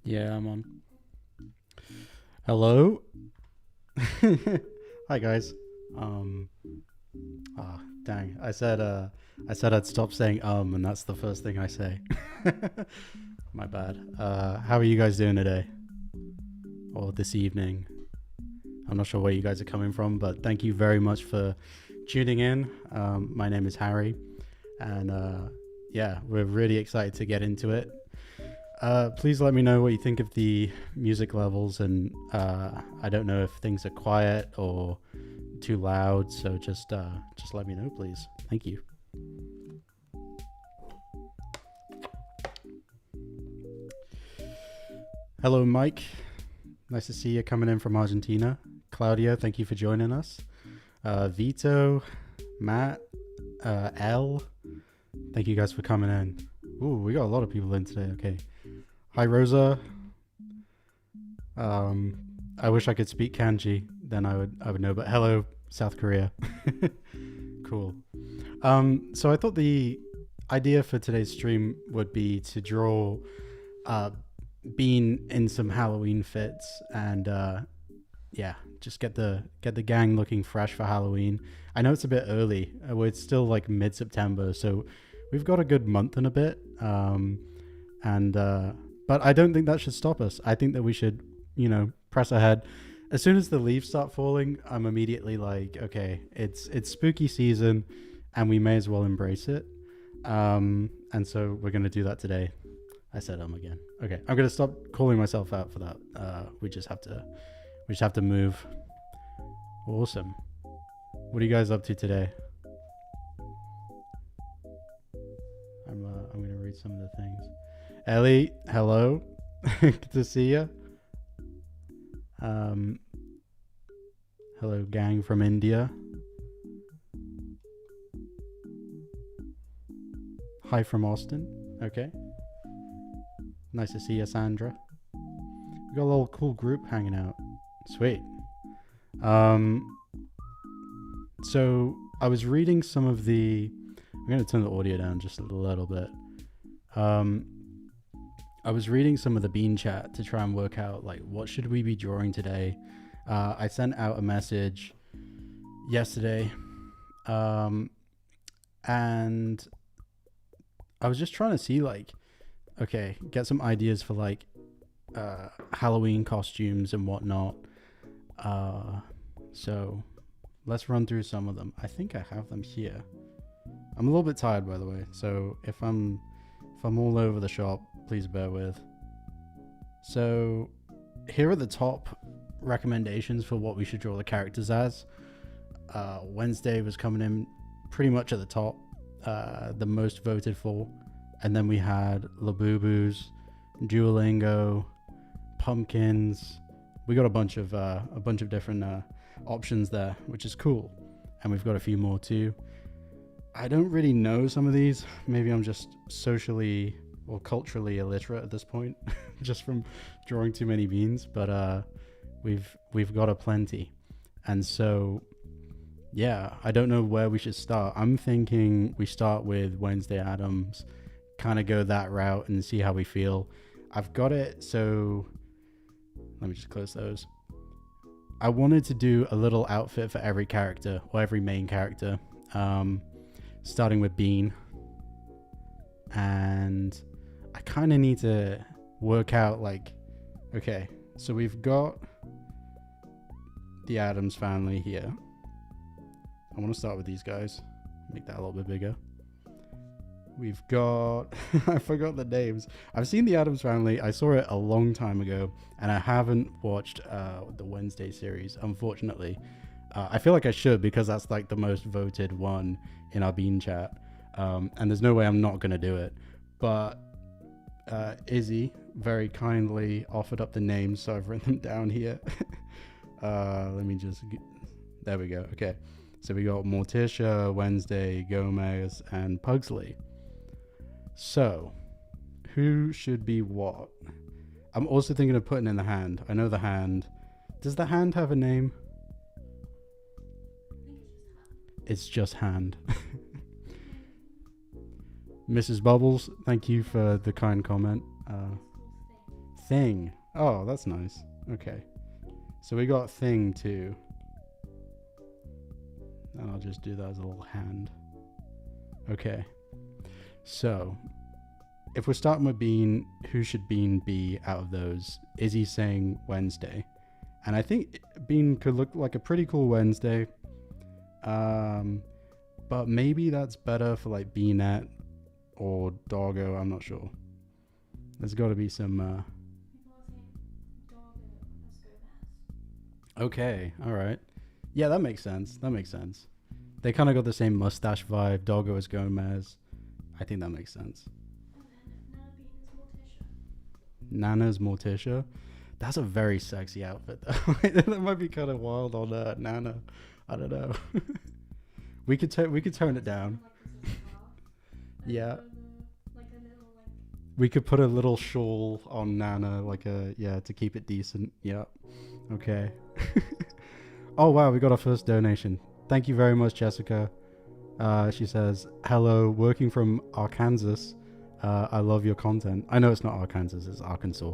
Yeah, I'm on. Hello. Hi guys. Um. Dang. I said I'd stop saying and that's the first thing I say. My bad. How are you guys doing today or this evening? I'm not sure where you guys are coming from, but thank you very much for tuning in. My name is Harry, and yeah, we're really excited to get into it. Please let me know what you think of the music levels, and I don't know if things are quiet or too loud, so just let me know, please. Thank you. Hello, Mike. Nice to see you coming in from Argentina. Claudia, thank you for joining us. Vito, Matt, L, thank you guys for coming in. Ooh, we got a lot of people in today. Okay. Hi, Rosa. I wish I could speak kanji, then I would know. But hello, South Korea. Cool. So I thought the idea for today's stream would be to draw Bean in some Halloween fits, and yeah, just get the gang looking fresh for Halloween. I know it's a bit early. It's still like mid-September, so we've got a good month and a bit. And but I don't think that should stop us. I think that we should, press ahead. As soon as the leaves start falling, I'm immediately like, okay, it's spooky season, and we may as well embrace it. And so we're gonna do that today. I said again. Okay, I'm gonna stop calling myself out for that. We just have to move. Awesome. What are you guys up to today? I'm gonna read some of the things. Ellie, hello. Good to see you. Hello, gang from India. Hi from Austin. Okay. Nice to see you, Sandra. We got a little cool group hanging out. Sweet. So I was reading some of the. I'm going to turn the audio down just a little bit. I was reading some of the Bean chat to try and work out like what should we be drawing today. I sent out a message yesterday, and I was just trying to see like, okay, get some ideas for like Halloween costumes and whatnot. So let's run through some of them. I think I have them here. I'm a little bit tired, by the way, so if I'm all over the shop, please bear with. So here are the top recommendations for what we should draw the characters as. Wednesday was coming in pretty much at the top, the most voted for, and then we had Labubus, Duolingo, Pumpkins. We got a bunch of different options there, which is cool, and we've got a few more too. I don't really know some of these. Maybe I'm just socially or culturally illiterate at this point, just from drawing too many beans. But we've got a plenty, and so yeah, I don't know where we should start. I'm thinking we start with Wednesday Addams, kind of go that route and see how we feel. I've got it. So let me just close those. I wanted to do a little outfit for every character or every main character. Starting with Bean, and I kind of need to work out like, okay, so we've got the Addams family here. I want to start with these guys, make that a little bit bigger. We've got I forgot the names. I've seen the Addams family. I saw it a long time ago, and I haven't watched the Wednesday series, unfortunately. I feel like I should, because that's like the most voted one in our Bean chat, and there's no way I'm not gonna do it. But Izzy very kindly offered up the names, so I've written them down here. Let me just there we go. Okay, so we got Morticia, Wednesday, Gomez, and Pugsley. So who should be what? I'm also thinking of putting in the hand. I know the hand. Does the hand have a name? It's just hand. Mrs. Bubbles, thank you for the kind comment. Thing. Oh, that's nice. Okay. So we got thing too. And I'll just do that as a little hand. Okay. So, if we're starting with Bean, who should Bean be out of those? Izzy's saying Wednesday. And I think Bean could look like a pretty cool Wednesday. But maybe that's better for like Beanette or Doggo. I'm not sure. There's got to be some... Okay, alright. Yeah, that makes sense. That makes sense. They kind of got the same mustache vibe. Doggo is Gomez. I think that makes sense. Nana's Morticia. That's a very sexy outfit, though. That might be kind of wild on Nana. I don't know. we could tone it down. Yeah. We could put a little shawl on Nana, like to keep it decent. Yeah. Okay. Oh wow, we got our first donation. Thank you very much, Jessica. She says, hello, working from Arkansas. I love your content. I know it's not Arkansas, it's Arkansas.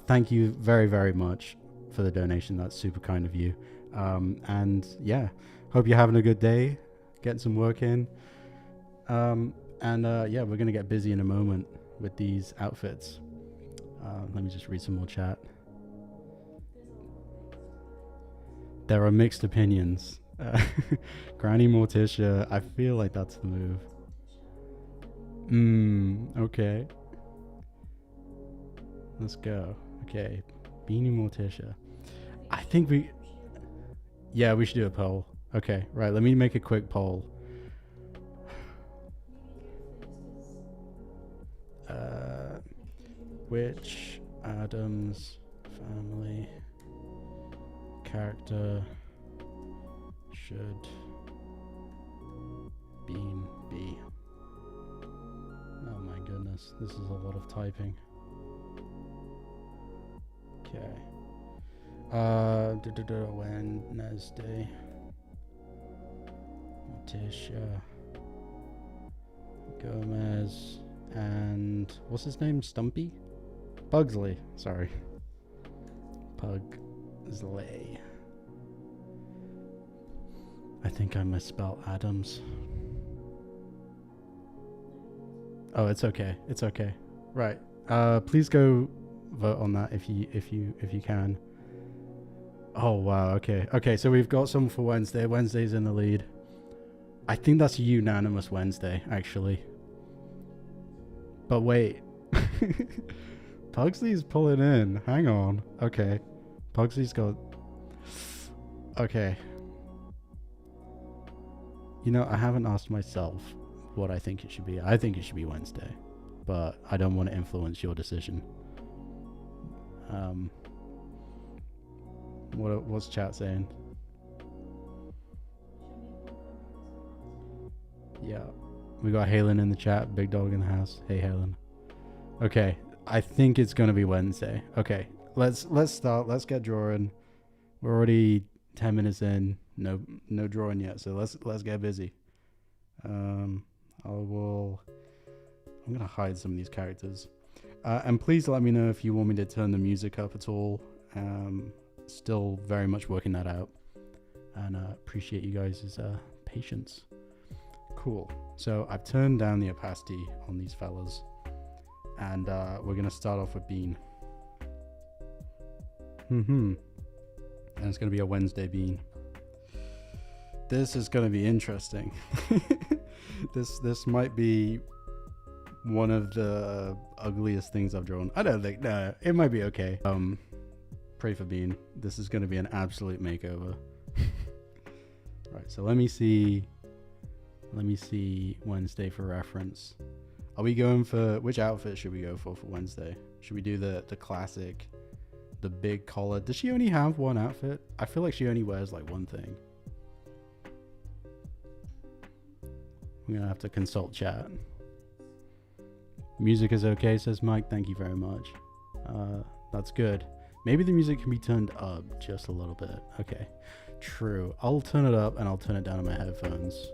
Thank you very, very much for the donation. That's super kind of you. And yeah, hope you're having a good day, getting some work in. Yeah, we're going to get busy in a moment with these outfits. Let me just read some more chat. There are mixed opinions. Granny Morticia, I feel like that's the move. Okay. Let's go. Okay. Beanie Morticia. I think we should do a poll. Okay, right, let me make a quick poll. Which Addams family character should Bean be? Oh my goodness, this is a lot of typing. Okay. Wednesday. Morticia. Gomez. And what's his name? Stumpy? Pugsley. Sorry. Pugsley. I think I misspelled Addams. Oh, it's okay. It's okay. Right. Please go vote on that if you can. Oh wow. Okay. Okay. So we've got some for Wednesday. Wednesday's in the lead. I think that's a unanimous Wednesday, actually. But wait. Pugsley's pulling in. Hang on. Okay. Pugsley's got... Okay. You know, I haven't asked myself what I think it should be. I think it should be Wednesday. But I don't want to influence your decision. What's chat saying? Yeah. We got Halen in the chat. Big dog in the house. Hey, Halen. Okay. I think it's going to be Wednesday. Okay. Let's start. Let's get drawing. We're already 10 minutes in. No drawing yet. So let's get busy. I'm going to hide some of these characters. And please let me know if you want me to turn the music up at all. Still very much working that out. And appreciate you guys' patience. Cool. So I've turned down the opacity on these fellas. And we're going to start off with Bean. And it's going to be a Wednesday Bean. This is going to be interesting. This might be one of the ugliest things I've drawn. I don't think, no, it might be okay. Pray for Bean. This is going to be an absolute makeover. Right, so let me see Wednesday for reference. Are we going for, which outfit should we go for Wednesday? Should we do the classic, the big collar? Does she only have one outfit? I feel like she only wears like one thing. I'm gonna have to consult chat. Music is okay, says Mike. Thank you very much. That's good. Maybe the music can be turned up just a little bit. Okay, true. I'll turn it up and I'll turn it down on my headphones.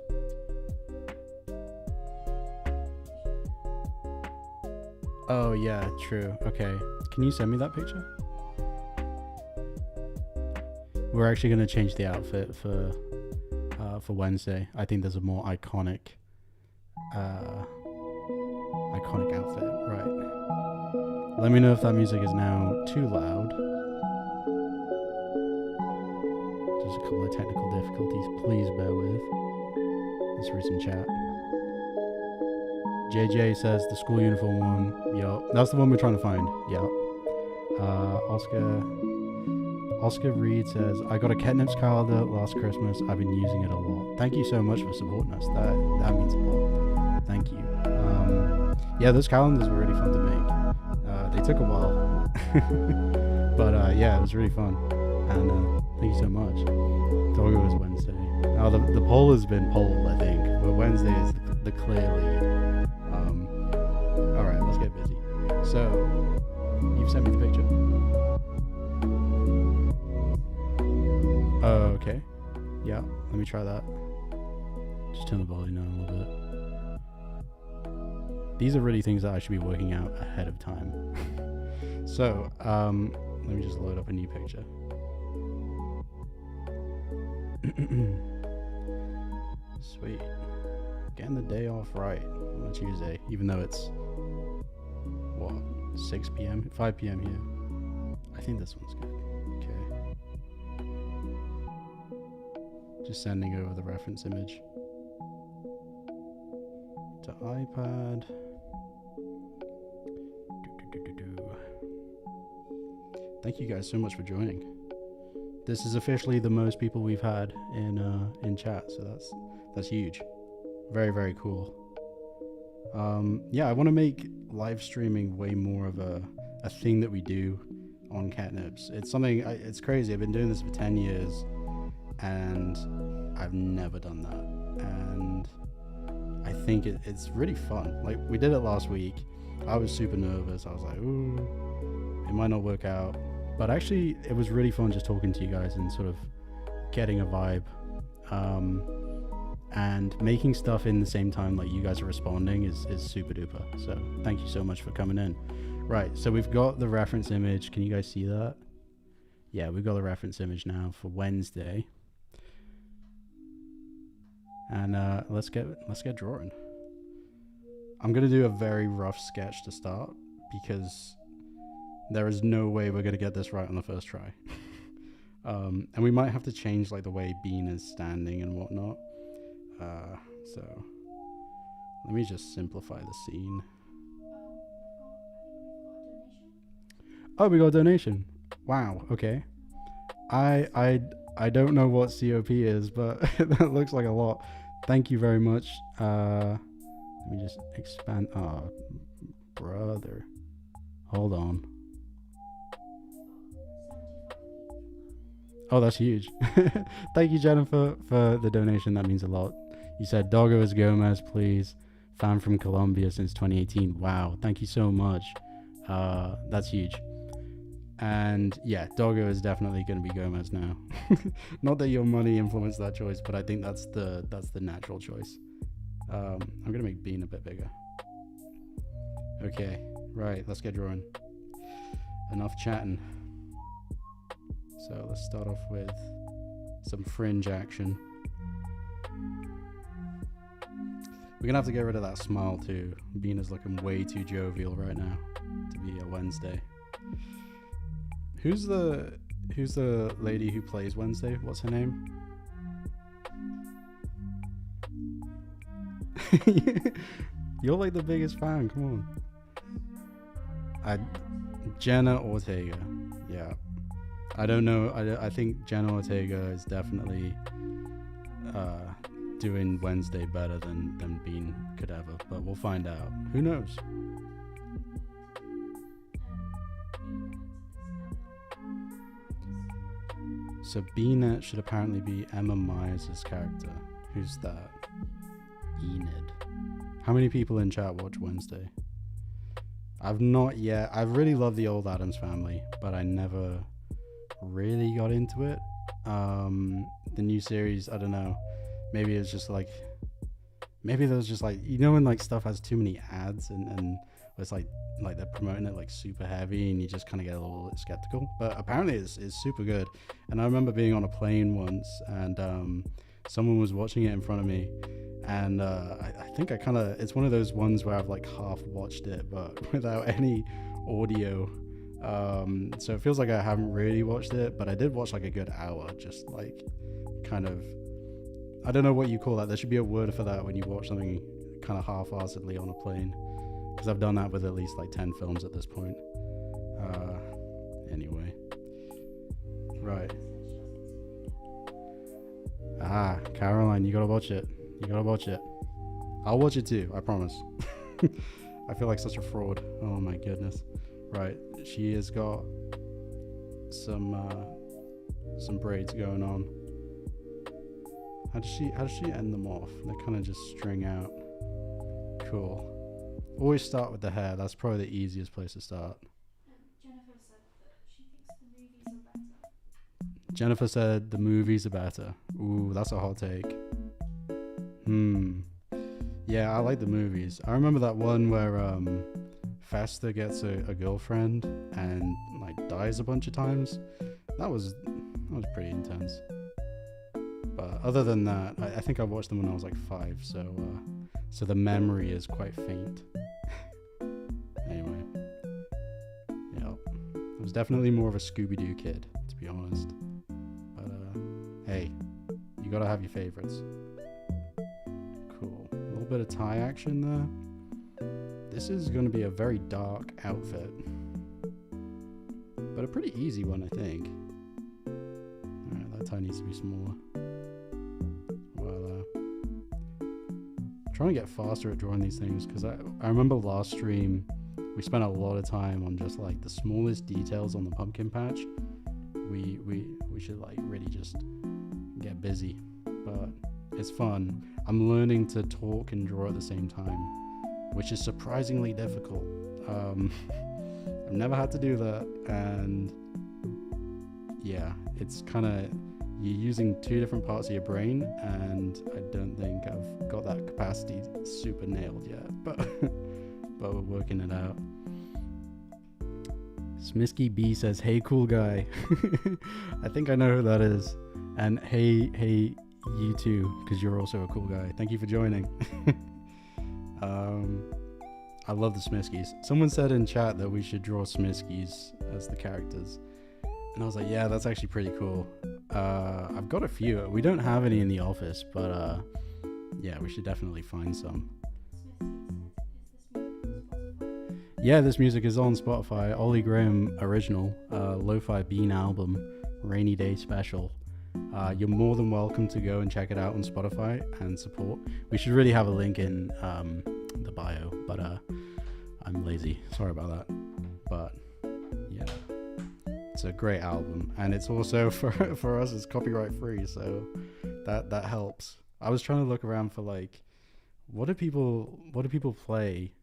Oh yeah, true. Okay, can you send me that picture? We're actually gonna change the outfit for Wednesday. I think there's a more iconic outfit. Right. Let me know if that music is now too loud. Just a couple of technical difficulties. Please bear with. Let's read some chat. JJ says the school uniform one. Yup. That's the one we're trying to find. Yup. Oscar Reed says, I got a Ketnipz calendar last Christmas. I've been using it a lot. Thank you so much for supporting us. That means a lot. Thank you. Yeah, those calendars were really fun to make. They took a while. But yeah, it was really fun. And thank you so much. Doggo is Wednesday. Now the poll has been polled, I think. But Wednesday is the clear lead. Alright, let's get busy. So, you've sent me the picture. Okay. Yeah, let me try that. Just turn the volume down a little bit. These are really things that I should be working out ahead of time. So, let me just load up a new picture. Sweet. Getting the day off right on a Tuesday, even though it's, what, 6 p.m.? 5 p.m. here. I think this one's good. Okay. Just sending over the reference image to iPad. Thank you guys so much for joining. This is officially the most people we've had in chat, so that's huge. Very, very cool. Yeah, I want to make live streaming way more of a thing that we do on Ketnipz. It's something, it's crazy. I've been doing this for 10 years and I've never done that. And I think it's really fun. Like, we did it last week. I was super nervous. I was like, ooh, it might not work out. But actually, it was really fun just talking to you guys and sort of getting a vibe. And making stuff in the same time like you guys are responding is super duper. So thank you so much for coming in. Right, so we've got the reference image. Can you guys see that? Yeah, we've got the reference image now for Wednesday. And let's get drawing. I'm gonna do a very rough sketch to start because there is no way we're gonna get this right on the first try. And we might have to change like the way Bean is standing and whatnot. So let me just simplify the scene. Oh, we got a donation. Wow. Okay. I don't know what COP is, but that looks like a lot. Thank you very much. Let me just expand. Oh, brother. Hold on. Oh, that's huge. Thank you, Jennifer, for the donation. That means a lot. You said Doggo is Gomez, please. Fan from Colombia since 2018. Wow, thank you so much. That's huge. And yeah, Doggo is definitely going to be Gomez now. Not that your money influenced that choice, but I think that's the natural choice. I'm going to make Bean a bit bigger. Okay, right, let's get drawing. Enough chatting. So let's start off with some fringe action. We're gonna have to get rid of that smile too. Bean is looking way too jovial right now to be a Wednesday. Who's the lady who plays Wednesday? What's her name? You're like the biggest fan. Come on. Jenna Ortega. Yeah. I don't know. I think Jenna Ortega is definitely doing Wednesday better than Bean could ever, but we'll find out. Who knows? So Beanette should apparently be Emma Myers' character. Who's that? Enid. How many people in chat watch Wednesday? I've not yet. I really love the old Addams Family, but I never really got into it. The new series, I don't know. Maybe it's just like, maybe there's just like, you know, when like stuff has too many ads and It's like they're promoting it like super heavy, and you just kind of get a little bit skeptical. But apparently it's super good. And I remember being on a plane once, and someone was watching it in front of me, and I think I kind of, it's one of those ones where I've like half watched it but without any audio, so it feels like I haven't really watched it, but I did watch like a good hour, just like kind of, I don't know what you call that. There should be a word for that when you watch something kind of half-heartedly on a plane, because I've done that with at least like 10 films at this point. Anyway, right. Caroline, you gotta watch it. I'll watch it too, I promise. I feel like such a fraud. Oh my goodness. Right, she has got some braids going on. How does she end them off? They kind of just string out. Cool. Always start with the hair. That's probably the easiest place to start. Jennifer said the movies are better. Ooh, that's a hot take. Yeah, I like the movies. I remember that one where Fester gets a girlfriend and like dies a bunch of times. That was pretty intense. But other than that, I think I watched them when I was like 5, so the memory is quite faint. Anyway, yeah, I was definitely more of a Scooby-Doo kid, to be honest. But hey, you gotta have your favorites. Cool, a little bit of tie action there. This is gonna be a very dark outfit, but a pretty easy one, I think. Alright, that tie needs to be smaller. Trying to get faster at drawing these things, because I remember last stream we spent a lot of time on just like the smallest details on the pumpkin patch. We should like really just get busy, but it's fun. I'm learning to talk and draw at the same time, which is surprisingly difficult. I've never had to do that, and yeah, it's kind of, you're using 2 different parts of your brain, and I don't think I've got that capacity super nailed yet, but but we're working it out. Smisky B says, "Hey, cool guy." I think I know who that is. And hey, you too, because you're also a cool guy. Thank you for joining. I love the Smiskies. Someone said in chat that we should draw Smiskies as the characters, and I was like, yeah, that's actually pretty cool. I've got a few. We don't have any in the office, but yeah, we should definitely find some. Yeah, this music is on Spotify. Ollie Graham original, Lo-Fi Bean album, Rainy Day Special. You're more than welcome to go and check it out on Spotify and support. We should really have a link in the bio, but I'm lazy. Sorry about that. But yeah, it's a great album, and it's also for us, it's copyright free, so that helps. I was trying to look around for like, what do people play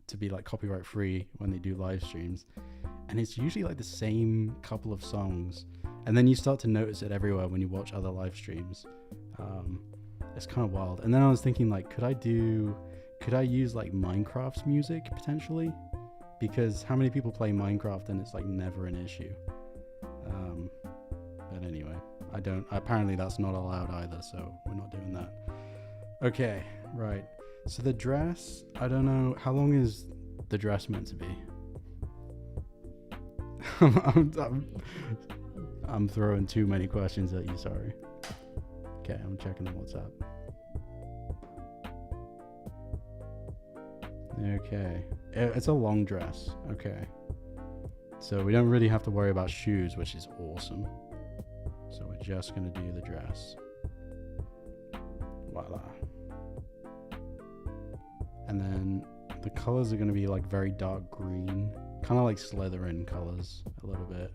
to be like copyright free when they do live streams, and it's usually like the same couple of songs, and then you start to notice it everywhere when you watch other live streams. It's kind of wild. And then I was thinking, like, could I use like Minecraft's music potentially, because how many people play Minecraft and it's like never an issue. But anyway, apparently that's not allowed either, so we're not doing that. Okay, right. So the dress, I don't know, how long is the dress meant to be? I'm throwing too many questions at you, sorry. Okay, I'm checking the WhatsApp. Okay, it's a long dress. Okay, so we don't really have to worry about shoes, which is awesome. So we're just gonna do the dress. Voila. And then the colors are gonna be like very dark green, kind of like Slytherin colors a little bit.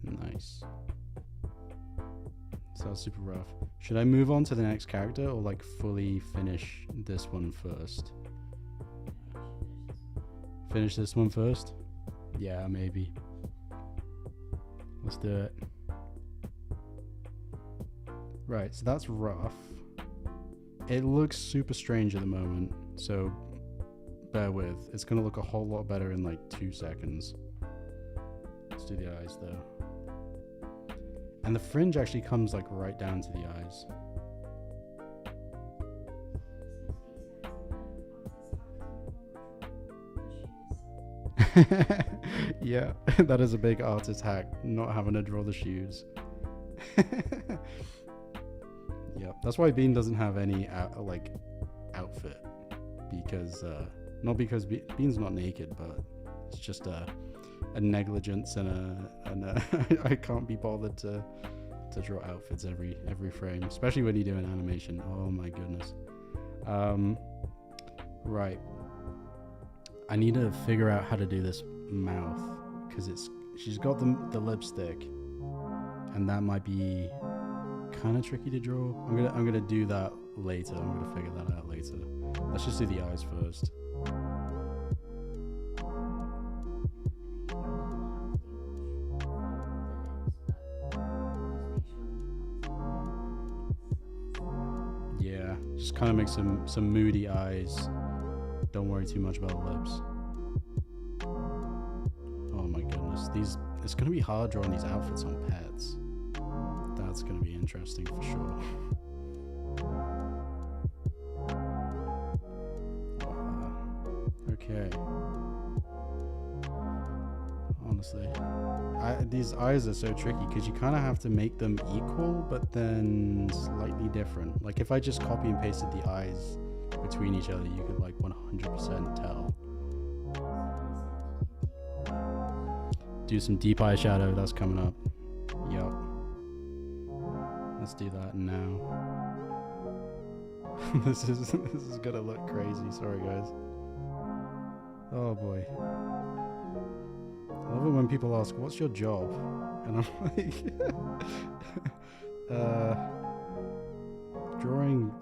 Nice. Sounds super rough. Should I move on to the next character, or like fully finish this one first? Finish this one first? Yeah, maybe. Let's do it. Right, so that's rough. It looks super strange at the moment, so bear with. It's gonna look a whole lot better in like 2 seconds. Let's do the eyes though. And the fringe actually comes like right down to the eyes. Yeah, that is a big artist hack, not having to draw the shoes. Yeah, that's why Bean doesn't have any outfit, because not because Bean's not naked, but it's just a negligence and I can't be bothered to draw outfits every frame, especially when you do an animation. Oh my goodness. Right, I need to figure out how to do this mouth, because she's got the lipstick, and that might be kind of tricky to draw. I'm gonna do that later. I'm gonna figure that out later. Let's just do the eyes first. Yeah, just kind of make some moody eyes. Don't worry too much about the lips. Oh my goodness, it's gonna be hard drawing these outfits on pets. That's gonna be interesting for sure. Okay. Honestly, these eyes are so tricky because you kind of have to make them equal, but then slightly different. Like if I just copy and pasted the eyes between each other, you could like 100% tell. Do some deep eyeshadow, that's coming up. Yup. Let's do that now. This is gonna look crazy. Sorry guys. Oh boy. I love it when people ask, "What's your job?" And I'm like, drawing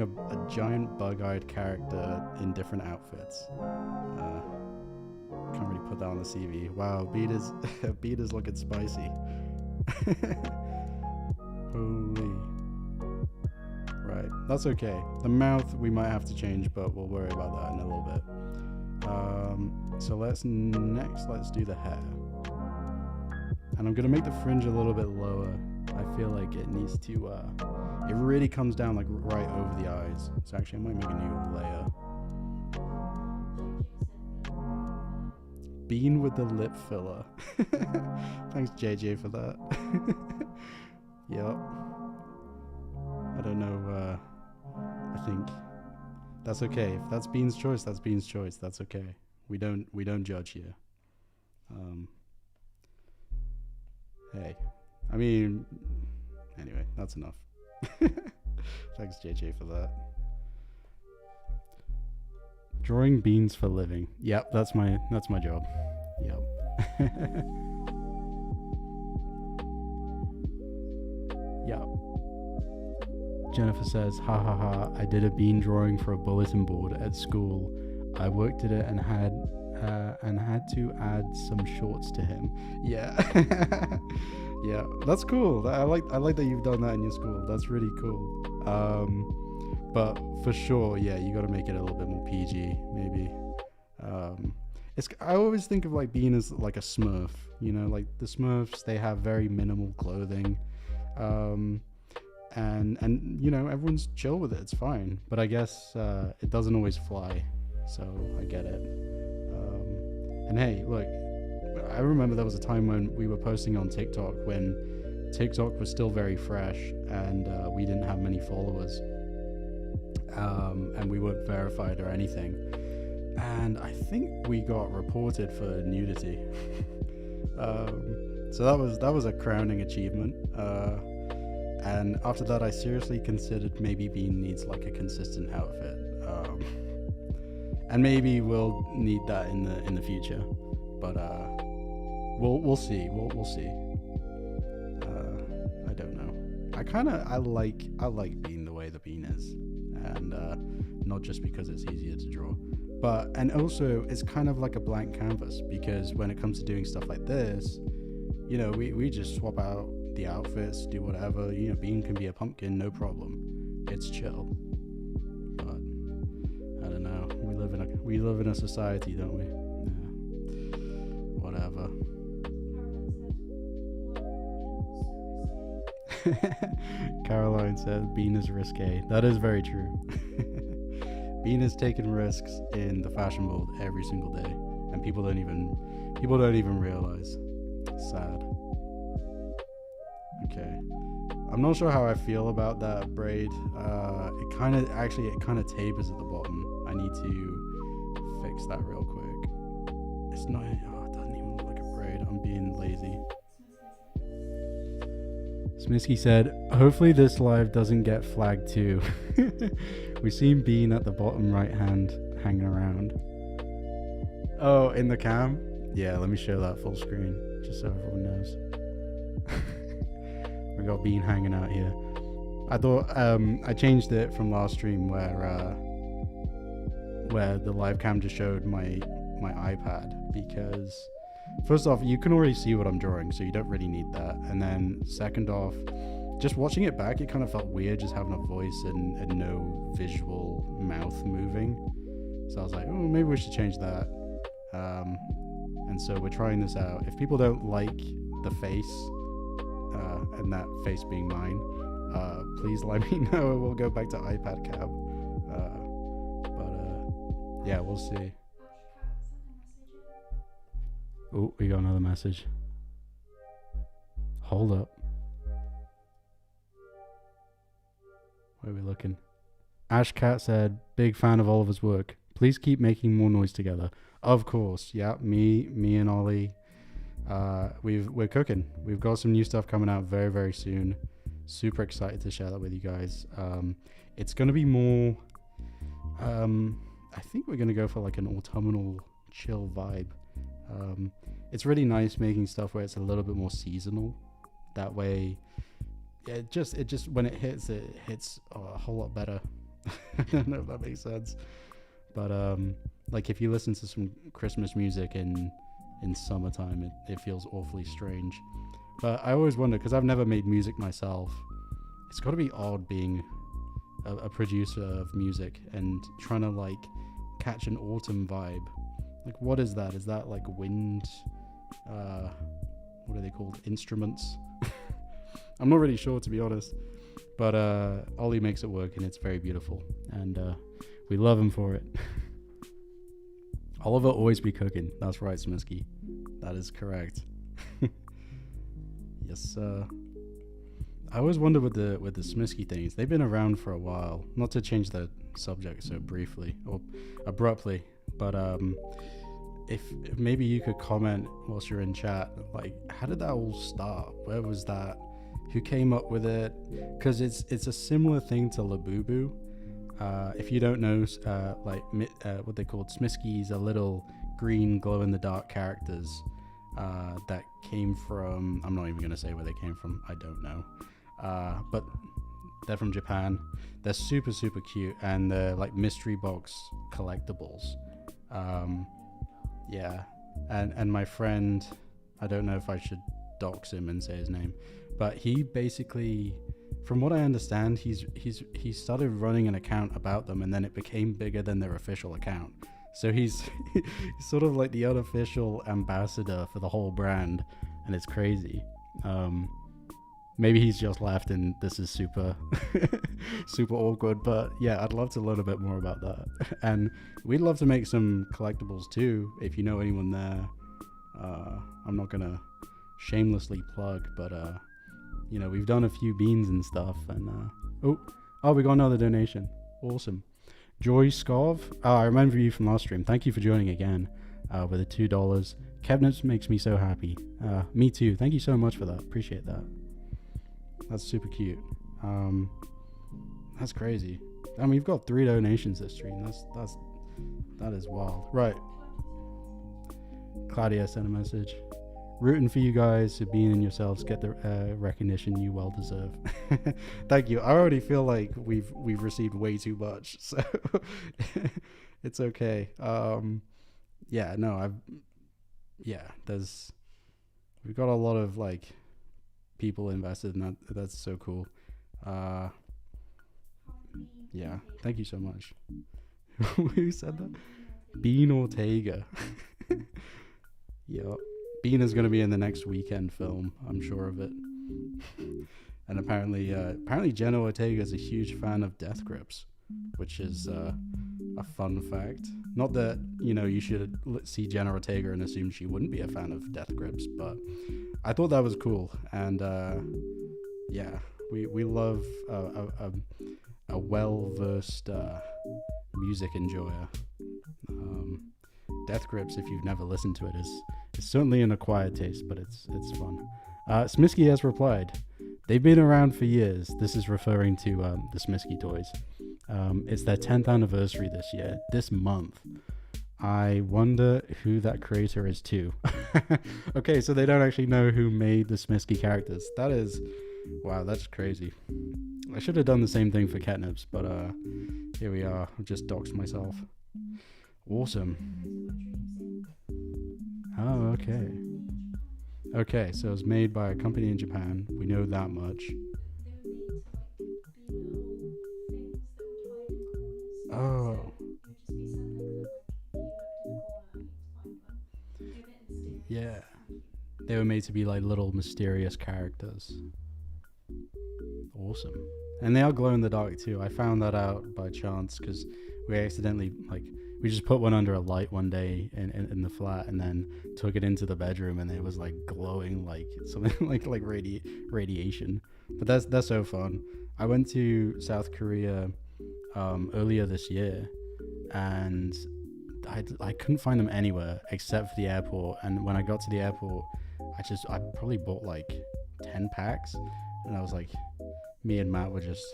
a giant bug-eyed character in different outfits. Can't really put that on the CV. Wow, Bette is looking spicy. Holy. Right, that's okay. The mouth we might have to change, but we'll worry about that in a little bit. So let's do the hair. And I'm gonna make the fringe a little bit lower. I feel like it needs to, it really comes down like right over the eyes. So actually I might make a new layer. Bean with the lip filler. Thanks JJ for that. Yep. I don't know, I think that's okay. If that's Bean's choice, that's Bean's choice. That's okay. We don't judge here. Hey, I mean, anyway, that's enough. Thanks JJ for that. Drawing beans for living. Yep, that's my job. Yep. Yep. Jennifer says, ha ha ha, I did a bean drawing for a bulletin board at school. I worked at it and had to add some shorts to him. Yeah. Yeah, that's cool. I like that you've done that in your school. That's really cool. But for sure, yeah, you got to make it a little bit more PG, maybe. I always think of like Bean as like a Smurf, you know, like the Smurfs, they have very minimal clothing. And you know, everyone's chill with it, it's fine. But I guess it doesn't always fly, so I get it. And hey, look, I remember there was a time when we were posting on TikTok when TikTok was still very fresh and we didn't have many followers, and we weren't verified or anything. And I think we got reported for nudity. So that was a crowning achievement. And after that, I seriously considered maybe Bean needs like a consistent outfit, and maybe we'll need that in the future. But we'll see. We'll see. I don't know. I like Bean the way the Bean is, and not just because it's easier to draw, and also it's kind of like a blank canvas, because when it comes to doing stuff like this, you know, we just swap out the outfits, do whatever. You know, Bean can be a pumpkin, no problem. It's chill. We live in a society, don't we? Yeah. Whatever. Caroline said Bean is risque. That is very true. Bean is taking risks in the fashion world every single day, and people don't even realize. Sad. Okay. I'm not sure how I feel about that braid. It kind of tapers at the bottom. I need to fix that real quick. It's not. Oh, it doesn't even look like a braid. I'm being lazy. Smisky said, hopefully this live doesn't get flagged too. We've seen Bean at the bottom right hand hanging around. Oh, in the cam? Yeah, let me show that full screen just so everyone knows. We got Bean hanging out here. I thought I changed it from last stream where the live cam just showed my iPad, because first off, you can already see what I'm drawing, so you don't really need that. And then second off, just watching it back, it kind of felt weird just having a voice and no visual mouth moving. So I was like, oh, maybe we should change that. And so we're trying this out. If people don't like the face, and that face being mine, please let me know and we'll go back to iPad cam. Yeah, we'll see. Oh, we got another message. Hold up. Where are we looking? Ashcat said, big fan of Oliver's work. Please keep making more noise together. Of course. Yeah, me and Ollie. We're cooking. We've got some new stuff coming out very, very soon. Super excited to share that with you guys. It's going to be more... I think we're going to go for like an autumnal chill vibe. It's really nice making stuff where it's a little bit more seasonal. That way, it just when it hits a whole lot better. I don't know if that makes sense, but like if you listen to some Christmas music in summertime, it feels awfully strange. But I always wonder, because I've never made music myself, it's got to be odd being a producer of music and trying to like catch an autumn vibe. Like, what is that? Is that like wind? What are they called? Instruments? I'm not really sure, to be honest. But Ollie makes it work, and it's very beautiful. And we love him for it. Oliver always be cooking. That's right, Smisky. That is correct. Yes, I always wonder with the Smisky things. They've been around for a while. Not to change the subject so briefly or abruptly, but if maybe you could comment whilst you're in chat, like, how did that all start? Where was that? Who came up with it? Because it's a similar thing to Labubu. If you don't know, what they called Smiskies, are little green glow-in-the-dark characters that came from... I'm not even going to say where they came from. I don't know. But they're from Japan. They're super, super cute, and they're like mystery box collectibles. Yeah, and my friend, I don't know if I should dox him and say his name, but he basically, from what I understand, he started running an account about them, and then it became bigger than their official account. So he's sort of like the unofficial ambassador for the whole brand, and it's crazy. Maybe he's just left and this is super super awkward, but yeah, I'd love to learn a bit more about that. And we'd love to make some collectibles too, if you know anyone there. I'm not gonna shamelessly plug, but you know, we've done a few beans and stuff, and oh, we got another donation. Awesome. Joy Scov, I remember you from last stream. Thank you for joining again with the $2. Ketnipz makes me so happy. Me too. Thank you so much for that. Appreciate that. That's super cute. That's crazy. I mean, we've got 3 donations this stream. That is wild. Right. Claudia sent a message. Rooting for you guys, to being in yourselves, get the recognition you well deserve. Thank you. I already feel like we've received way too much, so it's okay. Yeah, no, we've got a lot of like people invested in that. That's so cool. Yeah, thank you so much. Who said that? Bean Ortega. Yup. Bean is going to be in the next Weekend film. I'm sure of it. And apparently Jenna Ortega is a huge fan of Death Grips, which is a fun fact. Not that, you should see Jenna Ortega and assume she wouldn't be a fan of Death Grips, but I thought that was cool. And yeah, we love a well-versed music enjoyer. Death Grips, if you've never listened to it, is certainly an acquired taste, but it's fun. Smisky has replied, they've been around for years. This is referring to the Smisky toys. It's their 10th anniversary this month. I wonder who that creator is too. Okay, so they don't actually know who made the Smisky characters. Wow, that's crazy. I should have done the same thing for Ketnipz, but here we are. I've just doxed myself. Awesome. Oh, okay. Okay, so it's made by a company in Japan. We know that much. Oh. Yeah. They were made to be like little mysterious characters. Awesome. And they are glow in the dark too. I found that out by chance because we accidentally we just put one under a light one day in the flat and then took it into the bedroom and it was like glowing like something like radiation. But that's so fun. I went to South Korea earlier this year and I couldn't find them anywhere except for the airport. And when I got to the airport, I probably bought like 10 packs and I was like, me and Matt were just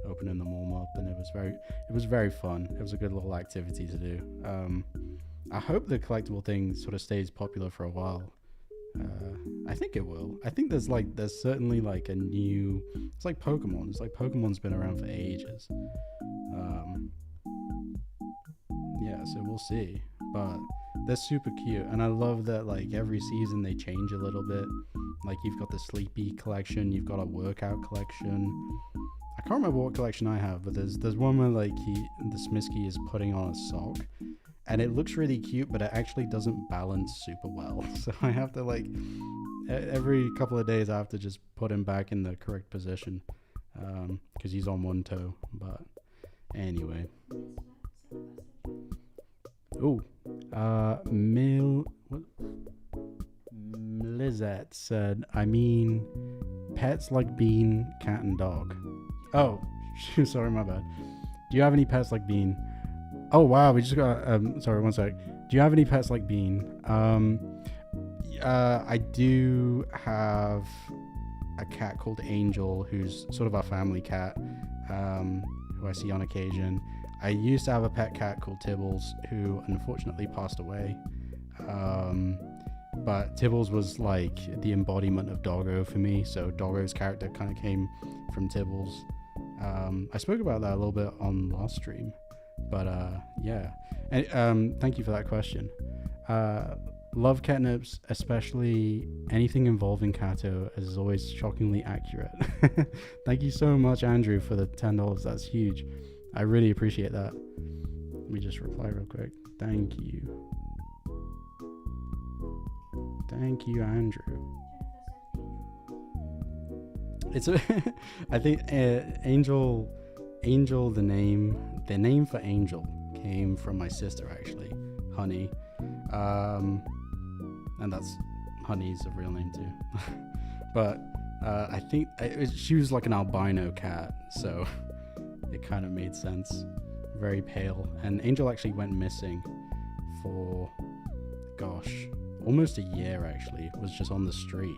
opening them all up, and it was very fun. It was a good little activity to do. I hope the collectible thing sort of stays popular for a while. I think it will. I think there's certainly like a new. It's like Pokemon. It's like Pokemon's been around for ages. Yeah, so we'll see. But they're super cute, and I love that like every season they change a little bit. Like you've got the Sleepy collection, you've got a workout collection. I can't remember what collection I have, but there's one where like the Smisky is putting on a sock, and it looks really cute, but it actually doesn't balance super well. So I have to like every couple of days I have to just put him back in the correct position because he's on one toe. But anyway. Oh, Lizette said, I mean, pets like Bean, cat, and dog. Oh, sorry, my bad. Do you have any pets like Bean? Oh, wow, we just got, sorry, one sec. Do you have any pets like Bean? I do have a cat called Angel, who's sort of our family cat, who I see on occasion. I used to have a pet cat called Tibbles, who unfortunately passed away. But Tibbles was like the embodiment of Doggo for me, so Doggo's character kind of came from Tibbles. I spoke about that a little bit on last stream, but yeah. And, thank you for that question. Love Ketnipz, especially anything involving Kato, is always shockingly accurate. Thank you so much, Andrew, for the $10. That's huge. I really appreciate that. Let me just reply real quick. Thank you. Thank you, Andrew. It's I think Angel, the name for Angel came from my sister actually, Honey. And that's Honey's a real name too. But I think she was like an albino cat, so it kind of made sense. Very pale. And Angel actually went missing for, gosh, almost a year actually. It was just on the street.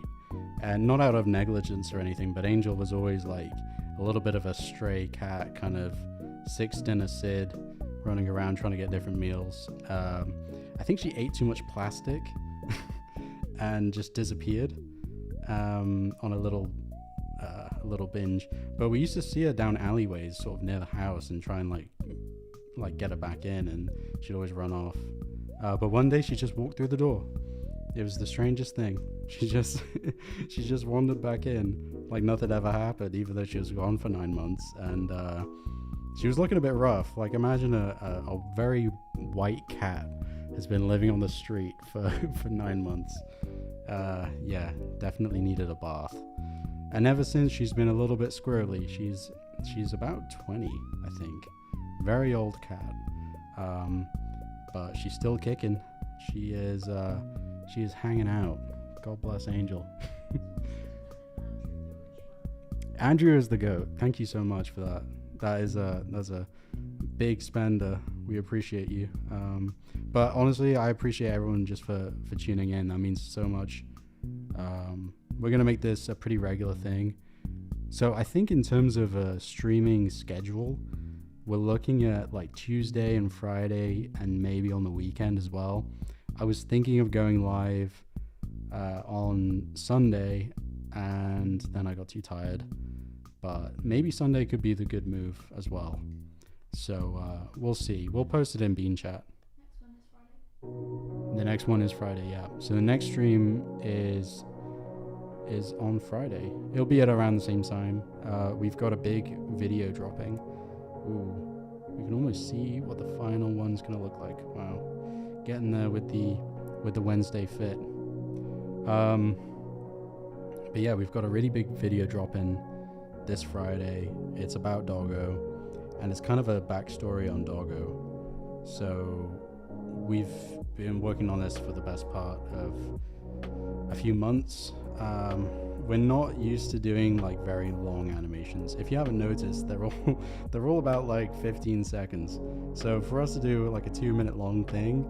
And not out of negligence or anything, but Angel was always like a little bit of a stray cat, kind of sixth in a SID, running around trying to get different meals. I think she ate too much plastic and just disappeared on a little binge. But we used to see her down alleyways sort of near the house and try and like get her back in, and she'd always run off. But one day she just walked through the door. It was the strangest thing. She just wandered back in like nothing ever happened, even though she was gone for 9 months. And She was looking a bit rough. Like, imagine a very white cat has been living on the street for, for 9 months. Yeah, definitely needed a bath. And ever since, she's been a little bit squirrely. She's about 20, I think. Very old cat. But she's still kicking. She is hanging out. God bless Angel. Andrew is the GOAT. Thank you so much for that. That's a big spender. We appreciate you. But honestly, I appreciate everyone just for tuning in. That means so much. We're going to make this a pretty regular thing. So I think in terms of a streaming schedule, we're looking at like Tuesday and Friday and maybe on the weekend as well. I was thinking of going live on Sunday, and then I got too tired. But maybe Sunday could be the good move as well. So we'll see. We'll post it in Bean Chat. The next one is Friday, yeah. So the next stream is on Friday. It'll be at around the same time. We've got a big video dropping. Ooh, we can almost see what the final one's gonna look like. Wow, getting there with the Wednesday fit. But yeah, we've got a really big video dropping this Friday. It's about Doggo, and it's kind of a backstory on Doggo. So we've been working on this for the best part of a few months. We're not used to doing like very long animations. If you haven't noticed, they're all about like 15 seconds. So for us to do like a 2-minute long thing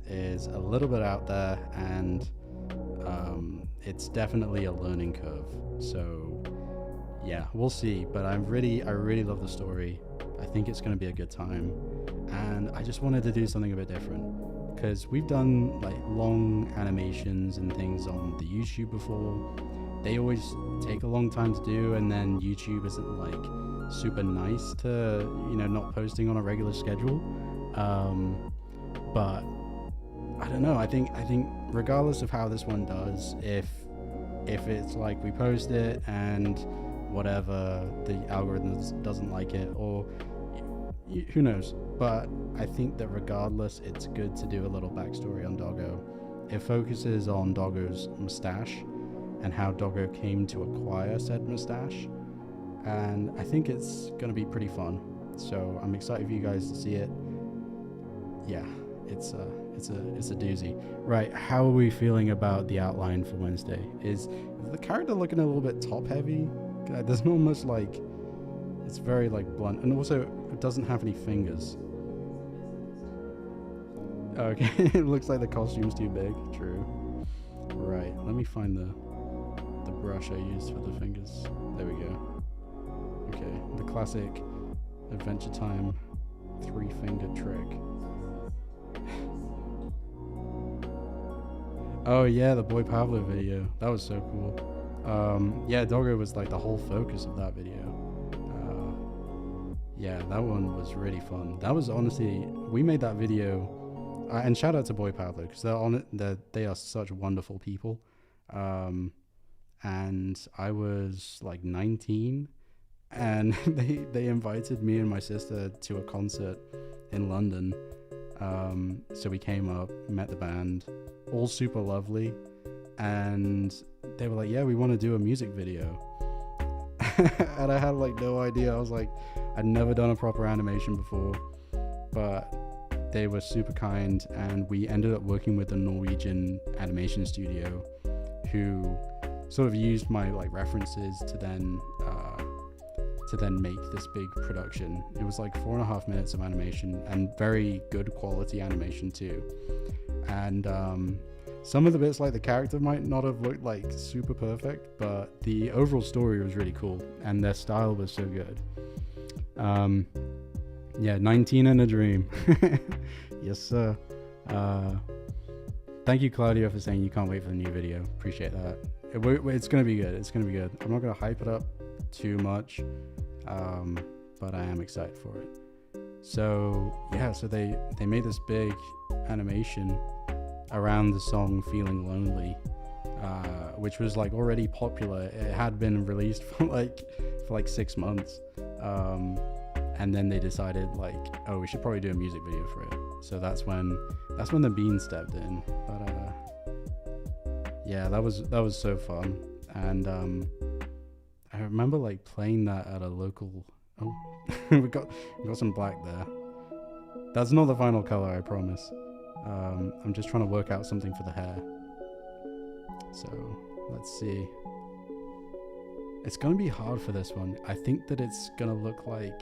is a little bit out there, and it's definitely a learning curve. So yeah, we'll see. But I really love the story. I think it's going to be a good time, and I just wanted to do something a bit different, because we've done like long animations and things on the YouTube before. They always take a long time to do, and then YouTube isn't like super nice to, not posting on a regular schedule. But I don't know. I think regardless of how this one does, if it's like we post it and whatever, the algorithm doesn't like it, or who knows. But I think that regardless, it's good to do a little backstory on Doggo. It focuses on Doggo's mustache and how Doggo came to acquire said mustache, and I think it's gonna be pretty fun. So I'm excited for you guys to see it. Yeah, it's a doozy. Right, how are we feeling about the outline for Wednesday? Is the character looking a little bit top heavy? There's not much, like, it's very like blunt, and also it doesn't have any fingers. Okay, it looks like the costume's too big. True. Right, let me find the brush I used for the fingers. There we go. Okay, the classic Adventure Time 3-finger trick. Oh yeah, the Boy Pablo video. That was so cool. Yeah, Doggo was like the whole focus of that video. Yeah, that one was really fun. That was honestly, we made that video, and shout out to Boy Pablo, because they are such wonderful people. And I was like 19, and they invited me and my sister to a concert in London. So we came up, met the band, all super lovely, and they were like, yeah, we want to do a music video. And I had like no idea. I was like, I'd never done a proper animation before, but they were super kind, and we ended up working with a Norwegian animation studio who sort of used my like references to then make this big production. It was like 4.5 minutes of animation, and very good quality animation too. And some of the bits, like the character might not have looked like super perfect, but the overall story was really cool, and their style was so good. Yeah, 19 and a dream. Yes, sir. Thank you, Claudio, for saying you can't wait for the new video. Appreciate that. It's gonna be good. It's gonna be good. I'm not gonna hype it up too much, but I am excited for it. So yeah, so they made this big animation around the song "Feeling Lonely," which was like already popular. It had been released for like 6 months, and then they decided like, oh, we should probably do a music video for it. So that's when the bean stepped in. But yeah, that was so fun. And I remember like playing that at a local. Oh, we got some black there. That's not the final color, I promise. I'm just trying to work out something for the hair. So let's see. It's gonna be hard for this one. I think that it's gonna look like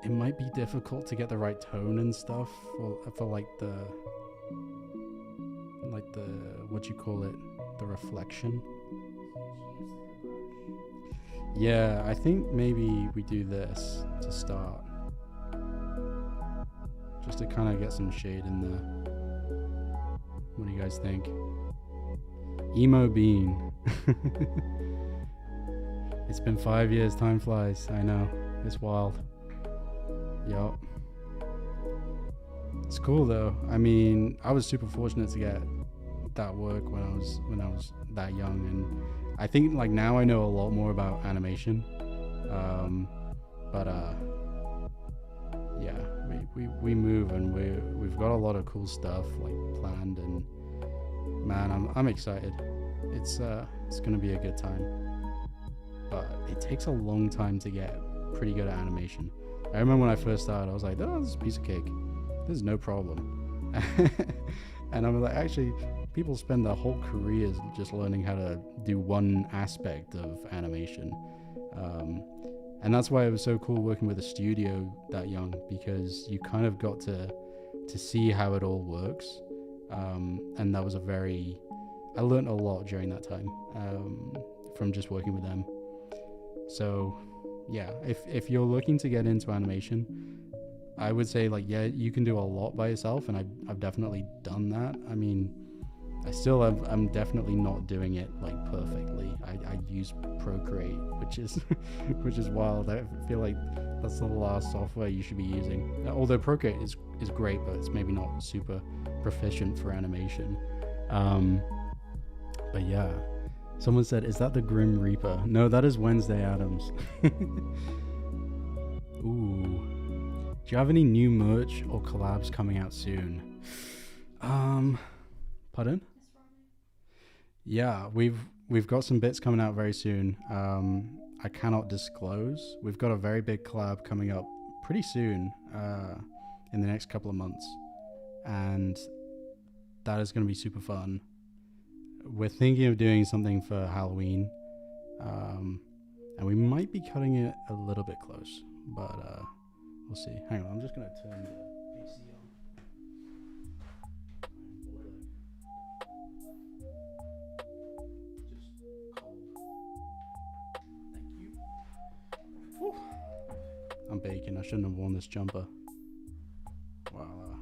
it might be difficult to get the right tone and stuff for like the what you call it, the reflection. Yeah, I think maybe we do this to start, just to kind of get some shade in there. What do you guys think? Emo bean. It's been 5 years, time flies. I know, it's wild. Yup. It's cool though. I mean, I was super fortunate to get that work when I was that young, and I think like now I know a lot more about animation. But yeah, we move, and we've got a lot of cool stuff like planned, and man, I'm excited. It's gonna be a good time. But it takes a long time to get pretty good at animation. I remember when I first started, I was like, oh, this is a piece of cake. This is no problem. And I'm like, actually, people spend their whole careers just learning how to do one aspect of animation. And that's why it was so cool working with a studio that young, because you kind of got to see how it all works. And that was I learned a lot during that time from just working with them. So yeah, if you're looking to get into animation, I would say like, yeah, you can do a lot by yourself, and I've definitely done that. I mean, I'm definitely not doing it like perfectly. I use Procreate, which is wild. I feel like that's the last software you should be using. Although Procreate is great, but it's maybe not super proficient for animation. But yeah, someone said, is that the Grim Reaper? No, that is Wednesday Addams. Ooh. Do you have any new merch or collabs coming out soon? Pardon? Yeah, we've got some bits coming out very soon. I cannot disclose. We've got a very big collab coming up pretty soon, in the next couple of months, and that is going to be super fun. We're thinking of doing something for Halloween, and we might be cutting it a little bit close, but we'll see. Hang on, I'm just going to turn the AC on. Whew. I'm baking. I shouldn't have worn this jumper. Wow.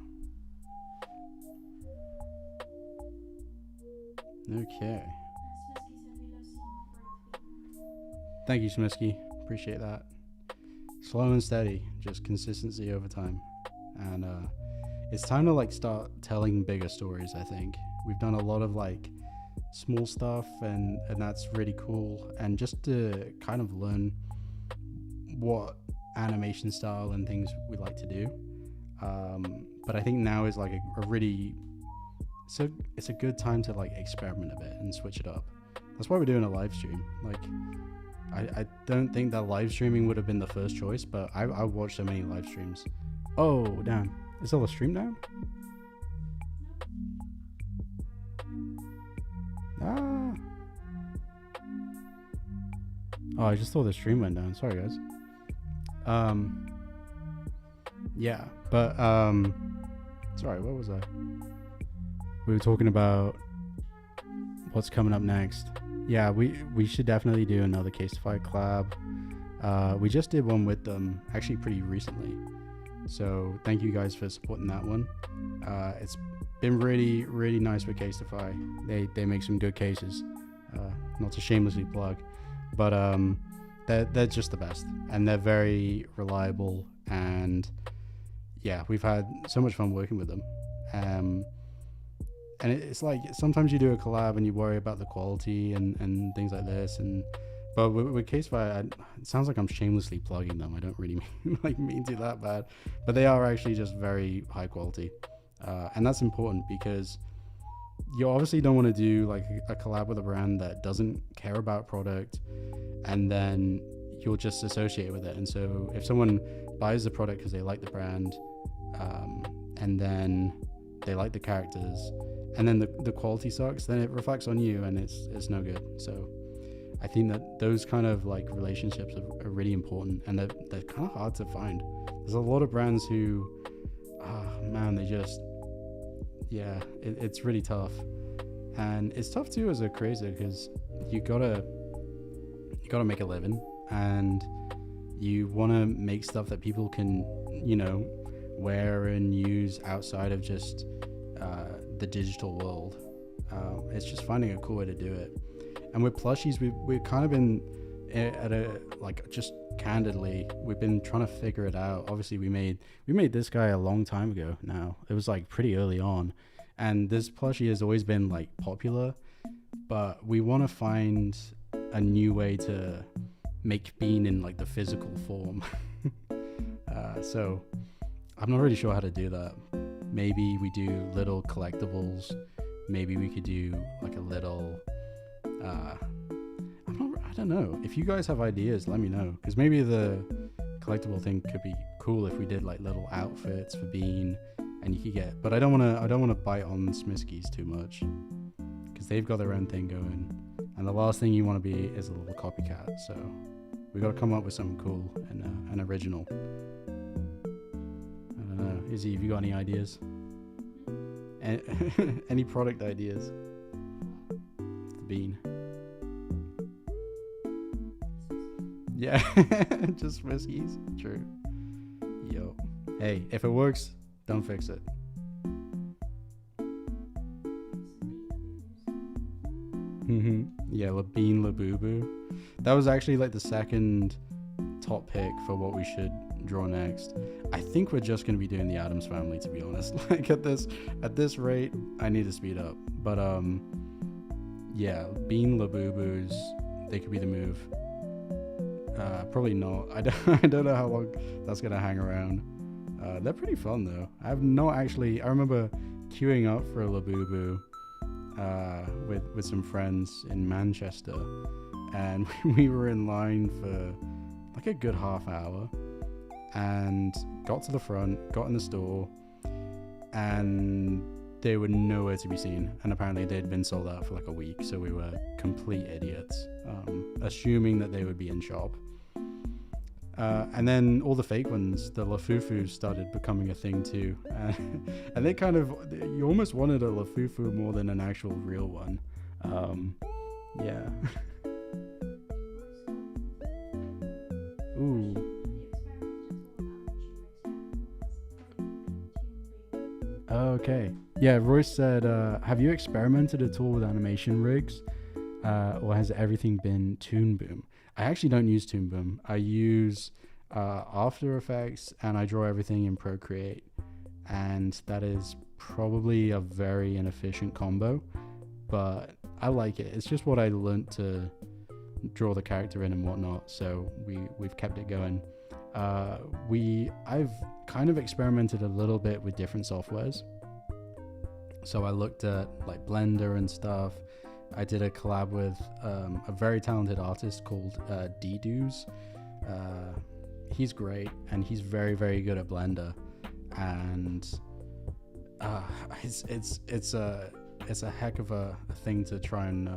Okay. Thank you, Smisky. Appreciate that. Slow and steady, just consistency over time. And it's time to like start telling bigger stories, I think. We've done a lot of like small stuff, and that's really cool. And just to kind of learn what animation style and things we like to do. But I think now is like a really, so it's a good time to like experiment a bit and switch it up. That's why we're doing a live stream. Like, I don't think that live streaming would have been the first choice, but I watched so many live streams. Oh, damn. Is all the stream down? Ah. Oh, I just thought the stream went down. Sorry, guys. Yeah, but, sorry, what was I? We were talking about what's coming up next. Yeah, we should definitely do another Casetify collab. We just did one with them actually pretty recently, so thank you guys for supporting that one. It's been really, really nice with Casetify. They make some good cases. Not to shamelessly plug, but they're just the best, and they're very reliable, and yeah, we've had so much fun working with them. And it's like sometimes you do a collab and you worry about the quality and things like this, and But with Casefire, it sounds like I'm shamelessly plugging them. I don't really mean to that bad, but they are actually just very high quality, and that's important because you obviously don't want to do like a collab with a brand that doesn't care about product, and then you'll just associate with it. And so if someone buys the product because they like the brand, and then they like the characters, and then the quality sucks, then it reflects on you, and it's no good. So I think that those kind of like relationships are really important, and they're kind of hard to find. There's a lot of brands who, man, they just, yeah, it's really tough. And it's tough too as a creator because you gotta make a living, and you want to make stuff that people can, wear and use outside of just the digital world. It's just finding a cool way to do it. And with plushies, we've kind of been at a, like, just candidly, we've been trying to figure it out. Obviously, we made this guy a long time ago now. It was like pretty early on, and this plushie has always been like popular, but we want to find a new way to make Bean in like the physical form. So I'm not really sure how to do that. Maybe we do little collectibles. Maybe we could do like a little, I don't know. If you guys have ideas, let me know. Because maybe the collectible thing could be cool if we did like little outfits for Bean, and you could get. But I don't want to bite on Smiskies too much, because they've got their own thing going, and the last thing you want to be is a little copycat. So we got to come up with something cool and original. I don't know. Izzy, have you got any ideas? Any product ideas? The Bean. Yeah, just Smiskies. True. Yo. Hey, if it works, don't fix it. Yeah, Bean Labubu. That was actually like the second top pick for what we should draw next. I think we're just gonna be doing the Addams family, to be honest. Like at this rate, I need to speed up. But yeah, Bean Labubus, they could be the move. Probably not. I don't know how long that's gonna hang around. They're pretty fun though. I remember queuing up for a Labubu with some friends in Manchester, and we were in line for like a good half hour, and got to the front, got in the store, and they were nowhere to be seen, and apparently they'd been sold out for like a week. So we were complete idiots, assuming that they would be in shop. And then all the fake ones, the Lafufus, started becoming a thing too, and they kind of, you almost wanted a Lafufu more than an actual real one. Yeah. Ooh. Okay. Yeah, Royce said, have you experimented at all with animation rigs? Or has everything been Toon Boom? I actually don't use Toon Boom. I use After Effects, and I draw everything in Procreate. And that is probably a very inefficient combo, but I like it. It's just what I learned to draw the character in and whatnot, so we've kept it going. I've kind of experimented a little bit with different softwares. So I looked at like Blender and stuff. I did a collab with a very talented artist called Dedoos. He's great, and he's very, very good at Blender. And it's a heck of a thing to try and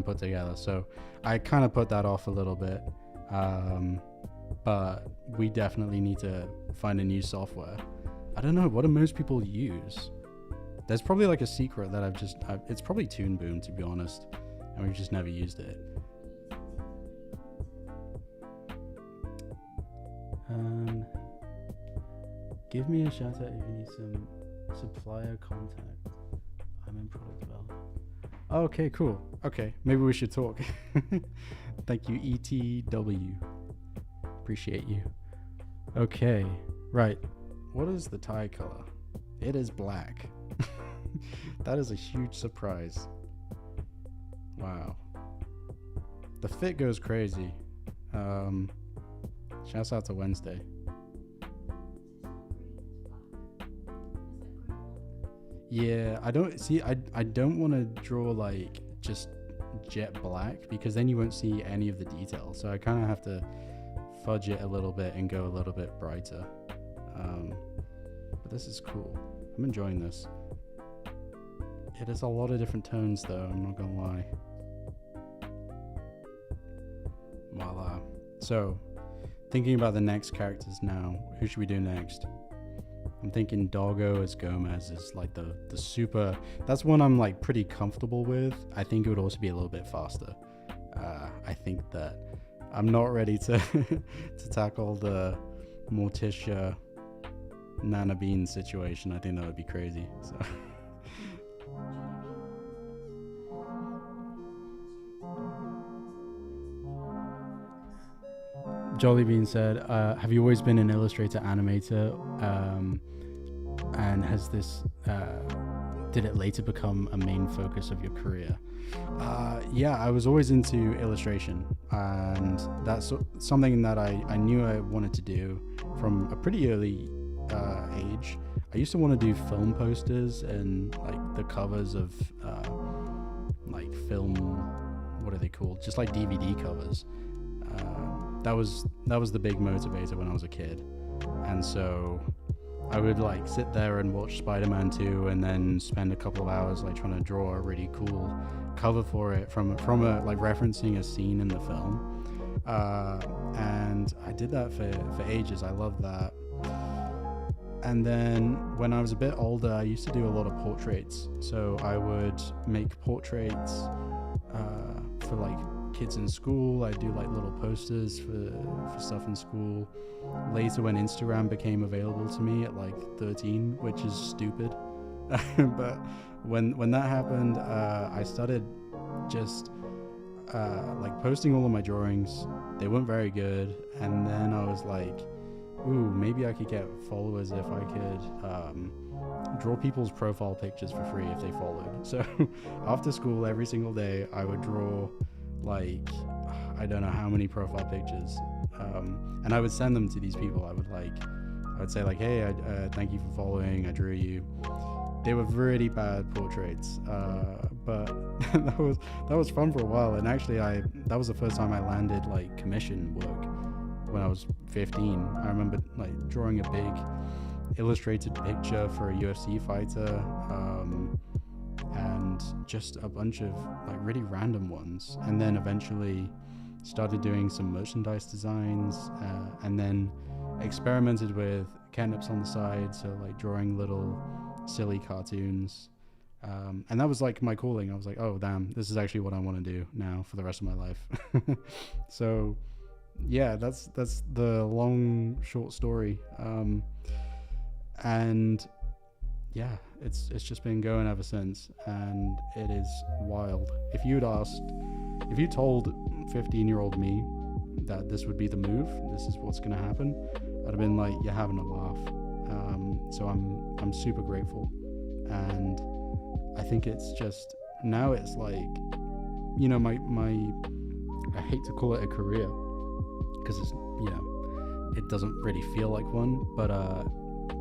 put together. So I kind of put that off a little bit. But we definitely need to find a new software. I don't know, what do most people use? There's probably like a secret that it's probably Toon Boom, to be honest, and we've just never used it. Give me a shout out if you need some supplier contact. I'm in product development. Okay, cool. Okay, maybe we should talk. Thank you, ETW. Appreciate you. Okay, right. What is the tie color? It is black. That is a huge surprise. Wow. The fit goes crazy. Shouts out to Wednesday. Yeah, I don't want to draw like just jet black, because then you won't see any of the detail. So I kind of have to fudge it a little bit and go a little bit brighter. But this is cool. I'm enjoying this. It is a lot of different tones though, I'm not gonna lie. Voila. So, thinking about the next characters now, who should we do next? I'm thinking Doggo as Gomez is like the super, that's one I'm like pretty comfortable with. I think it would also be a little bit faster. I think that I'm not ready to to tackle the Morticia Nana Bean situation. I think that would be crazy. So Jolly Bean said, have you always been an illustrator animator? And has this, did it later become a main focus of your career? Yeah, I was always into illustration, and that's something that I knew I wanted to do from a pretty early age. I used to want to do film posters and like the covers of like film, what are they called? Just like DVD covers. That was the big motivator when I was a kid, and so I would like sit there and watch Spider-Man 2 and then spend a couple of hours like trying to draw a really cool cover for it from a like referencing a scene in the film, and I did that for ages. I loved that. And then when I was a bit older, I used to do a lot of portraits, so I would make portraits for like kids in school. I do like little posters for stuff in school. Later, when Instagram became available to me at like 13, which is stupid, but when that happened, I started just like posting all of my drawings. They weren't very good, and then I was like, ooh, maybe I could get followers if I could draw people's profile pictures for free if they followed. So after school, every single day, I would draw like, I don't know how many profile pictures, and I would send them to these people. I would say like, hey, thank you for following, I drew you. They were really bad portraits, but that was fun for a while. And actually, that was the first time I landed like commission work when I was 15. I remember like drawing a big illustrated picture for a UFC fighter, and just a bunch of like really random ones, and then eventually started doing some merchandise designs, and then experimented with Ketnipz on the side, so like drawing little silly cartoons, and that was like my calling. I was like, oh damn, this is actually what I want to do now for the rest of my life. So yeah, that's the long short story, and yeah, it's just been going ever since, and it is wild. If you told 15-year-old me that this would be the move, this is what's gonna happen, I'd have been like, you're having a laugh. So I'm super grateful, and I think it's just, now it's like, you know, my I hate to call it a career, because it's, you know, it doesn't really feel like one, but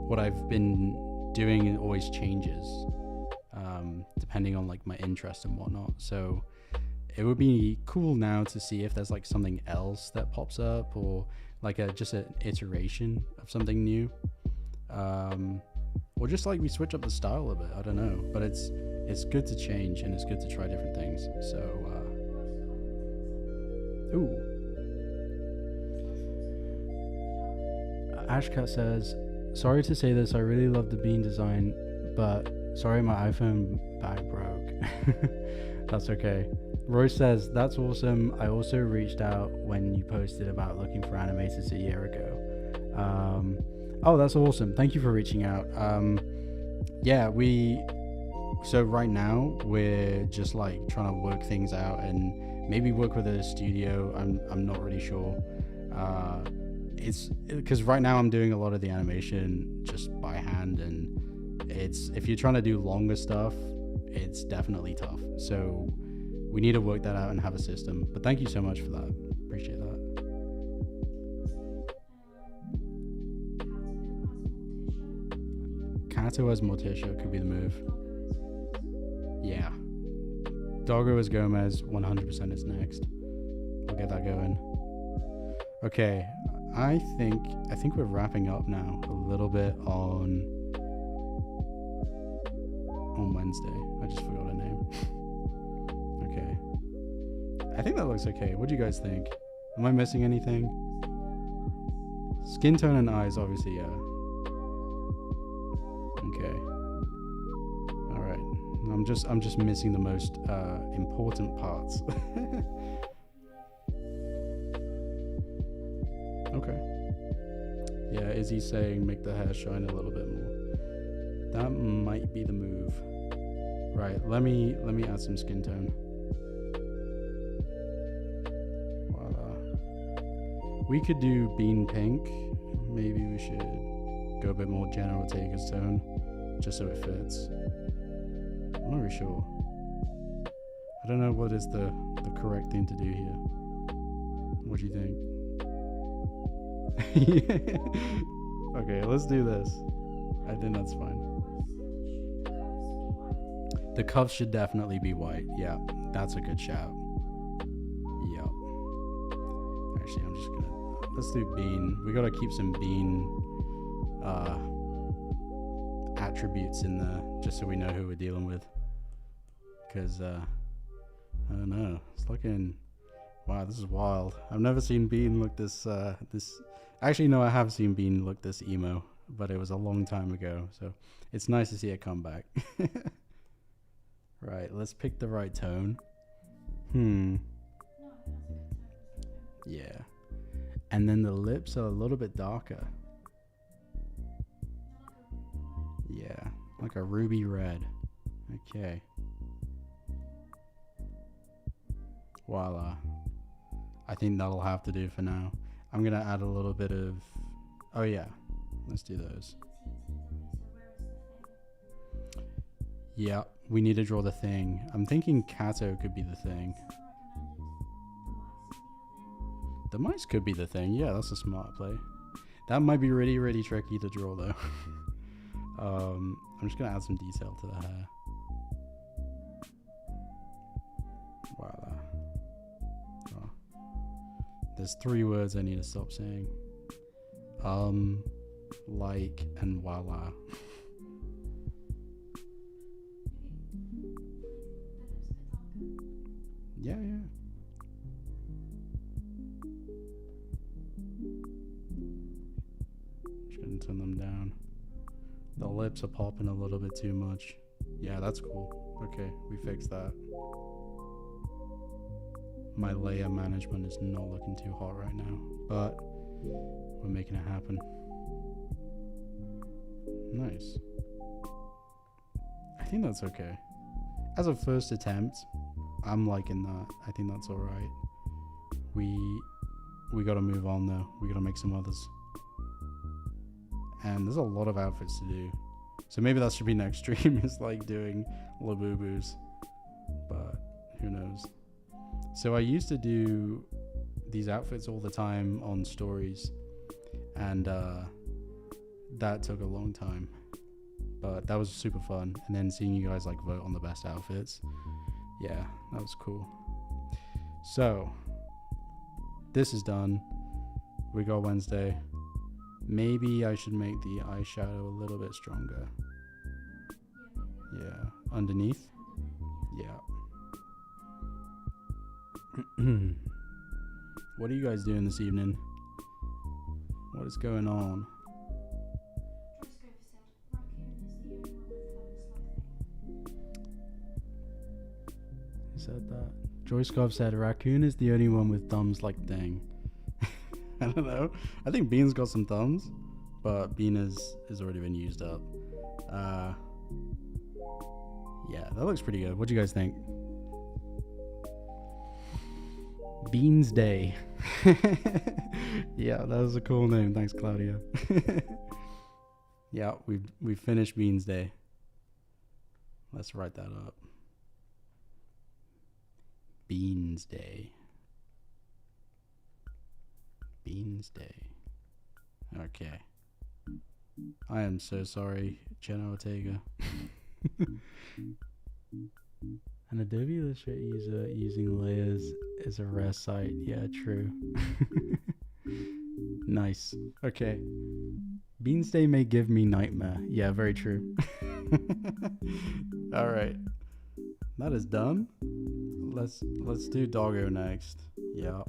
what I've been doing always changes, depending on like my interest and whatnot. So it would be cool now to see if there's like something else that pops up, or like just an iteration of something new, or just like we switch up the style a bit. I don't know, but it's good to change, and it's good to try different things. So Ashcat says, sorry to say this, I really love the bean design, but sorry my iPhone bag broke. That's okay. Roy says, that's awesome. I also reached out when you posted about looking for animators a year ago. Oh, that's awesome. Thank you for reaching out. Yeah, so right now we're just like trying to work things out and maybe work with a studio. I'm not really sure. It's because right now I'm doing a lot of the animation just by hand, and if you're trying to do longer stuff, it's definitely tough. So We need to work that out and have a system. But thank you so much for that. Appreciate that. Kato as Morticia could be the move. Yeah. Doggo as Gomez, 100% is next. We'll get that going. Okay, I think we're wrapping up now a little bit on Wednesday. I just forgot her name. Okay. I think that looks okay. What do you guys think? Am I missing anything? Skin tone and eyes, obviously, yeah. Okay. Alright. I'm just missing the most important parts. Okay. Yeah, Izzy's saying make the hair shine a little bit more. That might be the move. Right, let me add some skin tone. Voila. We could do bean pink. Maybe we should go a bit more general Taker's tone, just so it fits. I'm not really sure. I don't know what is the correct thing to do here. What do you think? Okay, let's do this. I think that's fine. The cuffs should definitely be white. Yeah, that's a good shout. Yep. Actually, I'm just gonna... Let's do bean. We gotta keep some bean attributes in there, just so we know who we're dealing with. Because, I don't know. It's looking... Wow, this is wild. I've never seen Bean look this... Actually, no, I have seen Bean look this emo, but it was a long time ago, so it's nice to see it come back. Right, let's pick the right tone. Yeah. And then the lips are a little bit darker. Yeah, like a ruby red. Okay. Voila. I think that'll have to do for now. I'm gonna add a little bit of... Oh yeah, let's do those. Yeah, we need to draw the thing. I'm thinking Kato could be the thing. The mice could be the thing. Yeah, that's a smart play. That might be really, really tricky to draw though. I'm just gonna add some detail to the hair. Voila. Oh. There's 3 words I need to stop saying. Like, and voila. Yeah. Just gonna turn them down. The lips are popping a little bit too much. Yeah, that's cool. Okay, we fixed that. My layer management is not looking too hot right now, but we're making it happen. Nice. I think that's okay. As a first attempt, I'm liking that. I think that's alright. We gotta move on though. We gotta make some others. And there's a lot of outfits to do. So maybe that should be next stream, is like doing Labubu's. But who knows. So I used to do these outfits all the time on stories, and that took a long time, but that was super fun. And then seeing you guys like vote on the best outfits, yeah, that was cool. So this is done. We got Wednesday. Maybe I should make the eyeshadow a little bit stronger. Yeah, underneath. Yeah. What are you guys doing this evening? What is going on? Who said that? Joyskov said raccoon is the only one with thumbs like thing. I don't know. I think Bean's got some thumbs, but Bean has already been used up. Yeah, that looks pretty good. What do you guys think? Beans Day. Yeah, that was a cool name. Thanks, Claudia. Yeah, we've finished Beans Day. Let's write that up. Beans Day. Beans Day. Okay. I am so sorry, Jenna Ortega. An Adobe Illustrator user using layers is a rare sight. Yeah, true. Nice. Okay. Beans Day may give me nightmare. Yeah, very true. All right. That is done. Let's do Doggo next. Yeah.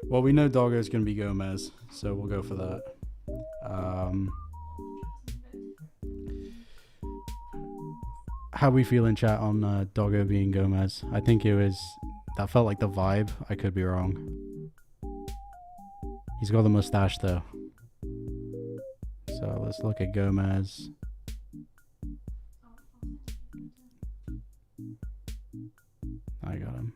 Well, we know Doggo's gonna be Gomez, so we'll go for that. How we feel in chat on Doggo being Gomez? I think that felt like the vibe. I could be wrong. He's got the mustache though. So let's look at Gomez. I got him.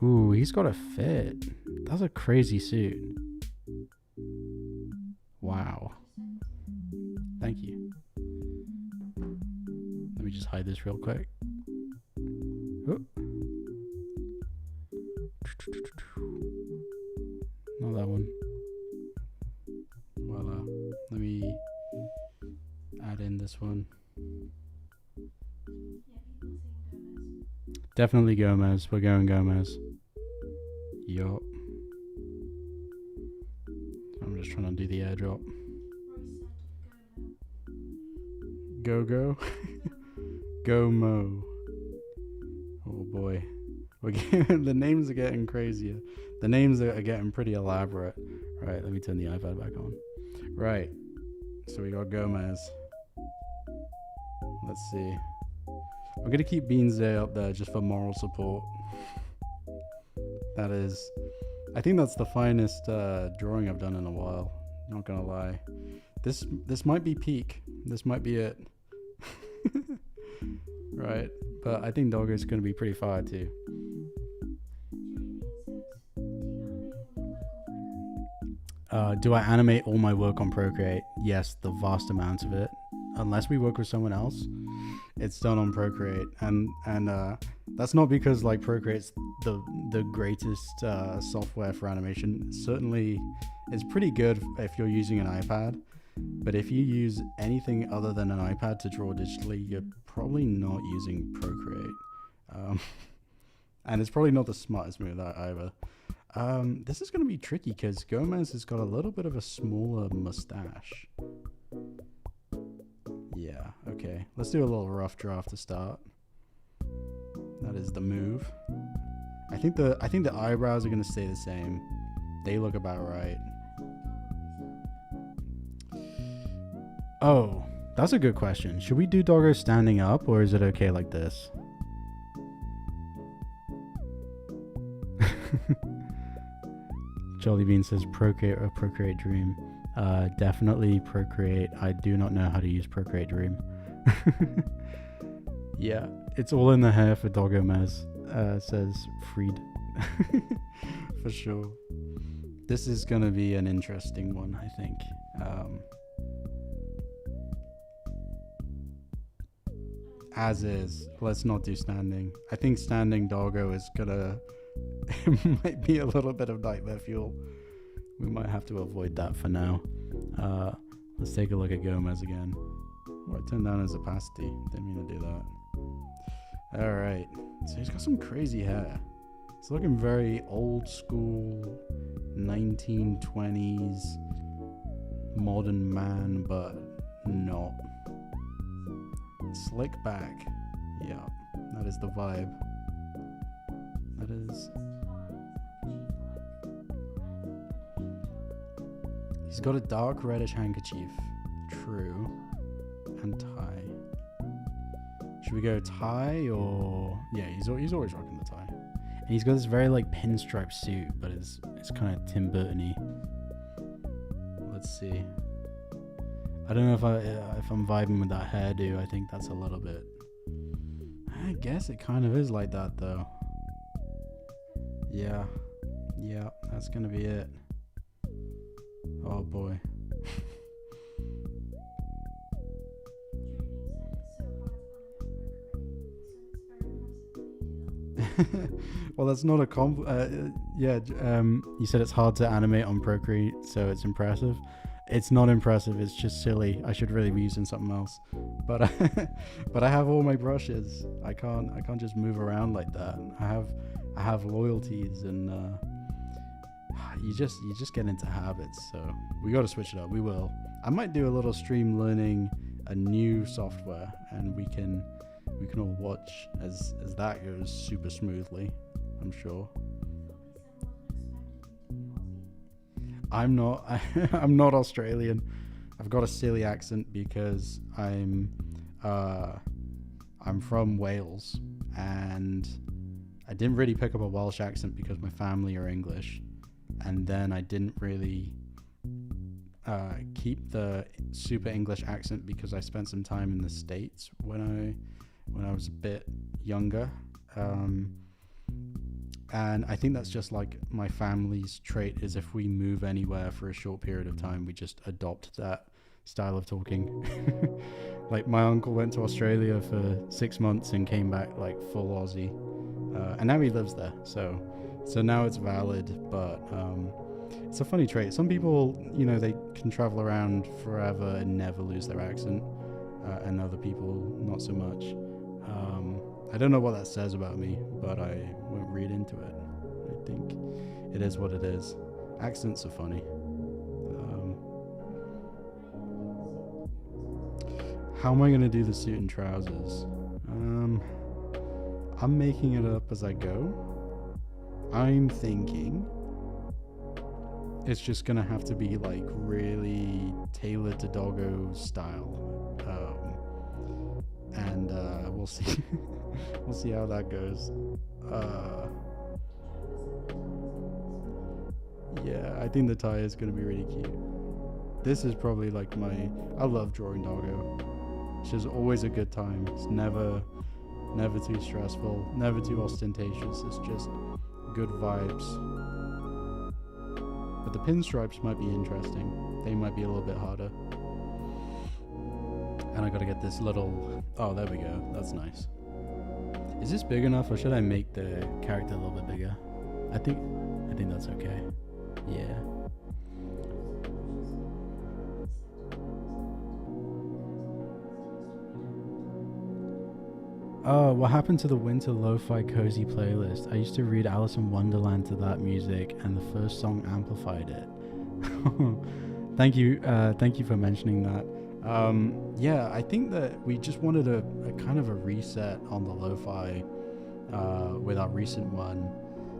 Ooh, he's got a fit. That's a crazy suit. Wow. Thank you. Let me just hide this real quick. Oh. Not that one. Voila. Let me add in this one. Definitely Gomez. We're going Gomez. Yup. I'm just trying to do the airdrop. Go. Go-mo. Oh boy. The names are getting crazier. The names are getting pretty elaborate. Right, let me turn the iPad back on. Right. So we got Gomez. Let's see. I'm going to keep Beans Day up there just for moral support. That is... I think that's the finest drawing I've done in a while. Not going to lie. This might be peak. This might be it. Right. But I think Doggo's going to be pretty fire too. Do I animate all my work on Procreate? Yes, the vast amount of it. Unless we work with someone else, it's done on Procreate, and that's not because like Procreate's the greatest software for animation. Certainly, it's pretty good if you're using an iPad, but if you use anything other than an iPad to draw digitally, you're probably not using Procreate, and it's probably not the smartest move either. This is going to be tricky because Gomez has got a little bit of a smaller mustache. Yeah, okay. Let's do a little rough draft to start. That is the move. I think the eyebrows are going to stay the same. They look about right. Oh, that's a good question. Should we do Doggo standing up, or is it okay like this? Jolly Bean says Procreate or Procreate Dream. Definitely Procreate. I do not know how to use Procreate Dream. Yeah, it's all in the hair for Doggo Mez, says Freed. For sure. This is going to be an interesting one, I think. As is, let's not do standing. I think standing Doggo is gonna... it might be a little bit of nightmare fuel. We might have to avoid that for now. Let's take a look at Gomez again. Oh, I turned down his opacity. Didn't mean to do that. Alright. So he's got some crazy hair. It's looking very old school, 1920s, modern man, but not. Slick back. Yeah, that is the vibe. That is... He's got a dark reddish handkerchief. True. And tie. Should we go tie or... Yeah, he's always rocking the tie. And he's got this very like pinstripe suit, but it's kind of Tim Burton-y. Let's see. I don't know if I'm vibing with that hairdo. I think that's a little bit... I guess it kind of is like that though. Yeah, that's gonna be it. Oh boy. Well, that's not a you said it's hard to animate on Procreate, so it's impressive. It's not impressive. It's just silly. I should really be using something else. But but I have all my brushes. I can't just move around like that. I have loyalties, and you just get into habits. So we got to switch it up. We will. I might do a little stream learning a new software, and we can all watch as that goes super smoothly, I'm sure. I'm not Australian. I've got a silly accent because I'm from Wales, and I didn't really pick up a Welsh accent because my family are English, and then I didn't really keep the super English accent because I spent some time in the States when I was a bit younger, and I think that's just like my family's trait, is if we move anywhere for a short period of time, we just adopt that style of talking. Like my uncle went to Australia for 6 months and came back like full Aussie, and now he lives there, so now it's valid. But it's a funny trait. Some people, they can travel around forever and never lose their accent, and other people not so much. I don't know what that says about me, but I won't read into it. I think it is what it is. Accents are funny. How am I going to do the suit and trousers? I'm making it up as I go. I'm thinking it's just going to have to be like really tailored to Doggo style. And we'll see. We'll see how that goes. Yeah, I think the tie is going to be really cute. This is probably like I love drawing Doggo. It's just always a good time. It's never too stressful, never too ostentatious. It's just good vibes. But the pinstripes might be interesting. They might be a little bit harder. And I gotta get this little... Oh, there we go. That's nice. Is this big enough, or should I make the character a little bit bigger? I think that's okay. Yeah. Oh, what happened to the winter lo-fi cozy playlist? I used to read Alice in Wonderland to that music, and the first song amplified it. Thank you for mentioning that. Yeah, I think that we just wanted a kind of a reset on the lo-fi with our recent one.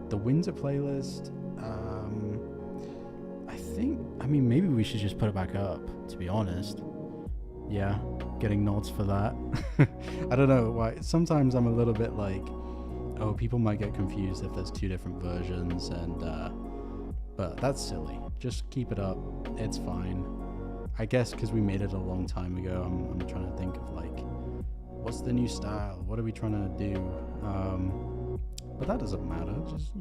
The winter playlist, I mean, maybe we should just put it back up, to be honest. Yeah, getting nods for that. I don't know why. Sometimes I'm a little bit like, oh, people might get confused if there's two different versions, but that's silly. Just keep it up. It's fine. I guess because we made it a long time ago, I'm trying to think of like, what's the new style? What are we trying to do? But that doesn't matter. Just,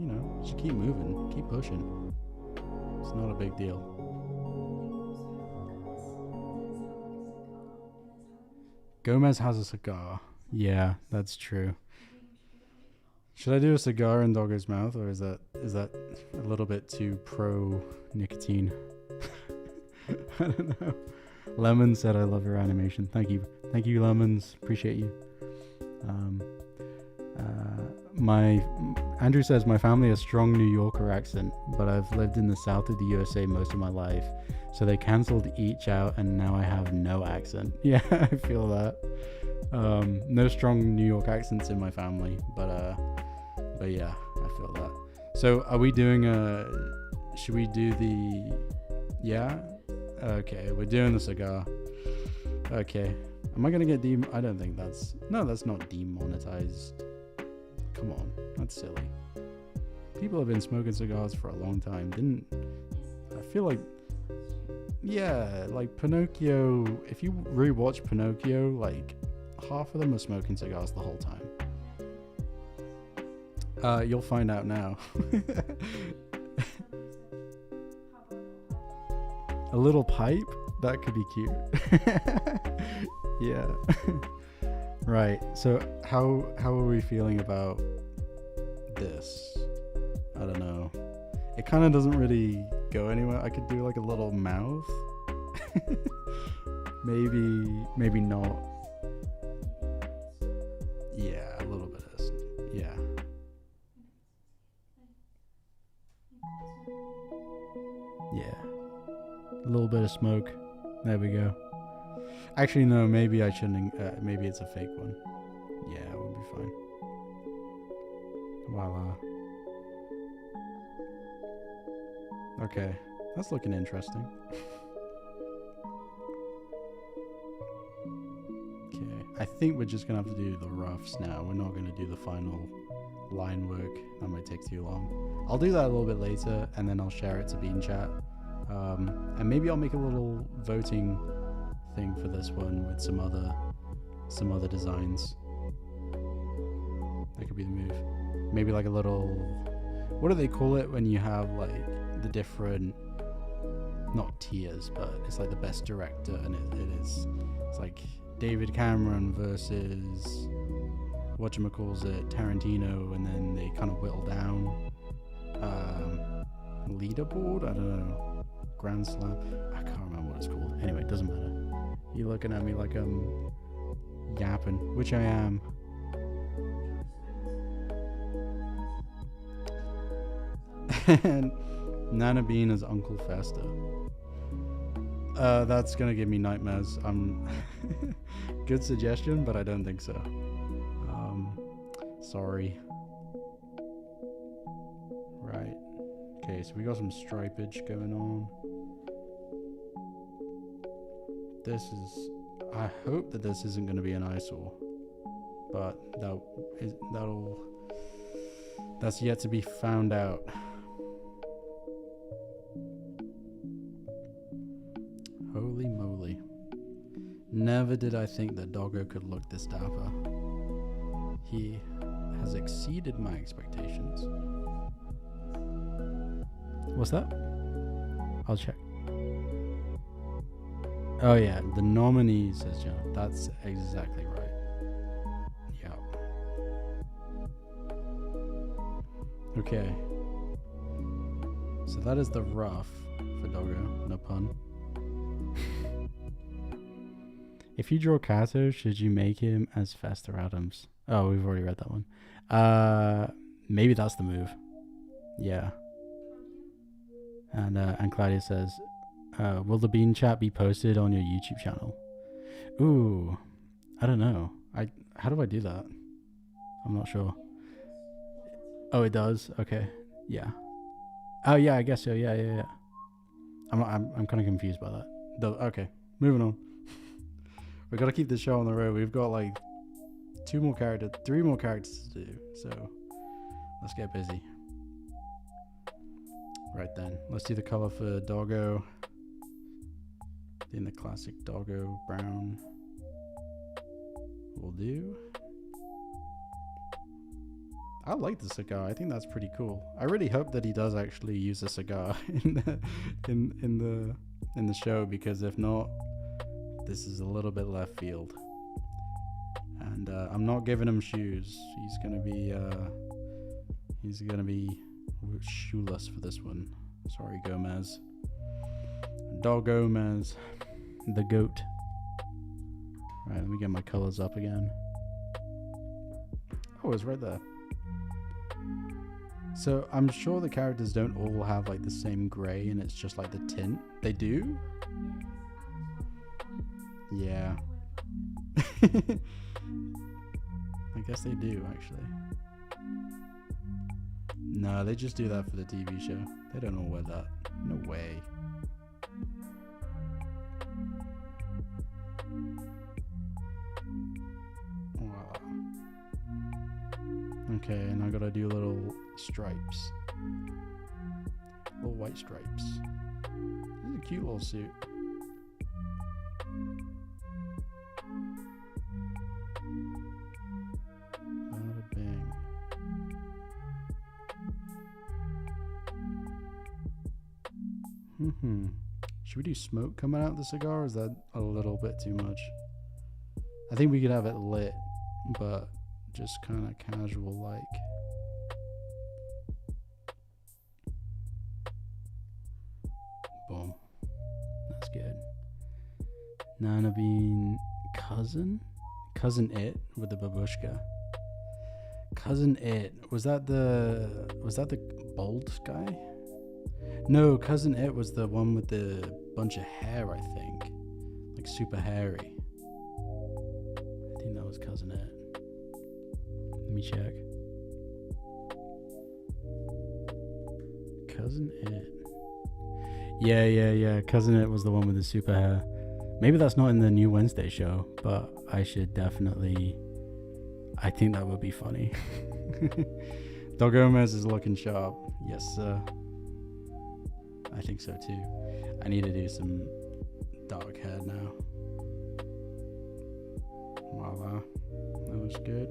just keep moving, keep pushing. It's not a big deal. Gomez has a cigar. Yeah, that's true. Should I do a cigar in Doggo's mouth, or is that a little bit too pro nicotine? I don't know. Lemon said, "I love your animation." Thank you, Lemons. Appreciate you. Andrew says my family has strong New Yorker accent, but I've lived in the south of the USA most of my life, so they cancelled each out, and now I have no accent. Yeah, I feel that. No strong New York accents in my family, but yeah, I feel that. So, are we doing should we do the? Yeah. Okay, we're doing the cigar. Okay. Am I gonna get I don't think that's not demonetized. Come on, that's silly. People have been smoking cigars for a long time. I feel like, yeah, like Pinocchio, if you rewatch Pinocchio, like half of them are smoking cigars the whole time. You'll find out now. A little pipe? That could be cute. Yeah. Right. So how are we feeling about this. I don't know. It kind of doesn't really go anywhere. I could do like a little mouth. maybe not. Yeah, a little bit of, yeah. Yeah. A little bit of smoke. There we go. Actually, no, maybe I shouldn't. Maybe it's a fake one. Yeah, it would be fine. Voila. Okay, that's looking interesting. Okay, I think we're just gonna have to do the roughs now. We're not gonna do the final line work. That might take too long. I'll do that a little bit later, and then I'll share it to Bean Chat. And maybe I'll make a little voting thing for this one with some other designs. That could be the move. Maybe like a little, what do they call it when you have like the different, not tiers, but it's like the best director, and it's like David Cameron versus whatchamacallit, Tarantino, and then they kind of whittle down. Leaderboard? I don't know. Grand Slam? I can't remember what it's called. Anyway, it doesn't matter. You're looking at me like I'm yapping, which I am. And Nana Bean as Uncle Fester. That's gonna give me nightmares. Good suggestion, but I don't think so. Sorry. Right. Okay, so we got some stripage going on. I hope that this isn't going to be an eyesore, but that's yet to be found out. Holy moly. Never did I think that Doggo could look this dapper. He has exceeded my expectations. What's that? I'll check. Oh yeah, the nominee, says John. That's exactly right. Yeah. Okay. So that is the rough for Doggo, no pun. If you draw Kato, should you make him as Fester Addams? Oh, we've already read that one. Maybe that's the move. Yeah. And Claudia says, will the Bean Chat be posted on your YouTube channel? Ooh, I don't know. How do I do that? I'm not sure. Oh, it does? Okay. Yeah. Oh yeah, I guess so. Yeah. I'm kind of confused by that. Okay, moving on. We got to keep the show on the road. We've got like 3 more characters to do. So let's get busy. Right then, let's do the color for Doggo. In the classic Doggo brown will do. I like the cigar. I think that's pretty cool. I really hope that he does actually use a cigar in the show, because if not, this is a little bit left field. And I'm not giving him shoes. He's gonna be shoeless for this one. Sorry, Gomez. Doggo Gomez, the goat. Right, let me get my colors up again. Oh, it's right there. So I'm sure the characters don't all have like the same gray, and it's just like the tint. They do? Yeah. I guess they do, actually. No, they just do that for the TV show. They don't all wear that. No way. Wow. Okay, and I gotta do little stripes. Little white stripes. This is a cute little suit. Bada bang. Should we do smoke coming out of the cigar, or is that a little bit too much? I think we could have it lit, but just kind of casual like. Boom. That's good. Nana bean cousin? Cousin It with the babushka. Cousin It. Was that the bald guy? No, Cousin It was the one with the bunch of hair, I think. Like super hairy. I think that was Cousin It. Let me check. Cousin It. Yeah. Cousin It was the one with the super hair. Maybe that's not in the new Wednesday show, but I should definitely... I think that would be funny. Doggo is looking sharp. Yes, sir. I think so too. I need to do some dark hair now. Voila. That was good.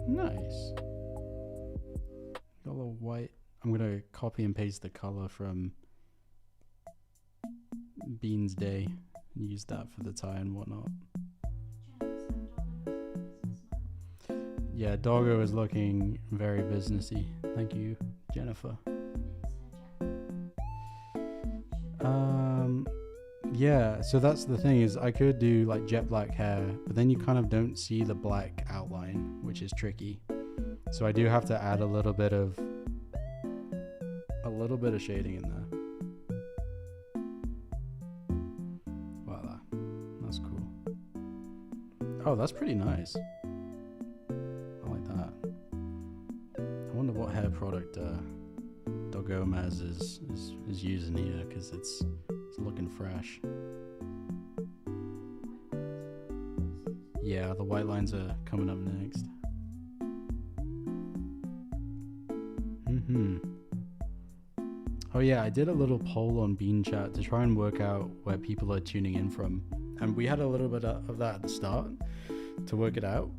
Nice. Got a little white. I'm going to copy and paste the color from Beans Day and use that for the tie and whatnot. Yeah, Doggo is looking very businessy. Thank you, Jennifer. Yeah, so that's the thing is I could do like jet black hair, but then you kind of don't see the black outline, which is tricky. So I do have to add a little bit of shading in there. Voila. That's cool. Oh, that's pretty nice. I like that. I wonder what hair product Doggo is using here, because it's looking fresh. Yeah, the white lines are coming up next. Oh yeah, I did a little poll on Bean Chat to try and work out where people are tuning in from, and we had a little bit of that at the start to work it out,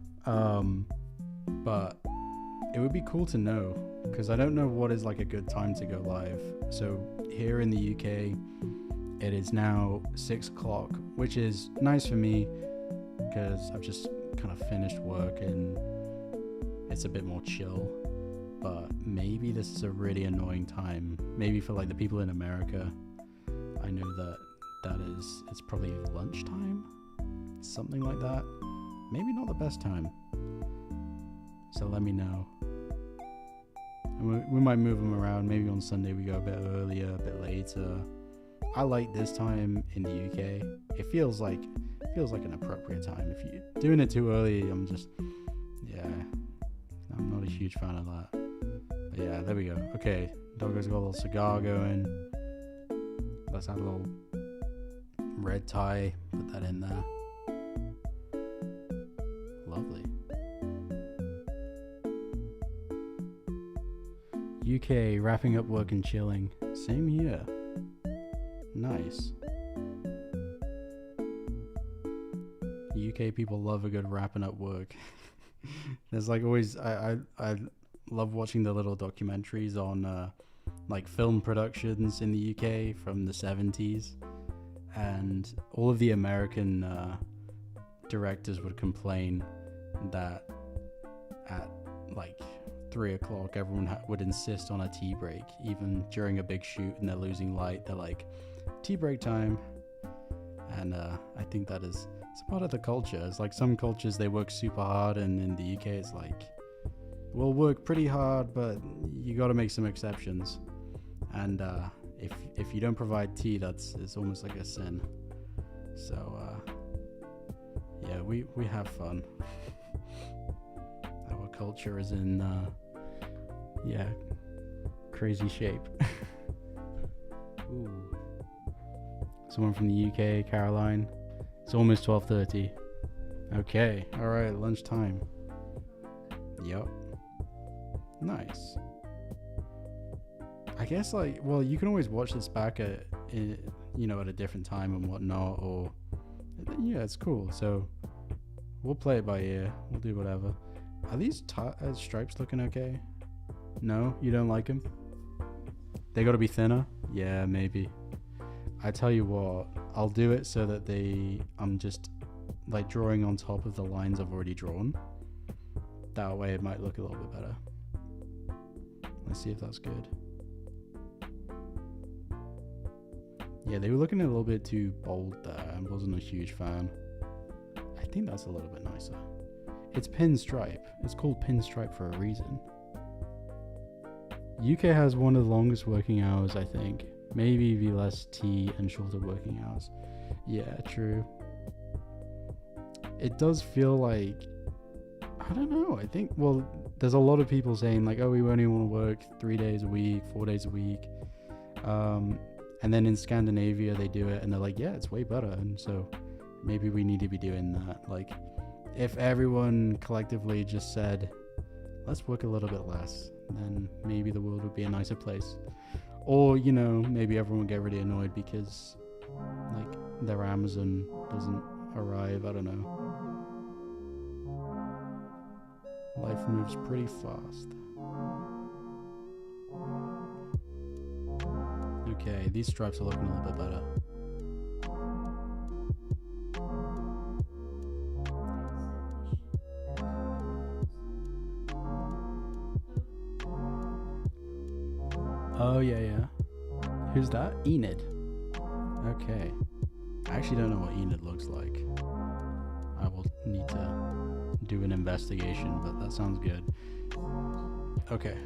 but it would be cool to know, because I don't know what is like a good time to go live. So here in the UK it is now 6 o'clock, which is nice for me because I've just kind of finished work and it's a bit more chill. But maybe this is a really annoying time. Maybe for like the people in America, I know it's probably lunchtime, something like that. Maybe not the best time. So let me know. And we might move them around. Maybe on Sunday we go a bit earlier, a bit later. I like this time in the UK. It feels like an appropriate time. If you're doing it too early, I'm not a huge fan of that. But yeah, there we go. Okay, Doggo's got a little cigar going. Let's add a little red tie. Put that in there. Lovely. UK, wrapping up work and chilling. Same here. Nice. UK people love a good wrapping up work. There's like always, I love watching the little documentaries on like film productions in the UK from the 70s, and all of the American directors would complain that at like 3 o'clock everyone would insist on a tea break, even during a big shoot and they're losing light. They're like, tea break time. And I think that is, it's part of the culture. It's like some cultures they work super hard, and in the UK it's like, we'll work pretty hard, but you got to make some exceptions. And if you don't provide tea, it's almost like a sin. So yeah, we have fun. Our culture is in crazy shape. Ooh. Someone from the UK, Caroline. It's almost 12:30. Okay, all right, lunchtime. Yup. Nice. I guess you can always watch this back at a different time and whatnot, or yeah, it's cool. So we'll play it by ear. We'll do whatever. Are these stripes looking okay? No, you don't like them? They got to be thinner? Yeah, maybe. I tell you what, I'll do it so that I'm just like drawing on top of the lines I've already drawn. That way it might look a little bit better. Let's see if that's good. Yeah, they were looking a little bit too bold there. I wasn't a huge fan. I think that's a little bit nicer. It's pinstripe. It's called pinstripe for a reason. UK has one of the longest working hours, I think. Maybe VLST and shorter working hours. Yeah, true. It does feel like, I don't know, I think, well, there's a lot of people saying like, oh, we only want to work 3 days a week, 4 days a week. And then in Scandinavia, they do it and they're like, yeah, it's way better. And so maybe we need to be doing that. Like, if everyone collectively just said, let's work a little bit less, then maybe the world would be a nicer place. Or, you know, maybe everyone would get really annoyed because, like, their Amazon doesn't arrive. I don't know. Life moves pretty fast. Okay, these stripes are looking a little bit better. Oh, yeah. Who's that? Enid. Okay. I actually don't know what Enid looks like. I will need to do an investigation, but that sounds good. Okay.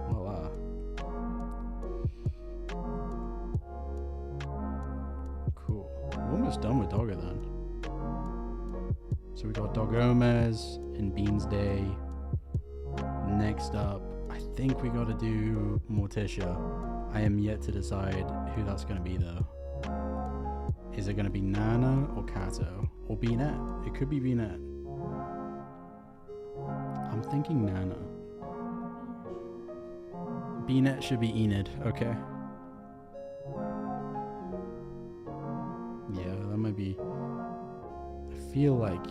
Voila. Cool. We're almost done with Doggo then. So we got Dogomez and Beans Day. Next up, I think we gotta do Morticia. I am yet to decide who that's gonna be though. Is it gonna be Nana or Kato? Or Beanette? It could be Beanette. I'm thinking Nana. Beanette should be Enid, okay. Yeah, that might be... I feel like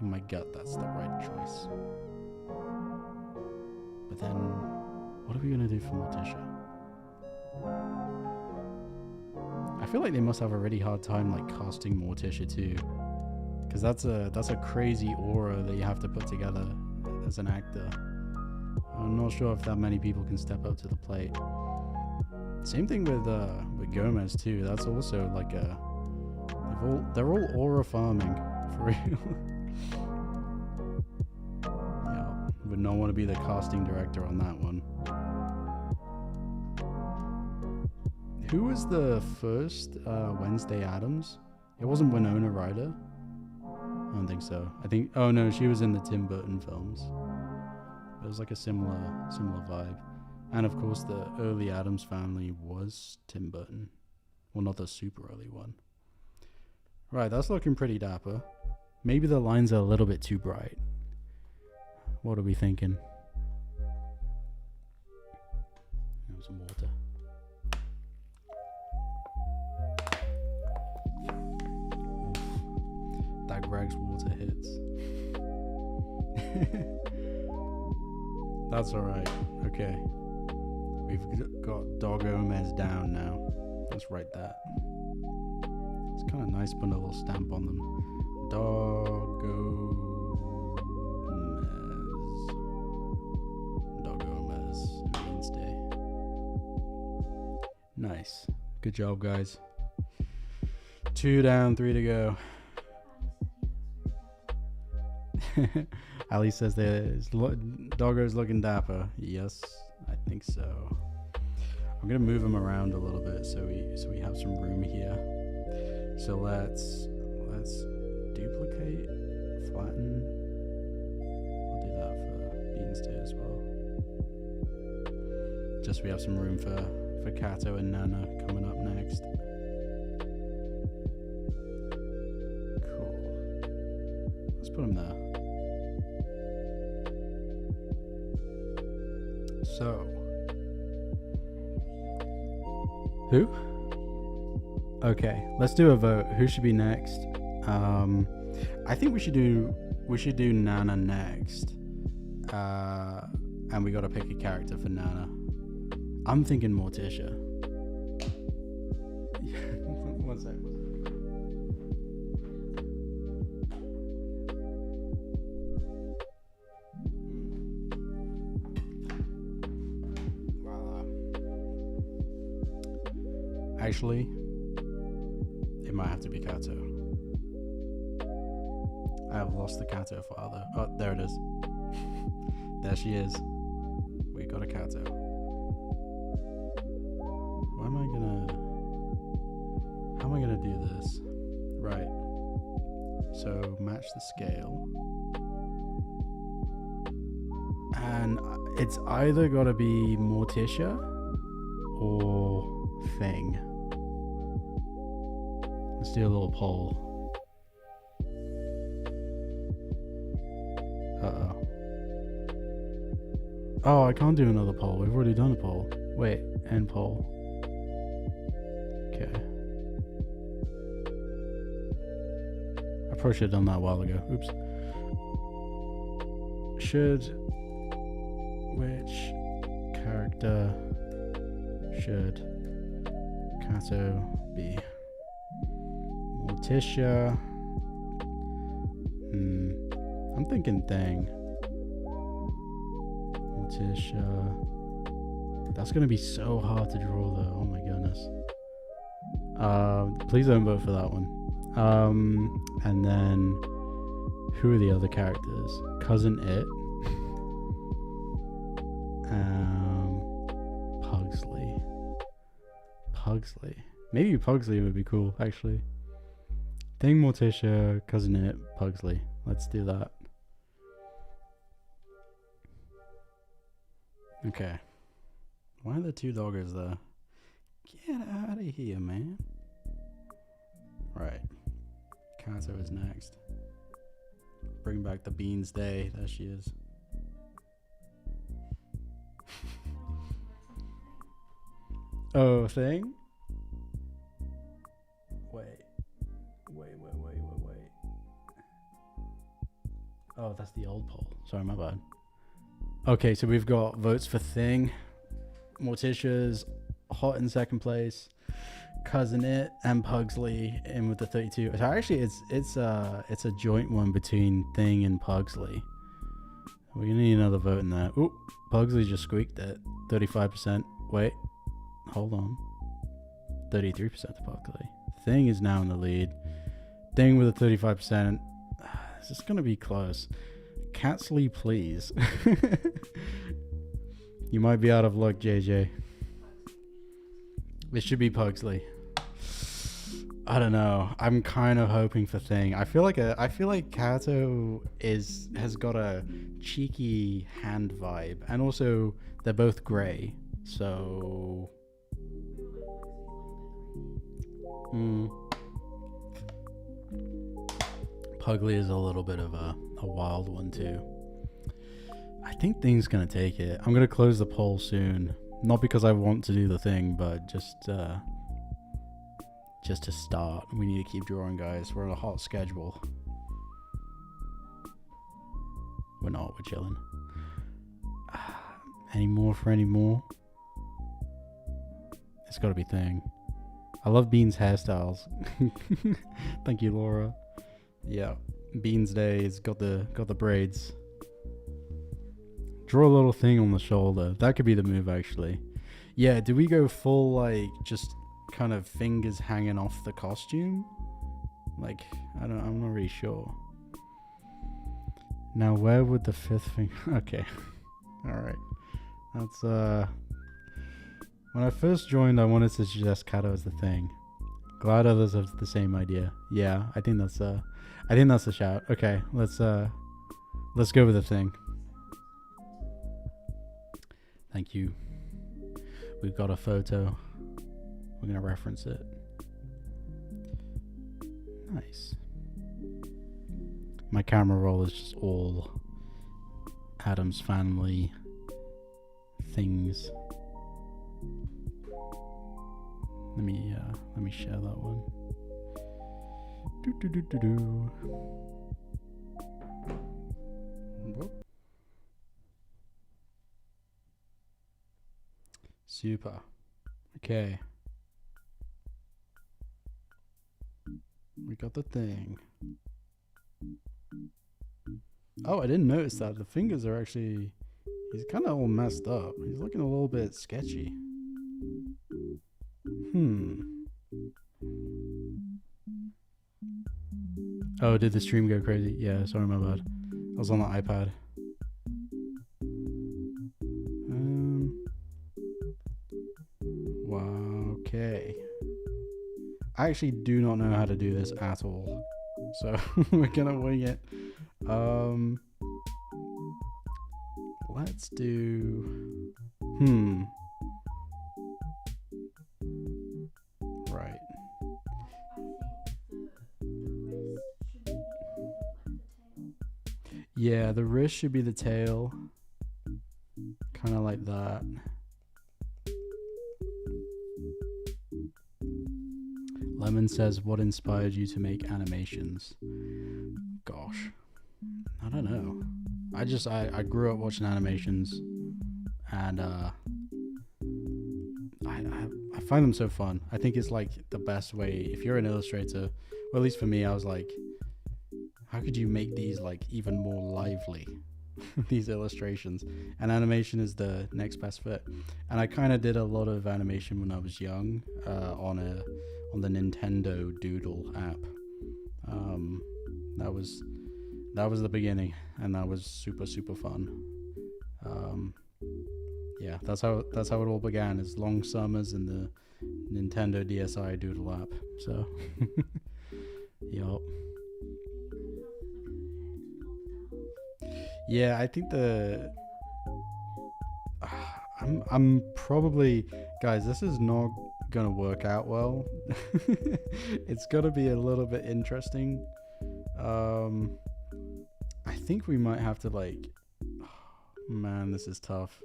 in my gut that's the right choice. But then, what are we gonna do for Morticia? I feel like they must have a really hard time like casting Morticia too, because that's a crazy aura that you have to put together as an actor. I'm not sure if that many people can step up to the plate. Same thing with Gomez too. That's also like they're all aura farming for real. Yeah, would not want to be the casting director on that one. Who was the first Wednesday Addams? It wasn't Winona Ryder? I don't think so. I think, oh no, she was in the Tim Burton films. It was like a similar vibe. And of course the early Addams family was Tim Burton. Well, not the super early one. Right, that's looking pretty dapper. Maybe the lines are a little bit too bright. What are we thinking? Have some water. That Greg's water hits. That's alright. Okay. We've got Dogomez down now. Let's write that. It's kind of nice putting a little stamp on them. Dogomez. Wednesday. Nice. Good job, guys. 2 down, 3 to go. Ali says Doggo's looking dapper. Yes, I think so. I'm gonna move him around a little bit so we have some room here. So let's duplicate, flatten. I'll do that for Beans Day as well. Just so we have some room for Kato and Nana coming up next. Cool. Let's put him there. So, who? Okay, let's do a vote. Who should be next? I think we should do Nana next. And we got to pick a character for Nana. I'm thinking Morticia. One sec. Actually, it might have to be Kato. I have lost the Kato file though. Oh, there it is. There she is. We got a Kato. How am I gonna do this? Right. So match the scale. And it's either gotta be Morticia or Thing. Let's do a little poll. Uh-oh. Oh, I can't do another poll. We've already done a poll. Wait, end poll. Okay. I probably should have done that a while ago. Oops. Which character should Kato be? Morticia. I'm thinking Thing. Morticia. That's gonna be so hard to draw though. Oh my goodness. Please don't vote for that one. And then who are the other characters? Cousin It. Pugsley. Maybe Pugsley would be cool, actually. Thing, Morticia, Cousin It, Pugsley. Let's do that. Okay. Why are the two doggers there? Get out of here, man. Right. Kato is next. Bring back the Beans Day. There she is. Oh, Thing? Wait. Oh, that's the old poll. Sorry, my bad. Okay, so we've got votes for Thing. Morticia's hot in second place. Cousin It and Pugsley in with the 32. So actually, it's a joint one between Thing and Pugsley. We're gonna need another vote in there. Oop, Pugsley just squeaked it. 35%. Wait, hold on. 33% to Pugsley. Thing is now in the lead. Thing with a 35%. This is gonna be close. Catsley, please. You might be out of luck, JJ. It should be Pugsley. I don't know. I'm kind of hoping for Thing. I feel like Kato has got a cheeky hand vibe, and also they're both grey, so. Pugsley is a little bit of a wild one too. I think Thing's gonna take it. I'm gonna close the poll soon. Not because I want to do the thing, but just to start. We need to keep drawing, guys. We're on a hot schedule. We're not. We're chilling. Any more for any more? It's gotta be Thing. I love Bean's hairstyles. Thank you, Laura. Yeah, Bean's Day's got the braids. Draw a little thing on the shoulder. That could be the move, actually. Yeah, do we go full, like, just kind of fingers hanging off the costume? Like, I'm not really sure. Now, where would the fifth finger... Okay. Alright. That's, when I first joined, I wanted to suggest Kato as the Thing. Glad others have the same idea. Yeah, I think that's a shout. Okay, let's go with the Thing. Thank you. We've got a photo. We're gonna reference it. Nice. My camera roll is just all Addams family things. Let me share that one. Whoop. Super. Okay. We got the Thing. Oh, I didn't notice that. The fingers are actually... He's kind of all messed up. He's looking a little bit sketchy. Oh, did the stream go crazy? Yeah, sorry, my bad. I was on the iPad. Wow, okay. I actually do not know how to do this at all, so we're gonna wing it. Let's do. Right. Yeah, the wrist should be the tail. Kind of like that. Lemon says, what inspired you to make animations? Gosh, I don't know. I grew up watching animations, and I find them so fun. I think it's like the best way, if you're an illustrator, well, at least for me, I was like, how could you make these like even more lively? These illustrations, and animation is the next best fit. And I kind of did a lot of animation when I was young, on the Nintendo Doodle app. That was the beginning, and that was super fun. Yeah, that's how it all began, is long summers in the Nintendo DSi Doodle app. So yup. Yeah, I think I'm probably, guys, this is not gonna work out well. It's gonna be a little bit interesting. I think we might have to like, man, this is tough.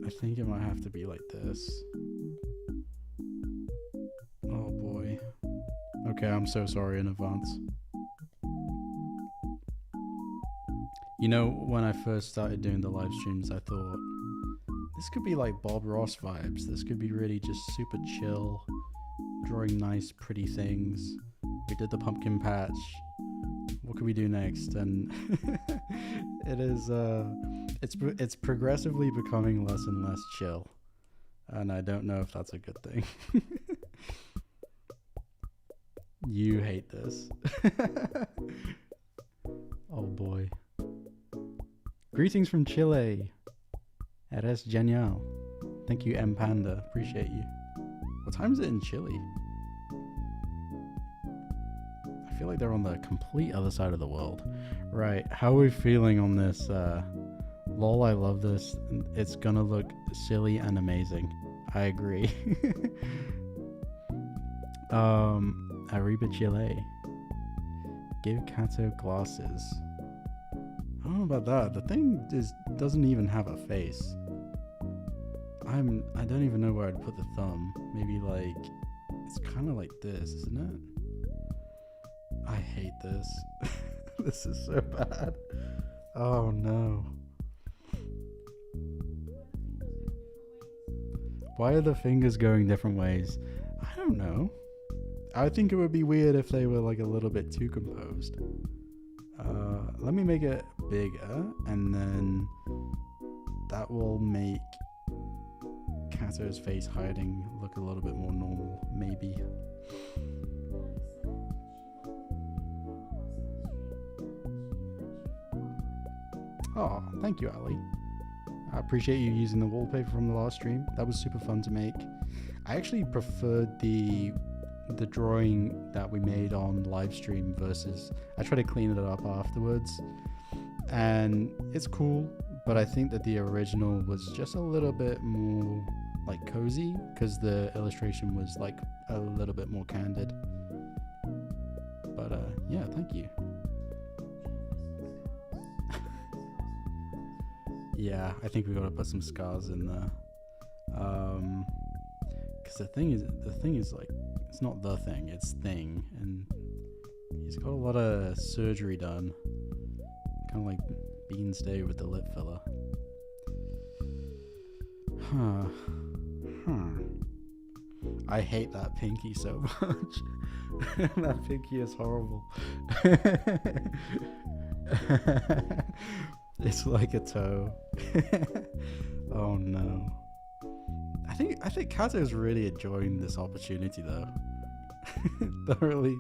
I think it might have to be like this. Oh boy. Okay, I'm so sorry in advance. You know, when I first started doing the live streams, I thought, this could be like Bob Ross vibes. This could be really just super chill, drawing nice, pretty things. We did the pumpkin patch. What could we do next? And it is, it's progressively becoming less and less chill. And I don't know if that's a good thing. You hate this. Oh boy. Greetings from Chile. Eres genial. Thank you, M Panda. Appreciate you. What time is it in Chile? I feel like they're on the complete other side of the world. Right. How are we feeling on this? Lol, I love this. It's gonna look silly and amazing. I agree. Arriba Chile. Give Kato glasses. I don't know about that. The thing doesn't even have a face. I don't even know where I'd put the thumb. Maybe like, it's kind of like this, isn't it? I hate this. This is so bad. Oh no. Why are the fingers going different ways? I don't know. I think it would be weird if they were like a little bit too composed. Let me make it bigger, and then that will make Kato's face hiding look a little bit more normal, maybe. Oh, thank you, Ali. I appreciate you using the wallpaper from the last stream. That was super fun to make. I actually preferred the drawing that we made on live stream versus, I tried to clean it up afterwards, and it's cool, but I think that the original was just a little bit more like cozy, because the illustration was like a little bit more candid. But yeah, thank you. Yeah, I think we gotta put some scars in there. Because the thing is like, it's not the thing, it's thing, and he's got a lot of surgery done, kind of like Beanstay with the lip filler. I hate that pinky so much. That pinky is horrible. It's like a toe. Oh no. I think Kato's really enjoying this opportunity though. thoroughly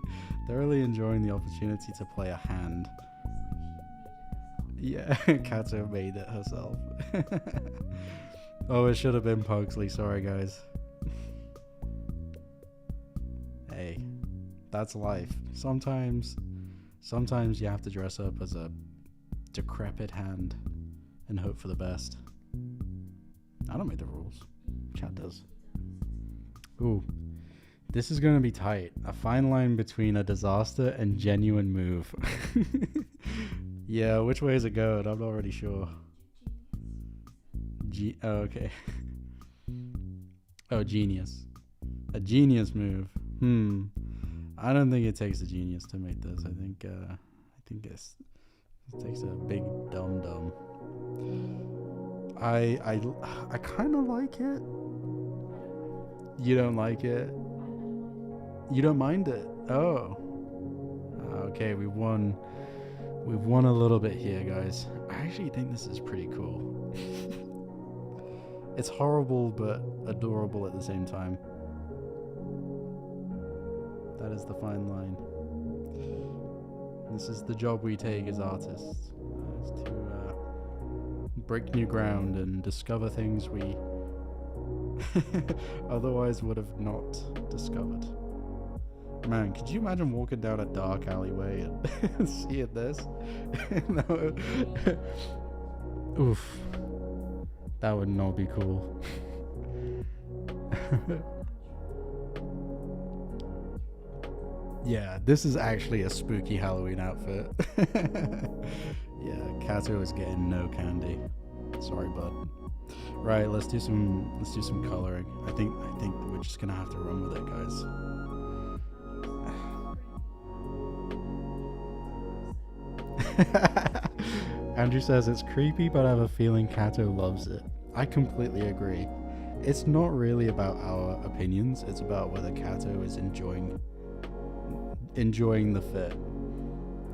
enjoying the opportunity to play a hand. Yeah, Kato made it herself. Oh, it should have been Pugsley. Sorry, guys. Hey, that's life. Sometimes you have to dress up as a decrepit hand and hope for the best. I don't make the rules. Chat does. Ooh, this is gonna be tight. A fine line between a disaster and genuine move. Yeah, which way is it going? I'm not really sure. Oh, okay. Oh, genius. A genius move. I don't think it takes a genius to make this. I think it takes a big dum-dum. I kind of like it. You don't like it? You don't mind it? Oh. Okay, we've won a little bit here, guys. I actually think this is pretty cool. It's horrible but adorable at the same time. That is the fine line. This is the job we take as artists, is to break new ground and discover things we otherwise would have not discovered. Man, could you imagine walking down a dark alleyway and seeing this? No. Oof. That would not be cool. Yeah, this is actually a spooky Halloween outfit. Yeah, Kato is getting no candy. Sorry, bud. Right, let's do some coloring. I think we're just gonna have to run with it, guys. Andrew says it's creepy, but I have a feeling Kato loves it. I completely agree. It's not really about our opinions, it's about whether Kato is enjoying the fit.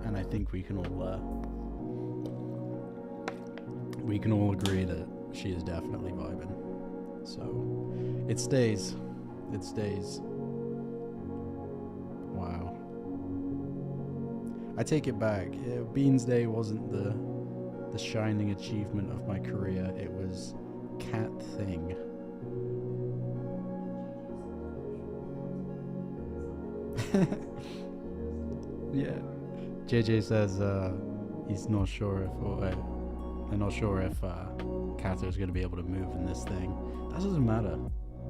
And I think we can all agree that she is definitely vibing. So it stays. Wow. I take it back. Beans Day wasn't the shining achievement of my career. It was Cat Thing. Yeah. JJ says he's not sure if Kato's gonna be able to move in this thing. That doesn't matter.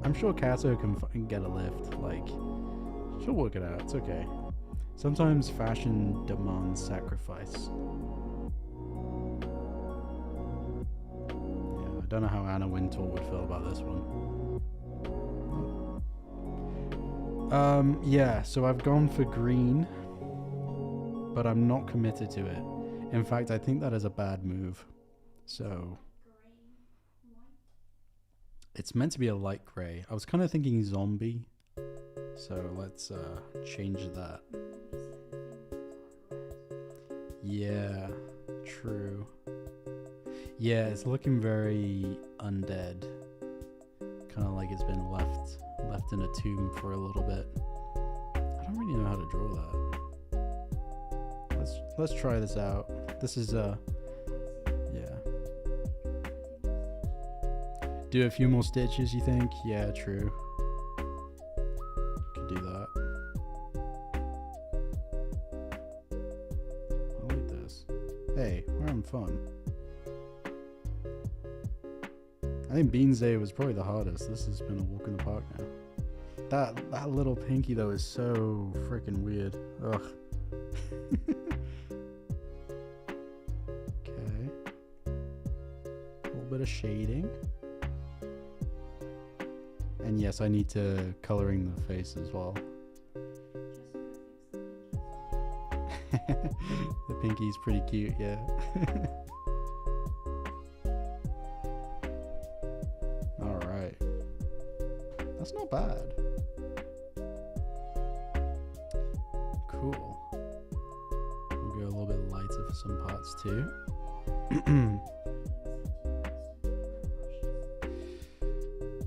I'm sure Kato can get a lift. Like, she'll work it out. It's okay. Sometimes fashion demands sacrifice. Yeah, I don't know how Anna Wintour would feel about this one. Yeah, so I've gone for green, but I'm not committed to it. In fact, I think that is a bad move. So it's meant to be a light gray. I was kind of thinking zombie, so let's change that. Yeah, true. Yeah, it's looking very undead, kind of like it's been left in a tomb for a little bit. I don't really know how to draw that. Let's try this out. This is yeah. Do a few more stitches, you think? Yeah, true. Could do that. I like this. Hey, we're having fun. I think Beans Day was probably the hardest. This has been a walk in the park now. That little pinky though is so freaking weird. Ugh. Okay. A little bit of shading. And yes, I need to coloring the face as well. The pinky's pretty cute, yeah. Alright. That's not bad. Cool. We'll go a little bit lighter for some parts too.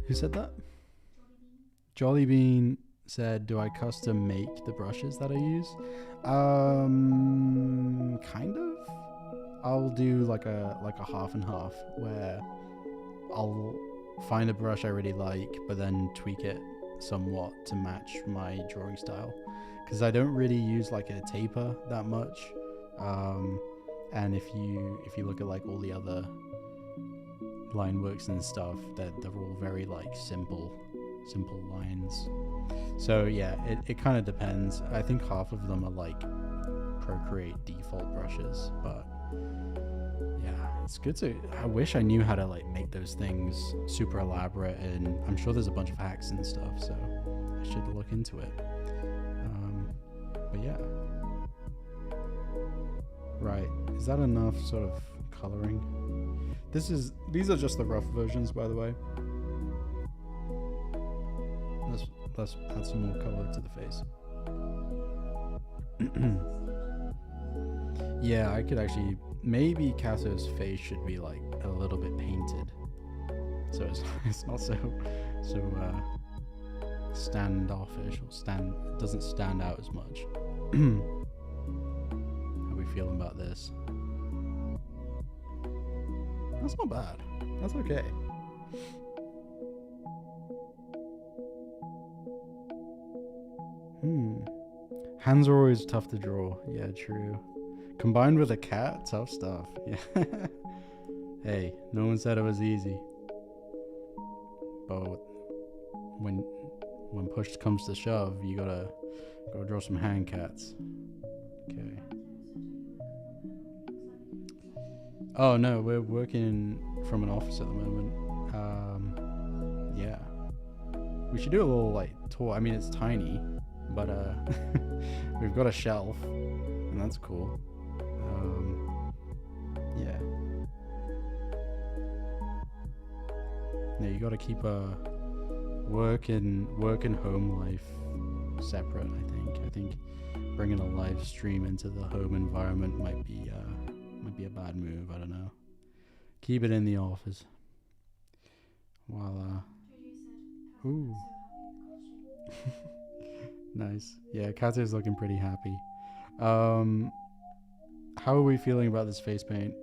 Who said that? Jolly Bean said, do I custom make the brushes that I use? Kind of. I'll do like a half and half, where I'll find a brush I really like, but then tweak it somewhat to match my drawing style, because I don't really use like a taper that much. And if you look at like all the other line works and stuff, they're all very like simple lines. So yeah, it kind of depends. I think half of them are like Procreate default brushes, but yeah, it's good to. I wish I knew how to like make those things super elaborate, and I'm sure there's a bunch of hacks and stuff, so I should look into it. But yeah, right, is that enough sort of coloring? These are just the rough versions, by the way. Let's add some more color to the face. Yeah, I could actually, maybe Kato's face should be like a little bit painted, so it's not so standoffish, or doesn't stand out as much. How we feeling about this? That's not bad. That's okay. Hands are always tough to draw. Yeah, true. Combined with a cat, tough stuff. Yeah. Hey, no one said it was easy. But when push comes to shove, you gotta draw some hand cats. Okay. Oh no, we're working from an office at the moment. Yeah. We should do a little like tour. I mean, it's tiny, but we've got a shelf, and that's cool. Yeah. No, you got to keep work and home life separate. I think bringing a live stream into the home environment might be a bad move. I don't know. Keep it in the office. While ooh. Nice. Yeah, Kato's looking pretty happy. How are we feeling about this face paint?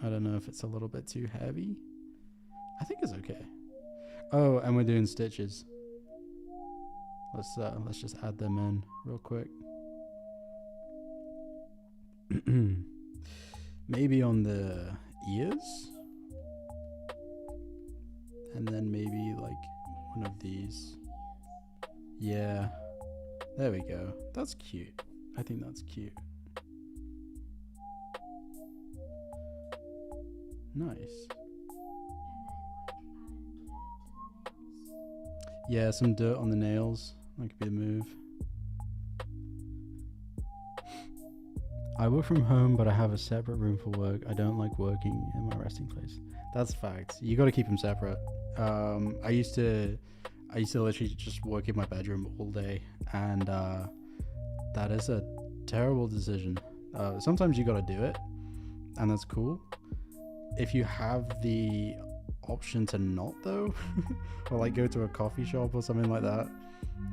I don't know if it's a little bit too heavy. I think it's okay. Oh, and we're doing stitches. Let's just add them in real quick. Maybe on the ears, and then maybe like one of these. Yeah, there we go. That's cute. I think that's cute. Nice. Yeah, some dirt on the nails. That could be the move. I work from home, but I have a separate room for work. I don't like working in my resting place. That's facts. You got to keep them separate. I used to literally just work in my bedroom all day, and that is a terrible decision. Sometimes you got to do it, and that's cool. If you have the option to not, though, or like go to a coffee shop or something like that,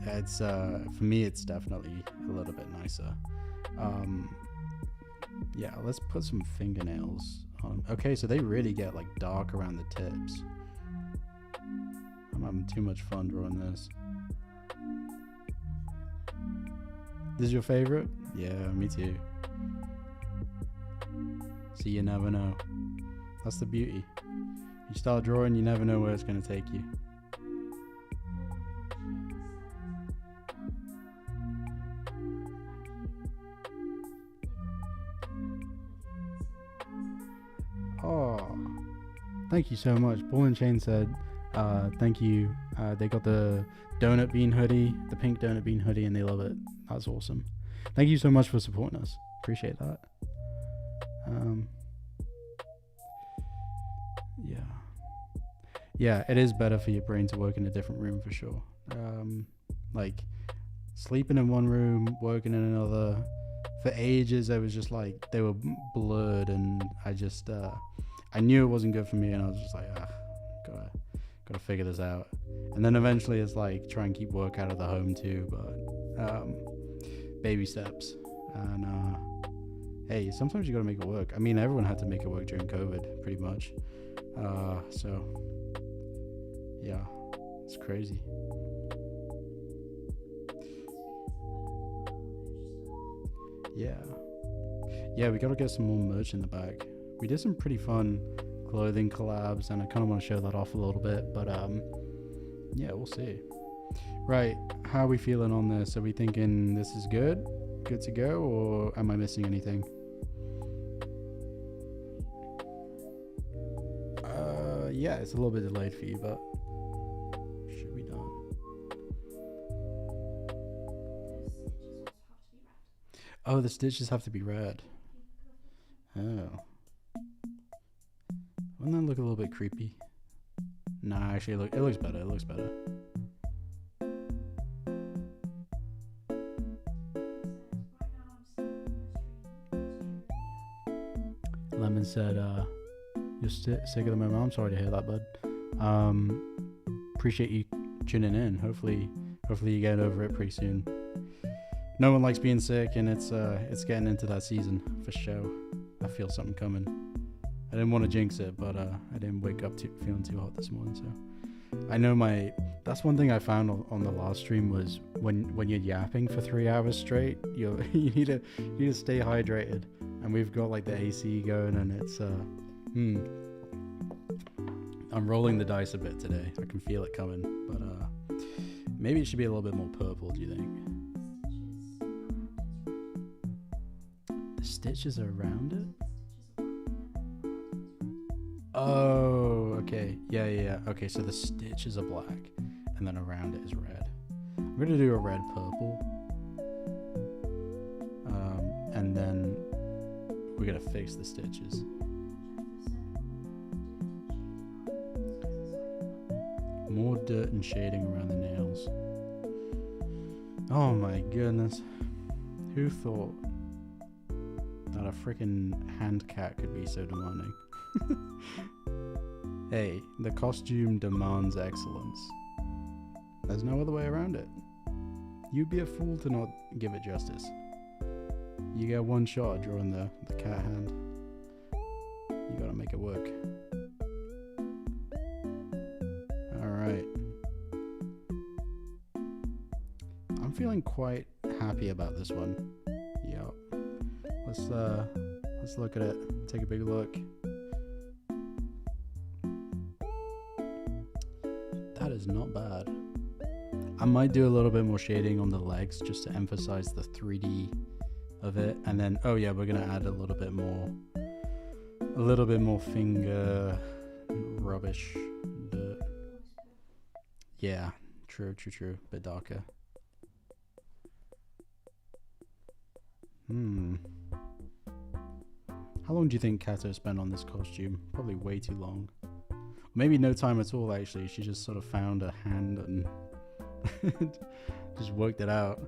it's for me it's definitely a little bit nicer. Yeah, let's put some fingernails on. Okay, so they really get like dark around the tips. I'm having too much fun drawing this. This is your favorite? Yeah, me too. See, you never know. That's the beauty. You start drawing, you never know where it's going to take you. Oh, thank you so much. Ball and Chain said, thank you. They got the donut bean hoodie, the pink donut bean hoodie, and they love it. That's awesome. Thank you so much for supporting us. Appreciate that. Yeah, it is better for your brain to work in a different room for sure. Like sleeping in one room, working in another. For ages, I was just like, they were blurred, and I just, I knew it wasn't good for me, and I was just like, Gotta figure this out. And then eventually it's like try and keep work out of the home too, but baby steps. And hey, sometimes you gotta make it work. I mean, everyone had to make it work during COVID, pretty much. So yeah, it's crazy. Yeah, we gotta get some more merch in the bag. We did some pretty fun clothing collabs, and I kind of want to show that off a little bit, but yeah, we'll see. Right, how are we feeling on this? Are we thinking this is good to go, or am I missing anything? Yeah, it's a little bit delayed for you, but should be done. Oh, the stitches have to be red. Oh. Wouldn't that look a little bit creepy? Nah, actually, it looks better. It looks better. Lemon said, you're sick of the moment. I'm sorry to hear that, bud. Appreciate you tuning in. Hopefully you get over it pretty soon. No one likes being sick, and it's getting into that season for sure. I feel something coming. I didn't want to jinx it, but I didn't wake up feeling too hot this morning. So I know that's one thing I found on the last stream was when you're yapping for 3 hours straight, you need to stay hydrated. And we've got like the AC going, and it's I'm rolling the dice a bit today. I can feel it coming, but maybe it should be a little bit more purple. Do you think? The stitches are around it? Oh, okay. Yeah. Okay, so the stitches are black, and then around it is red. I'm gonna do a red purple, and then we're gonna fix the stitches. More dirt and shading around the nails. Oh my goodness. Who thought that a freaking hand cat could be so demanding? Hey, the costume demands excellence. There's no other way around it. You'd be a fool to not give it justice. You get one shot at drawing the cat hand. You gotta make it work. Alright. I'm feeling quite happy about this one. Yup. Let's look at it. Take a big look. That is not bad. I might do a little bit more shading on the legs just to emphasize the 3D of it, and then we're gonna add a little bit more finger rubbish dirt. Yeah, true, bit darker. How long do you think Kato spent on this costume? Probably way too long. Maybe no time at all, actually. She just sort of found a hand and just worked it out.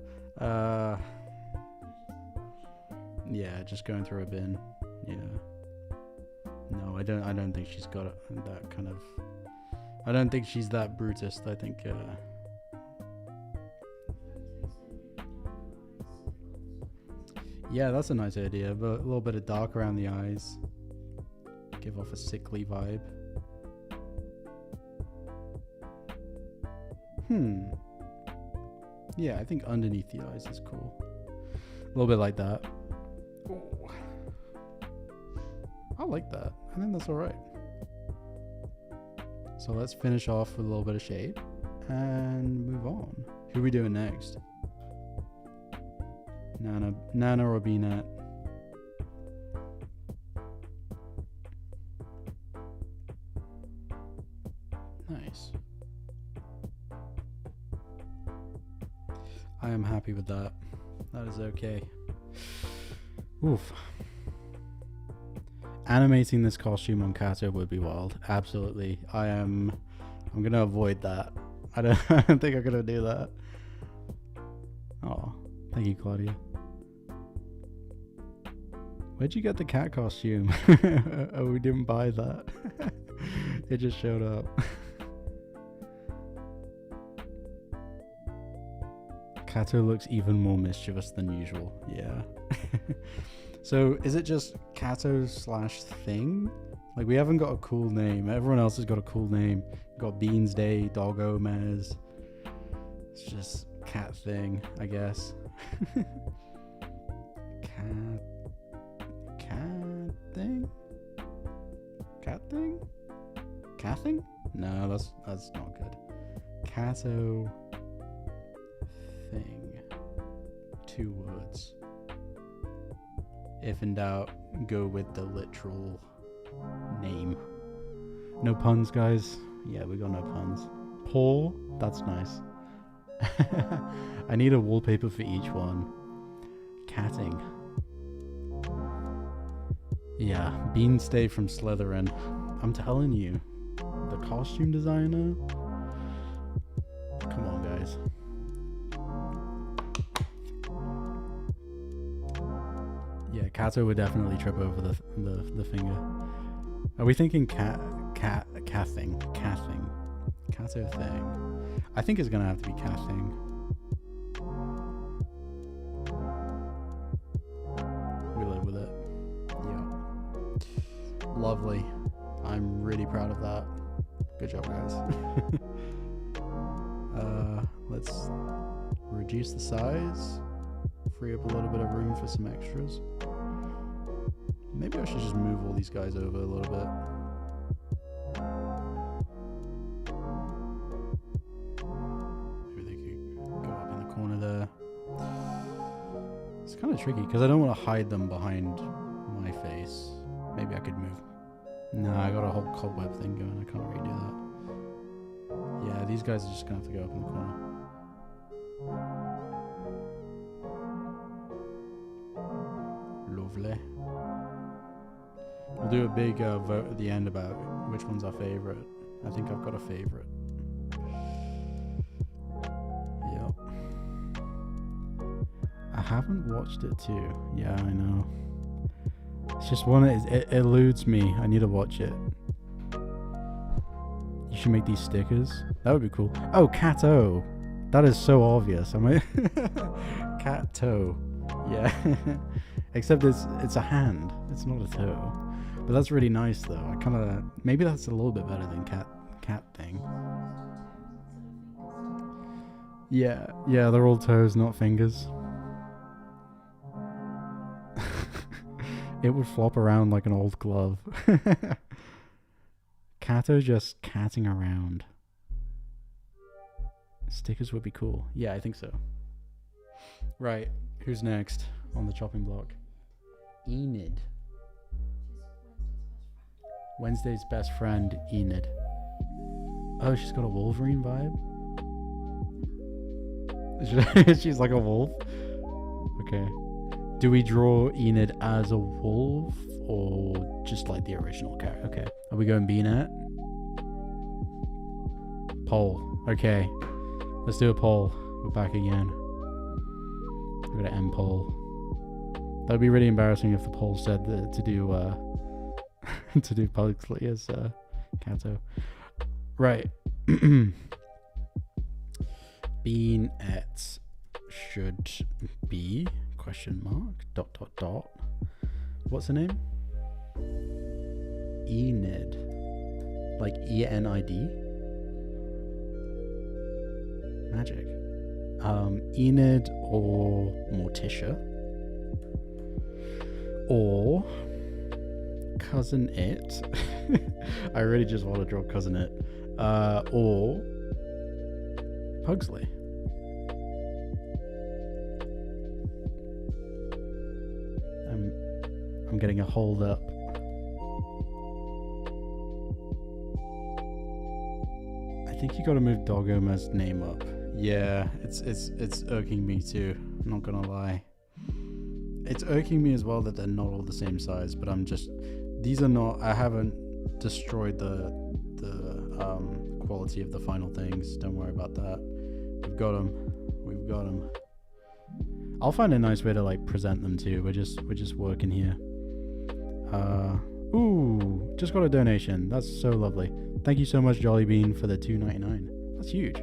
Yeah, just going through a bin. Yeah. No, I don't think she's got that kind of... I don't think she's that brutist. I think... Yeah, that's a nice idea, but a little bit of dark around the eyes. Give off a sickly vibe. Yeah, I think underneath the eyes is cool. A little bit like that. Ooh. I like that. I think that's alright. So let's finish off with a little bit of shade and move on. Who are we doing next? Nana or B-Net? Nice. I am happy with that. That is okay. Oof. Animating this costume on Kato would be wild. Absolutely. I'm gonna avoid that. I don't think I'm gonna do that. Oh, thank you, Claudia. Where'd you get the cat costume? Oh, we didn't buy that. It just showed up. Kato looks even more mischievous than usual. Yeah. So is it just Kato slash thing? Like, we haven't got a cool name. Everyone else has got a cool name. Got Beans Day, Doggo, Mez. It's just cat thing, I guess. Cat thing? Cat thing? Cat thing? No, that's not good. Kato thing. 2 words. If in doubt, go with the literal name. No puns, guys. Yeah, we got no puns. Paw, that's nice. I need a wallpaper for each one. Catting. Yeah, Beanstay from Slytherin. I'm telling you, the costume designer. Come on, guys. Yeah, Kato would definitely trip over the finger. Are we thinking cathing? Kato thing. I think it's gonna have to be cathing. We live with it. Yeah. Lovely. I'm really proud of that. Good job, guys. Let's reduce the size. Free up a little bit of room for some extras. Maybe I should just move all these guys over a little bit. Maybe they could go up in the corner there. It's kind of tricky because I don't want to hide them behind my face. Maybe I could move. No, I got a whole cobweb thing going. I can't really do that. Yeah, these guys are just going to have to go up in the corner. Lovely. We'll do a big vote at the end about which one's our favorite. I think I've got a favorite. Yep. I haven't watched it too. Yeah, I know. It's just one. It eludes me. I need to watch it. You should make these stickers. That would be cool. Oh, Kato. That is so obvious. Am I? Kato. Yeah. Except it's a hand. It's not a toe. But that's really nice though. I kind of maybe that's a little bit better than cat thing. Yeah, they're all toes, not fingers. It would flop around like an old glove. Kato just catting around. Stickers would be cool. Yeah, I think so. Right, who's next on the chopping block? Enid. Wednesday's best friend, Enid. Oh, she's got a Wolverine vibe? She's like a wolf? Okay. Do we draw Enid as a wolf or just like the original character? Okay. Are we going B-net? Poll. Okay. Let's do a poll. We're back again. We're gonna end poll. That'd be really embarrassing if the poll said that to do to do publicly as Kato. Right. Beanette should be ? What's her name? Enid. Like E-N-I-D? Magic. Enid or Morticia. Or Cousin It. I really just want to draw Cousin It. Or Pugsley. I'm getting a hold up. I think you got to move Doggo's name up. Yeah, it's irking me too. I'm not gonna lie. It's irking me as well that they're not all the same size. But I'm just, these are not. I haven't destroyed the quality of the final things. Don't worry about that. We've got them. I'll find a nice way to like present them too. We're just working here. Ooh, just got a donation. That's so lovely. Thank you so much, Jolly Bean, for the $2.99. That's huge.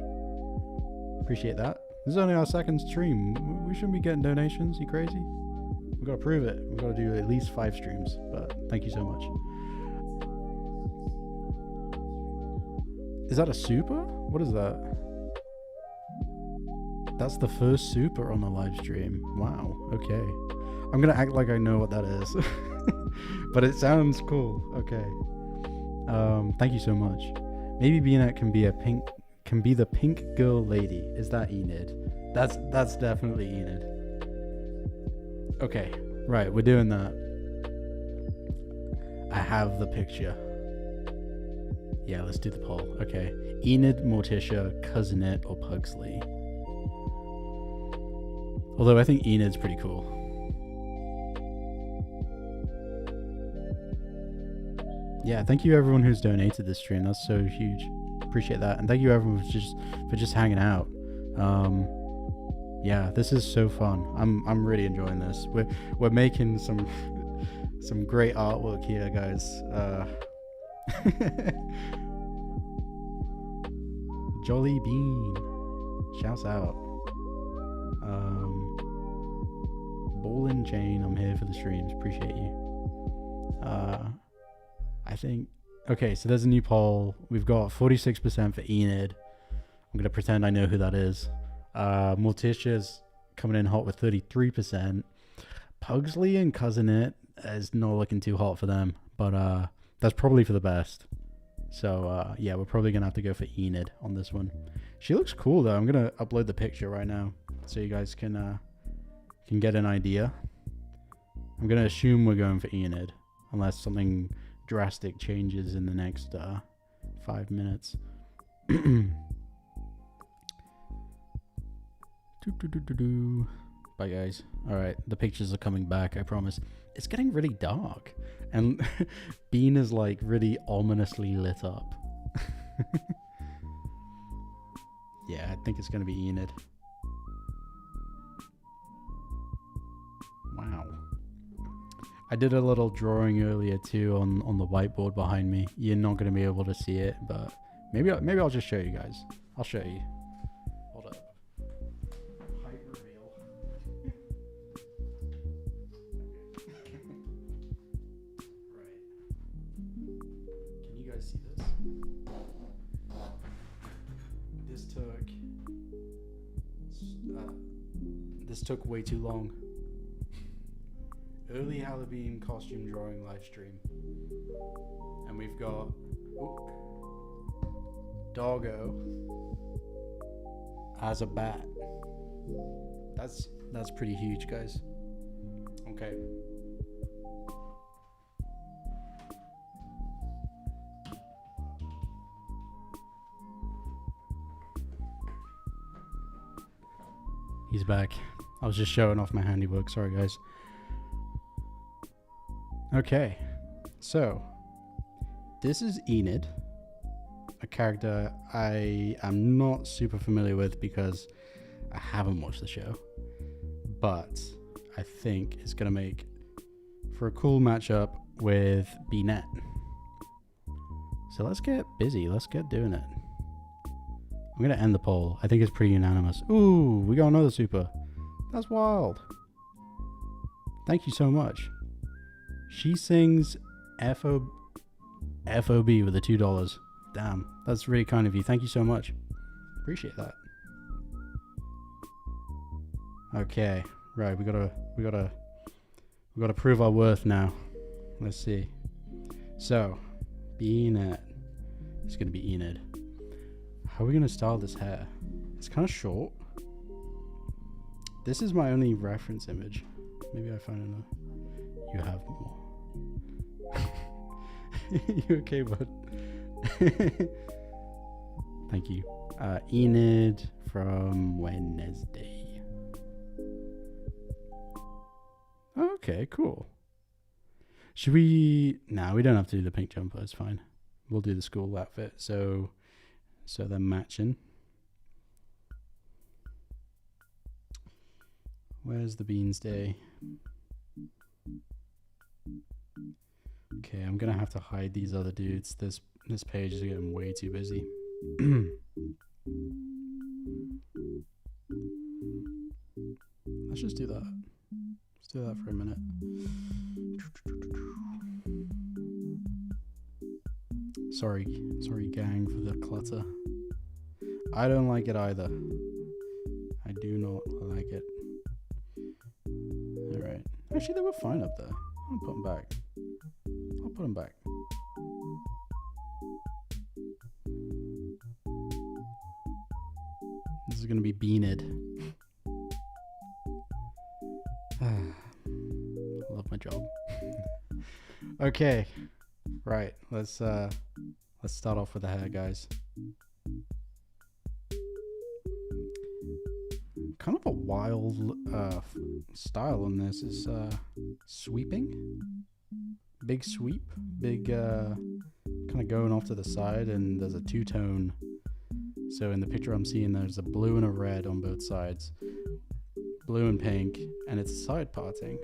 Appreciate that. This is only our second stream. We shouldn't be getting donations. You crazy? We've got to prove it. We've got to do at least 5 streams. But thank you so much. Is that a super? What is that? That's the first super on the live stream. Wow. Okay. I'm gonna act like I know what that is. But it sounds cool. Okay. Thank you so much. Maybe Beanette can be the pink girl lady. Is that Enid? That's definitely Enid. Okay. Right, we're doing that. I have the picture. Yeah, let's do the poll. Okay. Enid, Morticia, Cousinette, or Pugsley? Although I think Enid's pretty cool. Yeah, thank you everyone who's donated this stream. That's so huge. Appreciate that. And thank you everyone for just hanging out. Yeah, this is so fun. I'm really enjoying this. We're making some great artwork here, guys. Jolly Bean. Shouts out. Ball and Chain, I'm here for the streams. Appreciate you. I think... Okay, so there's a new poll. We've got 46% for Enid. I'm going to pretend I know who that is. Morticia's coming in hot with 33%. Pugsley and Cousinette is not looking too hot for them. But that's probably for the best. So, yeah, we're probably going to have to go for Enid on this one. She looks cool, though. I'm going to upload the picture right now so you guys can get an idea. I'm going to assume we're going for Enid, unless something drastic changes in the next 5 minutes. Bye, guys. Alright, the pictures are coming back, I promise. It's getting really dark, and Bean is like really ominously lit up. Yeah, I think it's going to be Enid. Wow. I did a little drawing earlier too on the whiteboard behind me. You're not going to be able to see it, but maybe I'll just show you guys. I'll show you. Hold up. Height reveal. Right. Can you guys see this? This took way too long. Early Halloween costume drawing live stream. And we've got Doggo as a bat. That's pretty huge, guys. Okay. He's back. I was just showing off my handiwork. Sorry, guys. Okay, so this is Enid, a character I am not super familiar with because I haven't watched the show, but I think it's going to make for a cool matchup with Beanette. So let's get busy. Let's get doing it. I'm going to end the poll. I think it's pretty unanimous. Ooh, we got another super. That's wild. Thank you so much. She sings FOB with the $2. Damn, that's really kind of you. Thank you so much. Appreciate that. Okay, right. We gotta prove our worth now. Let's see. So, Enid. It's gonna be Enid. How are we gonna style this hair? It's kind of short. This is my only reference image. Maybe I find another. You have more. You okay, bud? Thank you. Enid from Wednesday. Okay, cool. Should we... Nah, we don't have to do the pink jumper. It's fine. We'll do the school outfit. So they're matching. Where's the Beans Day? Okay, I'm gonna have to hide these other dudes. This page is getting way too busy. let's just do that. Let's do that for a minute. Sorry gang for the clutter. I don't like it either. I do not like it. Alright. Actually, they were fine up there. I'll put them back. I'll put them back. This is gonna be Enid. Love my job. Okay. Right. Let's start off with the hair, guys. Kind of a wild style on this is sweeping. Big sweep. Big kind of going off to the side, and there's a two-tone. So in the picture I'm seeing, there's a blue and a red on both sides. Blue and pink, and it's side parting.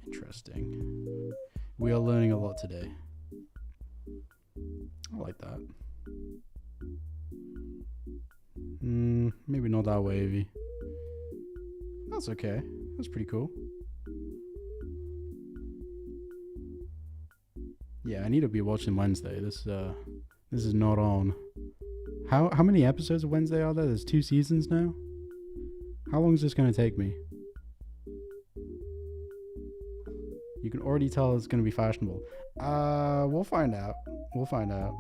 Interesting. We are learning a lot today. I like that. Maybe not that wavy. That's okay. That's pretty cool. Yeah, I need to be watching Wednesday. This is not on. How many episodes of Wednesday are there? There's 2 seasons now. How long is this gonna take me? You can already tell it's gonna be fashionable. We'll find out. We'll find out.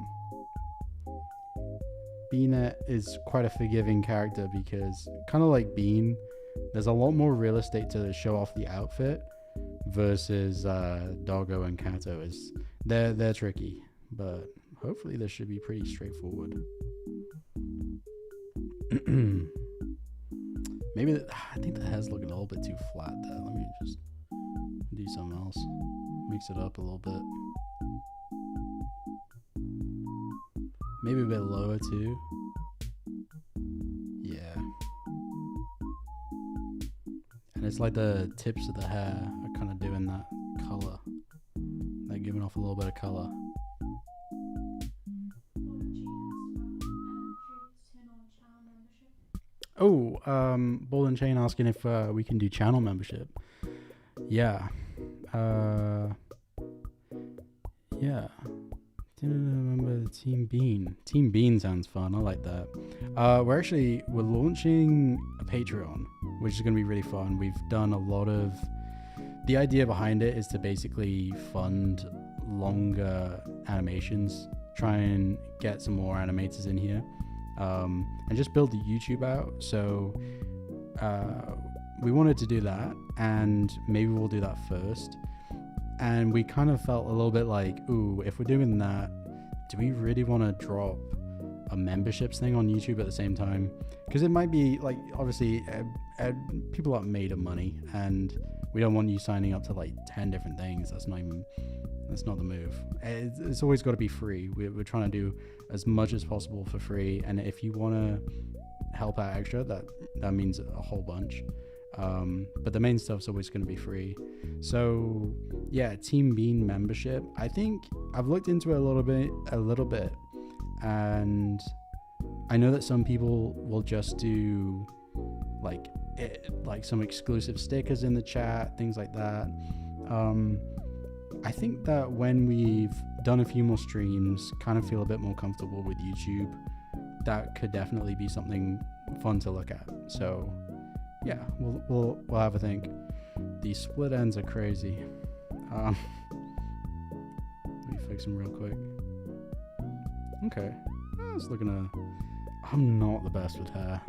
Bette is quite a forgiving character because, kind of like Bean, there's a lot more real estate to show off the outfit versus Doggo and Kato. They're tricky, but hopefully this should be pretty straightforward. Maybe I think the hair's looking a little bit too flat there. Let me just do something else. Mix it up a little bit. Maybe a bit lower too. Yeah. And it's like the tips of the hair are kind of doing that color. They're giving off a little bit of color. Oh, Ball and Chain asking if we can do channel membership. Yeah. Yeah. Remember Team Bean. Team Bean sounds fun. I like that. We're launching a Patreon, which is going to be really fun. We've done a lot of... The idea behind it is to basically fund longer animations, try and get some more animators in here, and just build the YouTube out. So we wanted to do that, and maybe we'll do that first. And we kind of felt a little bit like, ooh, if we're doing that, do we really want to drop a memberships thing on YouTube at the same time? Because it might be like, obviously, people are made of money, and we don't want you signing up to like 10 different things. That's not the move. It's always got to be free. We're trying to do as much as possible for free. And if you want to help out extra, that means a whole bunch. But the main stuff's always going to be free. So yeah, Team Bean membership. I think I've looked into it a little bit, and I know that some people will just do like some exclusive stickers in the chat, things like that. I think that when we've done a few more streams, kind of feel a bit more comfortable with YouTube, that could definitely be something fun to look at. So yeah, we'll have a think. These split ends are crazy. Let me fix them real quick. Okay, I was looking to... I'm not the best with hair.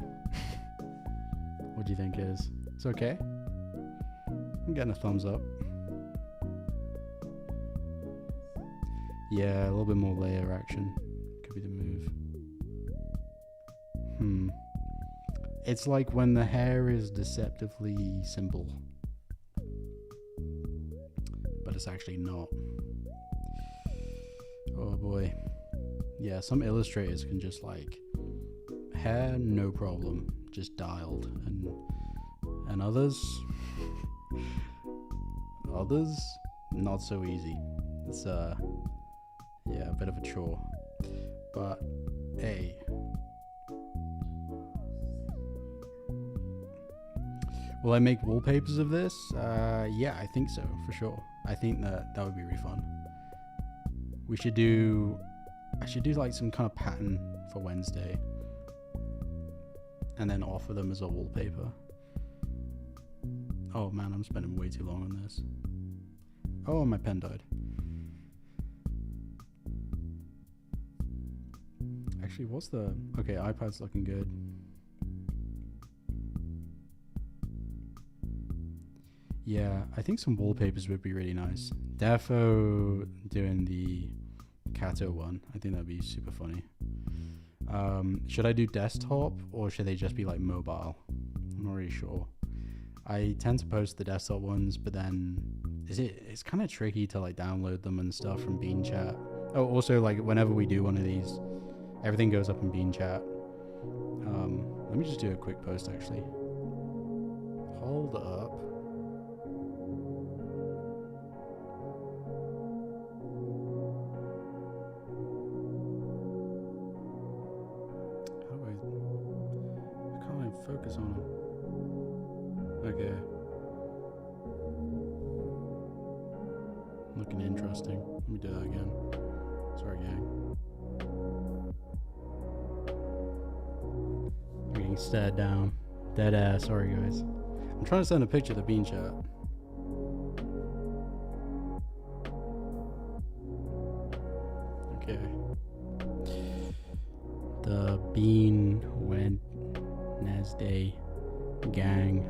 What do you think is? It's okay? I'm getting a thumbs up. Yeah, a little bit more layer action could be the move. It's like when the hair is deceptively simple, but it's actually not. Oh boy. Yeah, some illustrators can just like, hair, no problem, just dialed, and others, not so easy. It's yeah, a bit of a chore, but hey. Will I make wallpapers of this? Yeah, I think so, for sure. I think that would be really fun. We should do... I should do like some kind of pattern for Wednesday. And then offer them as a wallpaper. Oh man, I'm spending way too long on this. Oh, my pen died. Actually, what's the... Okay, iPad's looking good. Yeah, I think some wallpapers would be really nice. Defo doing the Kato one. I think that'd be super funny. Should I do desktop or should they just be like mobile? I'm not really sure. I tend to post the desktop ones, but then it's kind of tricky to like download them and stuff from Bean Chat. Oh, also like whenever we do one of these, everything goes up in Bean Chat. Let me just do a quick post actually. Hold up. Focus on them. Okay. Looking interesting. Let me do that again. Sorry, gang. I'm getting stared down. Dead ass. Sorry, guys. I'm trying to send a picture to Bean Chat. Okay. The Bean Wednesday gang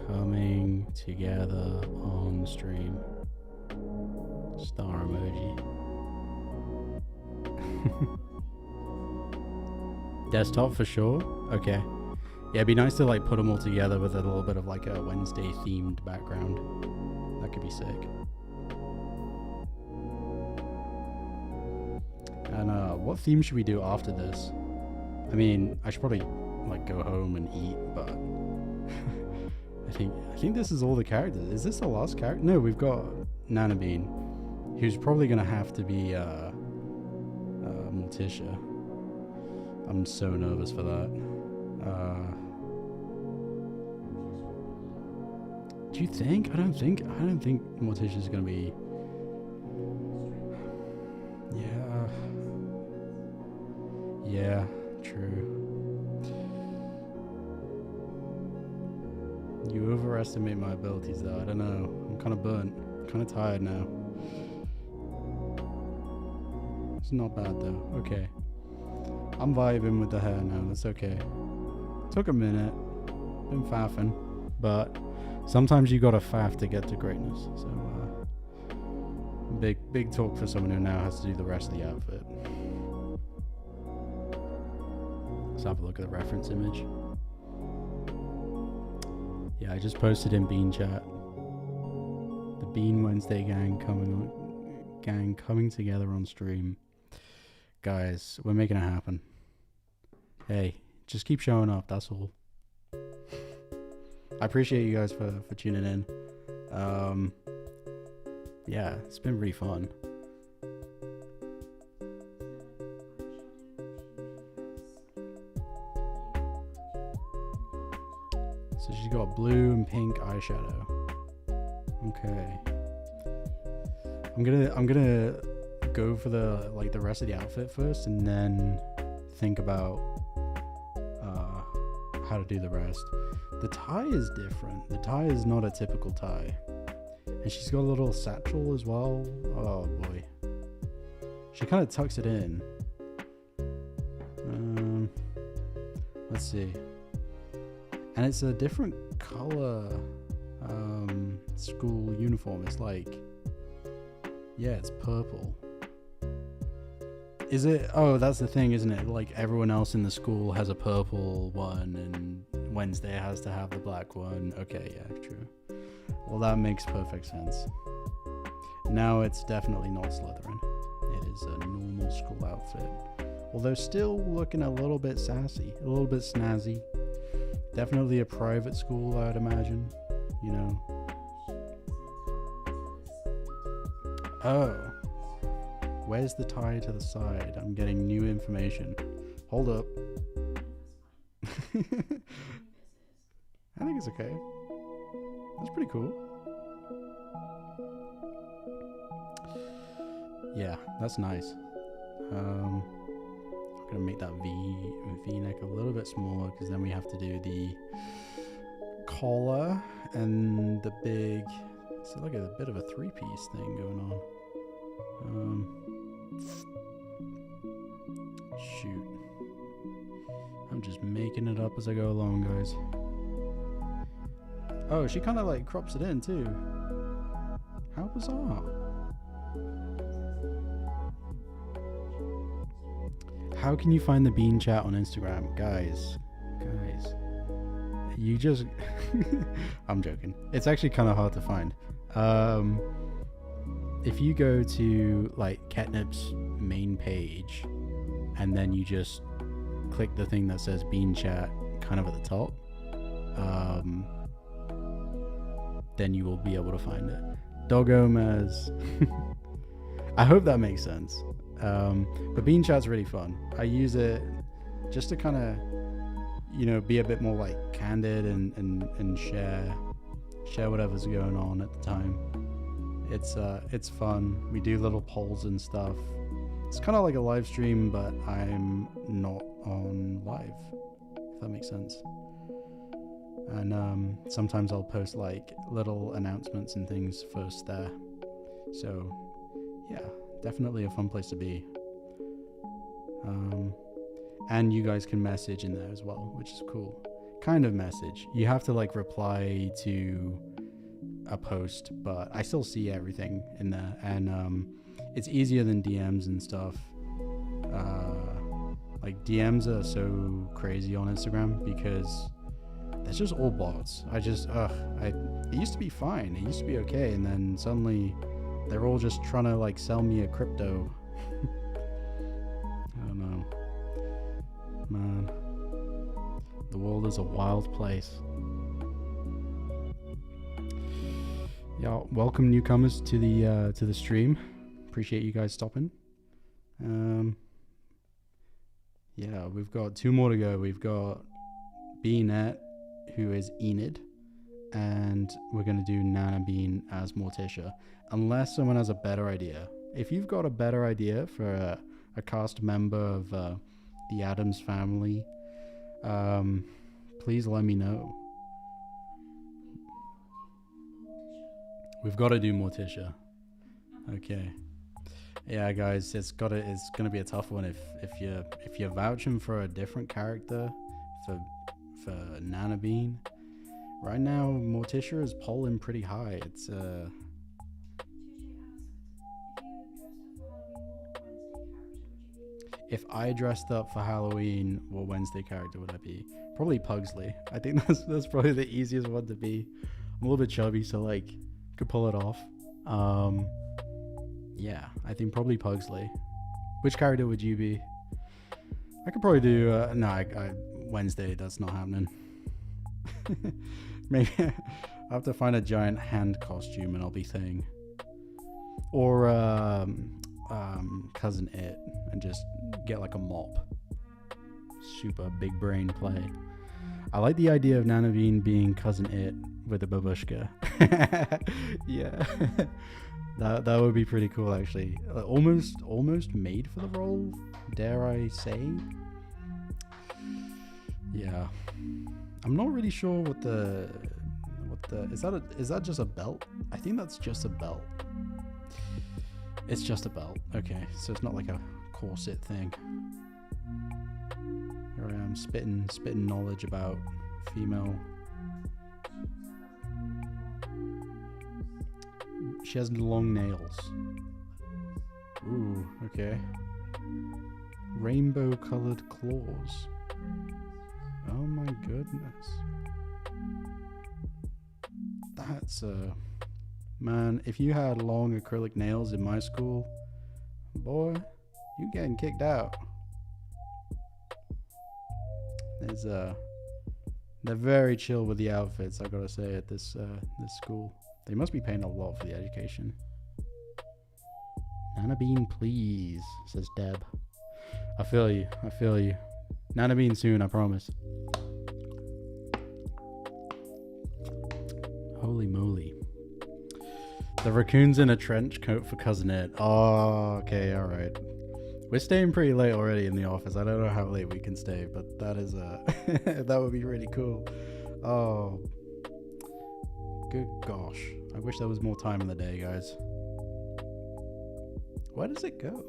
coming together on stream. Star emoji. Desktop for sure. Okay. Yeah, it'd be nice to like put them all together with a little bit of like a Wednesday themed background. That could be sick. And what theme should we do after this? I mean, I should probably like go home and eat, but I think this is all the characters. Is this the last character? No, we've got Nana Bean, who's probably gonna have to be Morticia. I'm so nervous for that. Do you think? I don't think Morticia's gonna be. Yeah, true. You overestimate my abilities though. I don't know. I'm kind of burnt. I'm kind of tired now. It's not bad though. Okay. I'm vibing with the hair now. That's okay. Took a minute. Been faffing. But sometimes you gotta faff to get to greatness. So, big talk for someone who now has to do the rest of the outfit. Let's have a look at the reference image. Yeah, I just posted in Bean Chat. The Bean Wednesday gang coming together on stream. Guys, we're making it happen. Hey, just keep showing up, that's all. I appreciate you guys for tuning in. Yeah, it's been really fun. So she's got blue and pink eyeshadow. Okay. I'm gonna go for the rest of the outfit first, and then think about how to do the rest. The tie is different. The tie is not a typical tie, and she's got a little satchel as well. Oh boy. She kind of tucks it in. Let's see. And it's a different color school uniform. It's like, yeah, it's purple. Is it? Oh, that's the thing, isn't it? Like everyone else in the school has a purple one and Wednesday has to have the black one. Okay, yeah, true. Well, that makes perfect sense. Now it's definitely not Slytherin. It is a normal school outfit. Although still looking a little bit sassy, a little bit snazzy. Definitely a private school, I'd imagine. You know. Oh. Where's the tie to the side? I'm getting new information. Hold up. I think think it's okay. That's pretty cool. Yeah, that's nice. I'm gonna make that V-neck a little bit smaller because then we have to do the collar and the big. So look at a bit of a three-piece thing going on. Shoot. I'm just making it up as I go along, guys. Oh, she kind of like crops it in too. How bizarre. How can you find the bean chat on Instagram? Guys. You just... I'm joking. It's actually kind of hard to find. If you go to like Ketnipz main page and then you just click the thing that says bean chat kind of at the top, then you will be able to find it. Doggo. I hope that makes sense. But bean chat's really fun. I use it just to kind of, be a bit more like candid and share whatever's going on at the time. It's fun. We do little polls and stuff. It's kind of like a live stream, but I'm not on live, if that makes sense. And sometimes I'll post like little announcements and things first there. So yeah, definitely a fun place to be. And you guys can message in there as well, which is cool. Kind of message. You have to like reply to a post, but I still see everything in there. And it's easier than DMs and stuff. Like DMs are so crazy on Instagram because it's just all bots. It used to be fine. It used to be okay. And then suddenly they're all just trying to like sell me a crypto. I don't know. Man, the world is a wild place. Yeah, welcome newcomers to the stream. Appreciate you guys stopping. Yeah, we've got 2 more to go. We've got Beanette, who is Enid, and we're gonna do Nana Bean as Morticia, unless someone has a better idea. If you've got a better idea for a cast member of the Addams family, please let me know. We've got to do Morticia. Okay. Yeah, guys, it's gonna be a tough one if you're vouching for a different character for Nana Bean. Right now, Morticia is polling pretty high. It's if I dressed up for Halloween, what Wednesday character would I be? Probably Pugsley. I think that's probably the easiest one to be. I'm a little bit chubby, so like could pull it off. Yeah, I think probably Pugsley. Which character would you be? I could probably do Wednesday. That's not happening. Maybe I have to find a giant hand costume and I'll be Thing. Or Cousin It and just get like a mop. Super big brain play. I like the idea of Nana Bean being Cousin It with a babushka. Yeah. That would be pretty cool, actually. Almost made for the role, dare I say. Yeah. I'm not really sure what the is that just a belt? I think that's just a belt. It's just a belt. Okay, so it's not like a corset thing. Here I am spitting knowledge about female. She has long nails. Ooh, okay. Rainbow colored claws. Oh my goodness. That's man, if you had long acrylic nails in my school, boy, you getting kicked out. They're very chill with the outfits, I gotta say, at this school. They must be paying a lot for the education. Nana Bean, please, says Deb. I feel you. Nana Bean soon, I promise. Holy moly. The raccoon's in a trench coat for Cousin Ed. Oh, okay, alright. We're staying pretty late already in the office. I don't know how late we can stay, but that is that would be really cool. Oh, good gosh. I wish there was more time in the day, guys. Where does it go?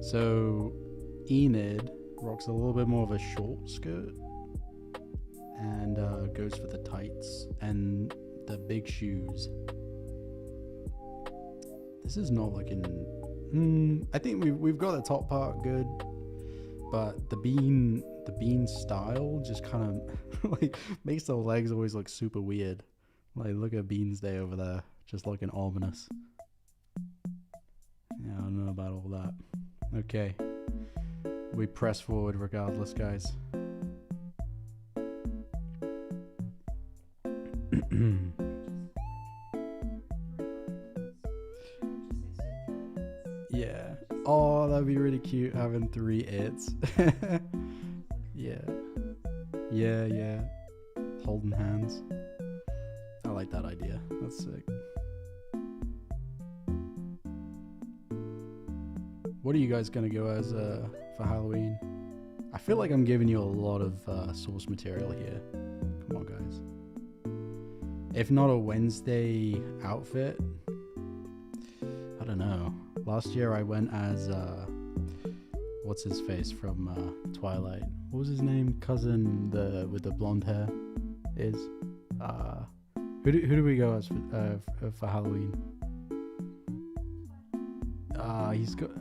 So, Enid rocks a little bit more of a short skirt and goes for the tights and the big shoes. This is not looking. I think we've got the top part good, but the bean style just kind of like makes the legs always look super weird. Like, look at Bean's Day over there, just looking ominous. Yeah, I don't know about all that. Okay, we press forward regardless, guys. Yeah. Oh, that'd be really cute having 3 its. Yeah. Yeah. Holding hands. I like that idea. That's sick. What are you guys gonna go as for Halloween? I feel like I'm giving you a lot of source material here. Come on, guys. If not a Wednesday outfit, I don't know. Last year I went as what's his face from Twilight? What was his name? Cousin with the blonde hair is. Who do we go as for Halloween? He's got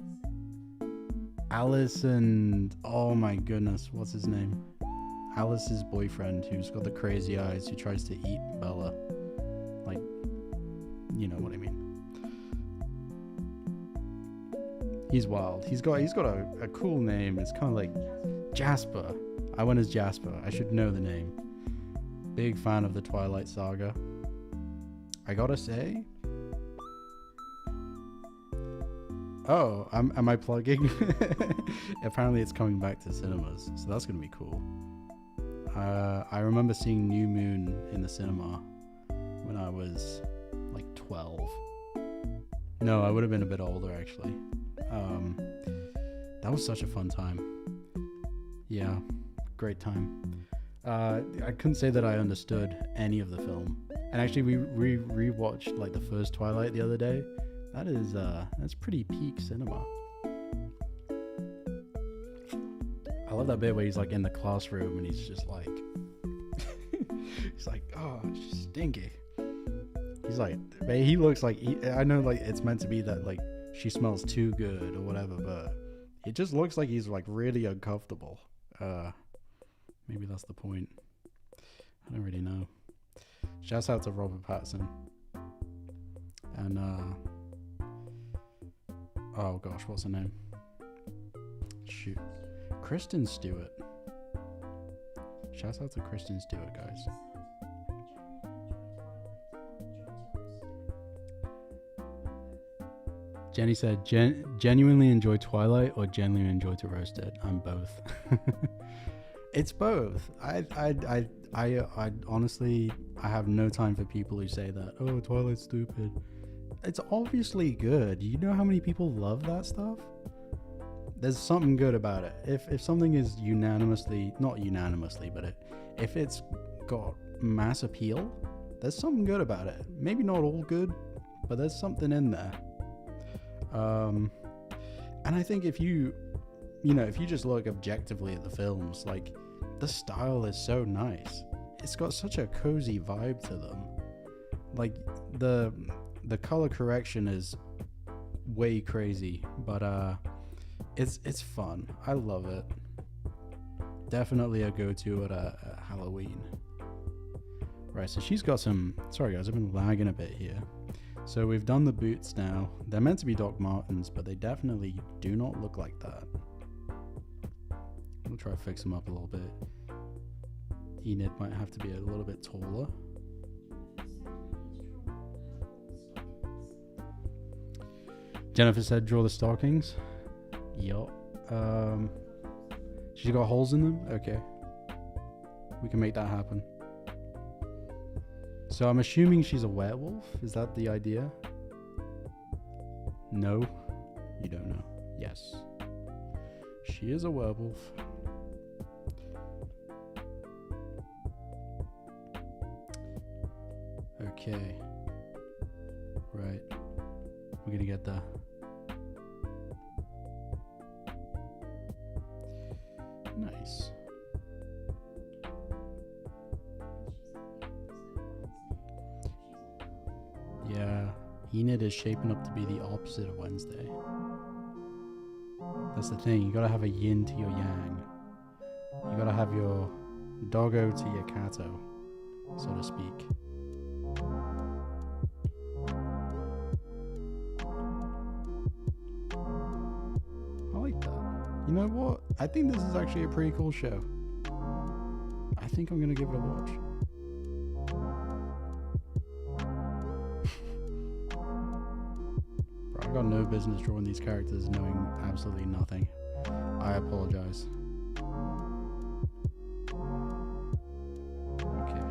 Alice and oh my goodness, what's his name? Alice's boyfriend, who's got the crazy eyes, who tries to eat Bella. Like, you know what I mean. He's wild. He's got a cool name. It's kind of like Jasper. I went as Jasper. I should know the name. Big fan of the Twilight Saga. I gotta say. Oh, am I plugging? Apparently it's coming back to cinemas, so that's gonna be cool. I remember seeing New Moon in the cinema when I was like 12. No, I would have been a bit older actually. That was such a fun time. Yeah, great time. I couldn't say that I understood any of the film. And actually we rewatched like the first Twilight the other day. That's pretty peak cinema. I love that bit where he's like in the classroom and he's just like he's like, oh, it's stinky. He's like, he looks like I know like it's meant to be that like she smells too good or whatever, but it just looks like he's like really uncomfortable. Maybe that's the point. I don't really know. Shouts out to Robert Pattinson. And oh gosh, what's her name? Shoot. Kristen Stewart. Shouts out to Kristen Stewart, guys. Jenny said, genuinely enjoy Twilight or genuinely enjoy to roast it? I'm both. It's both. I honestly, I have no time for people who say that, oh, Twilight's stupid. It's obviously good. You know how many people love that stuff? There's something good about it. If something is not unanimously, but if it's got mass appeal, there's something good about it. Maybe not all good, but there's something in there. And I think if you just look objectively at the films, like, the style is so nice. It's got such a cozy vibe to them. Like, the color correction is way crazy, but it's fun. I love it. Definitely a go-to at Halloween. Right, so she's got some. Sorry guys, I've been lagging a bit here. So we've done the boots now. They're meant to be Doc Martens, but they definitely do not look like that. I'll try to fix them up a little bit. Enid might have to be a little bit taller. Jennifer said, draw the stockings. Yup. She's got holes in them? Okay. We can make that happen. So I'm assuming she's a werewolf. Is that the idea? No, you don't know. Yes, she is a werewolf. Okay. Right. We're gonna get there. Nice. Yeah, Enid is shaping up to be the opposite of Wednesday. That's the thing, you gotta have a yin to your yang. You gotta have your Doggo to your Kato, so to speak. I like that. You know what? I think this is actually a pretty cool show. I think I'm gonna give it a watch. Bro, I got no business drawing these characters knowing absolutely nothing. I apologize. Okay.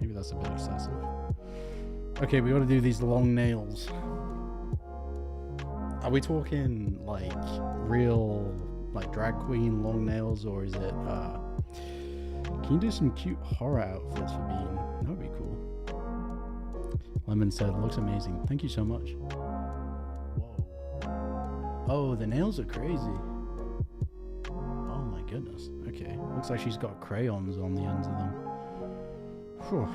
Maybe that's a bit excessive. Okay, we gotta do these long nails. Are we talking like real like drag queen long nails, or is it can you do some cute horror outfits for Bean? That would be cool. Lemon said, looks amazing. Thank you so much. Whoa. Oh, the nails are crazy. Oh my goodness. Okay. Looks like she's got crayons on the ends of them. Whew.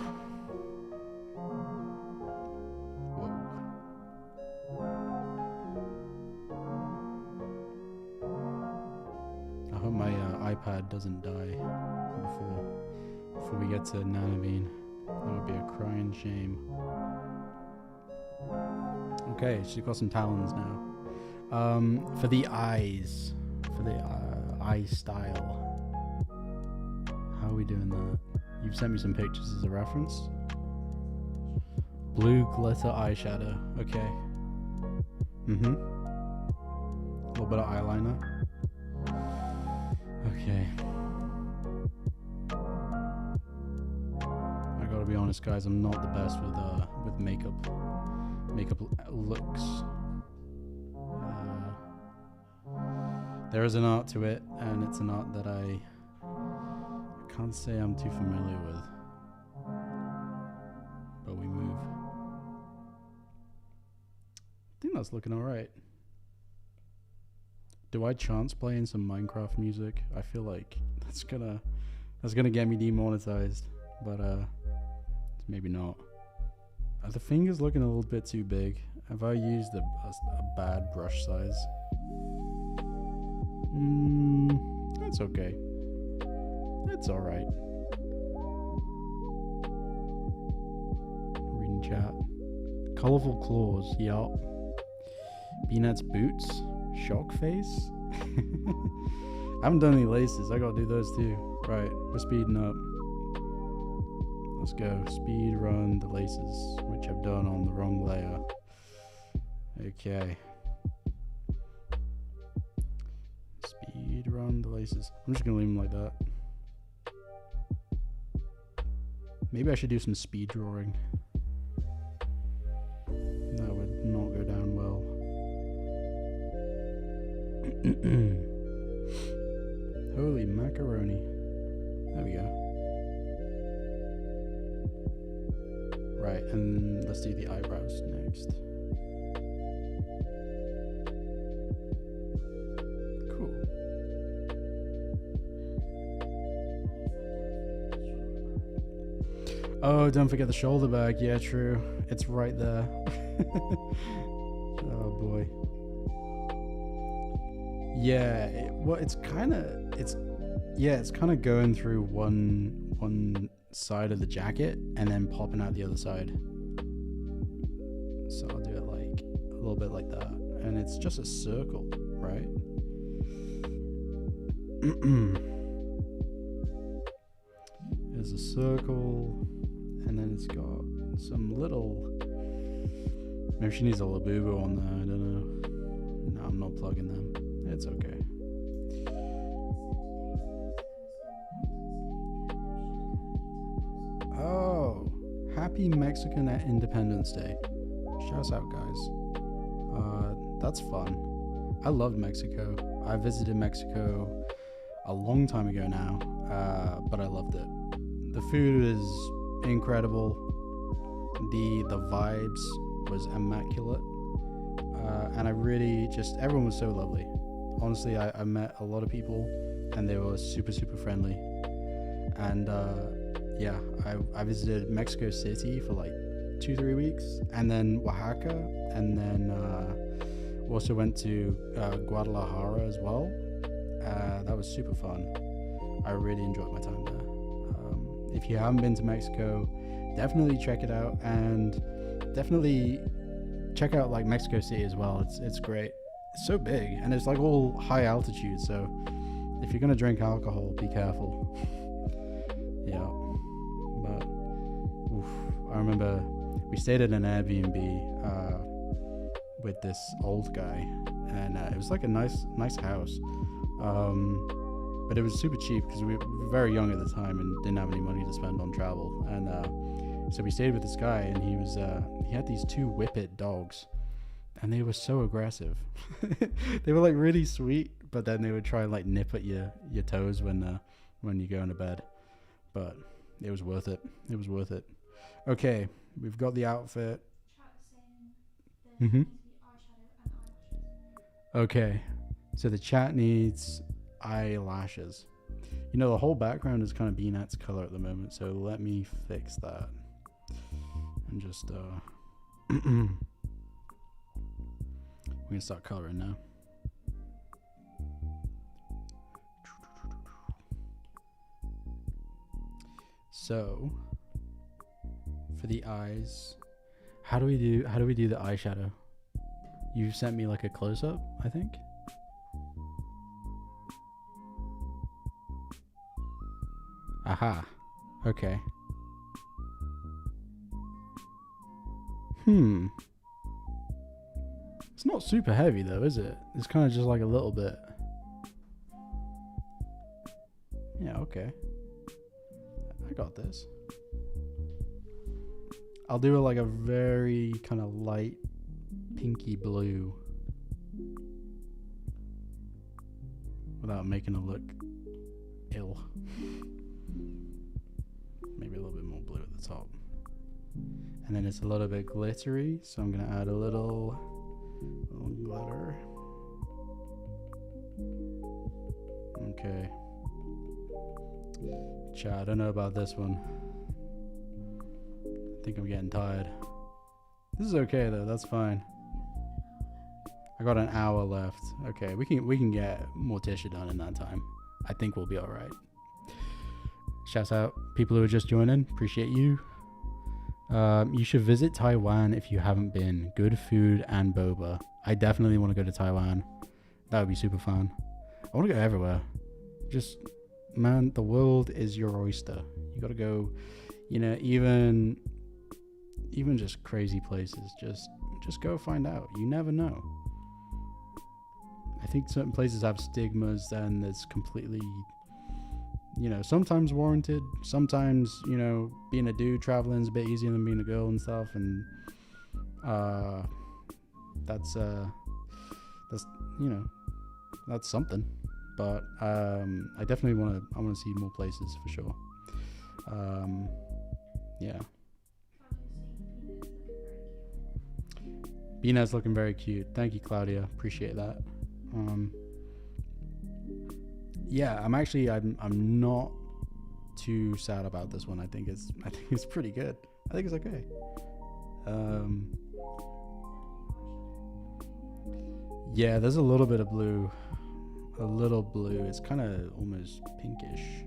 iPad doesn't die before we get to Nanavine. That would be a crying shame. Okay, she's got some talons now. For the eyes, for the eye style, how are we doing that? You've sent me some pictures as a reference. Blue glitter eyeshadow. Okay. A little bit of eyeliner. Okay. I gotta be honest, guys. I'm not the best with makeup looks. There is an art to it, and it's an art that I can't say I'm too familiar with. But we move. I think that's looking all right. Do I chance playing some Minecraft music? I feel like that's gonna get me demonetized, but maybe not. Are the fingers looking a little bit too big? Have I used a bad brush size? That's okay. It's all right. Reading chat. Colorful claws. Yup. Beanut's boots. Shock face? I haven't done any laces. I gotta do those too. Right, we're speeding up. Let's go. Speed run the laces, which I've done on the wrong layer. Okay. Speed run the laces. I'm just gonna leave them like that. Maybe I should do some speed drawing. That would not go down well. Holy macaroni. There we go. Right, and let's do the eyebrows next. Cool. Oh, don't forget the shoulder bag. Yeah, true. It's right there. Oh boy. Yeah, it's kind of going through one side of the jacket and then popping out the other side. So I'll do it like a little bit like that, and it's just a circle, right? There's a circle, and then it's got some little. Maybe she needs a labubu on there. I don't know. No, I'm not plugging them. It's okay. Happy Mexican Independence Day. Shouts out, guys. That's fun. I loved Mexico. I visited Mexico a long time ago now, but I loved it. The food is incredible. The vibes was immaculate, and I really just everyone was so lovely. Honestly, I met a lot of people, and they were super friendly. And yeah, I visited Mexico City for like 2-3 weeks, and then Oaxaca, and then also went to Guadalajara as well. That was super fun. I really enjoyed my time there. If you haven't been to Mexico, definitely check it out, and definitely check out like Mexico City as well. It's great. It's so big, and it's like all high altitude, so if you're gonna drink alcohol, be careful. Yeah, but oof, I remember we stayed at an Airbnb with this old guy, and it was like a nice house, but it was super cheap because we were very young at the time and didn't have any money to spend on travel. And so we stayed with this guy, and he had these 2 whippet dogs, and they were so aggressive. They were like really sweet, but then they would try and like nip at your toes when you go into bed. But it was worth it. It was worth it. Okay, we've got the outfit. Okay, so the chat needs eyelashes. You know, the whole background is kind of Beanat's color at the moment, so let me fix that. And just we're gonna start coloring now. So for the eyes, how do we do the eyeshadow? You sent me like a close-up, I think. Aha. Okay. It's not super heavy though, is it? It's kind of just like a little bit. Yeah, okay. I got this. I'll do like a very kind of light pinky blue without making it look ill. Maybe a little bit more blue at the top. And then it's a little bit glittery, so I'm gonna add a little glitter. Okay. Chat, I don't know about this one. I think I'm getting tired. This is okay though, that's fine. I got an hour left. Okay, we can get Morticia done in that time. I think we'll be alright. Shouts out people who are just joining. Appreciate you. You should visit Taiwan if you haven't been. Good food and boba. I definitely want to go to Taiwan. That would be super fun. I want to go everywhere. Just, man, the world is your oyster. You got to go, you know, even just crazy places. Just go find out. You never know. I think certain places have stigmas and it's completely, you know, sometimes warranted. Sometimes, you know, being a dude traveling is a bit easier than being a girl and stuff. And that's you know, that's something. But I definitely want to see more places for sure. Yeah. Bina's looking very cute. Thank you, Claudia. Appreciate that. Yeah, I'm not too sad about this one. I think it's pretty good. I think it's okay. Yeah, there's a little bit of blue. A little blue. It's kind of almost pinkish.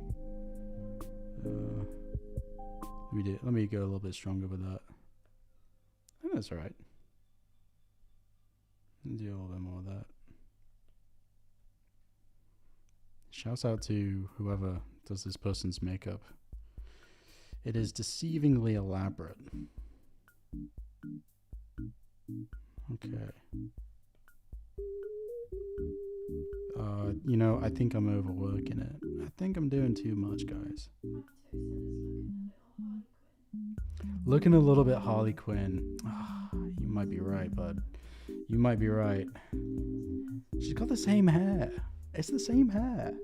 Let me go a little bit stronger with that. I think that's alright. Do a little bit more of that. Shouts out to whoever does this person's makeup. It is deceivingly elaborate. Okay. You know, I think I'm overworking it. I think I'm doing too much, guys. Looking a little bit Harley Quinn. You might be right, bud. You might be right. She's got the same hair. It's the same hair.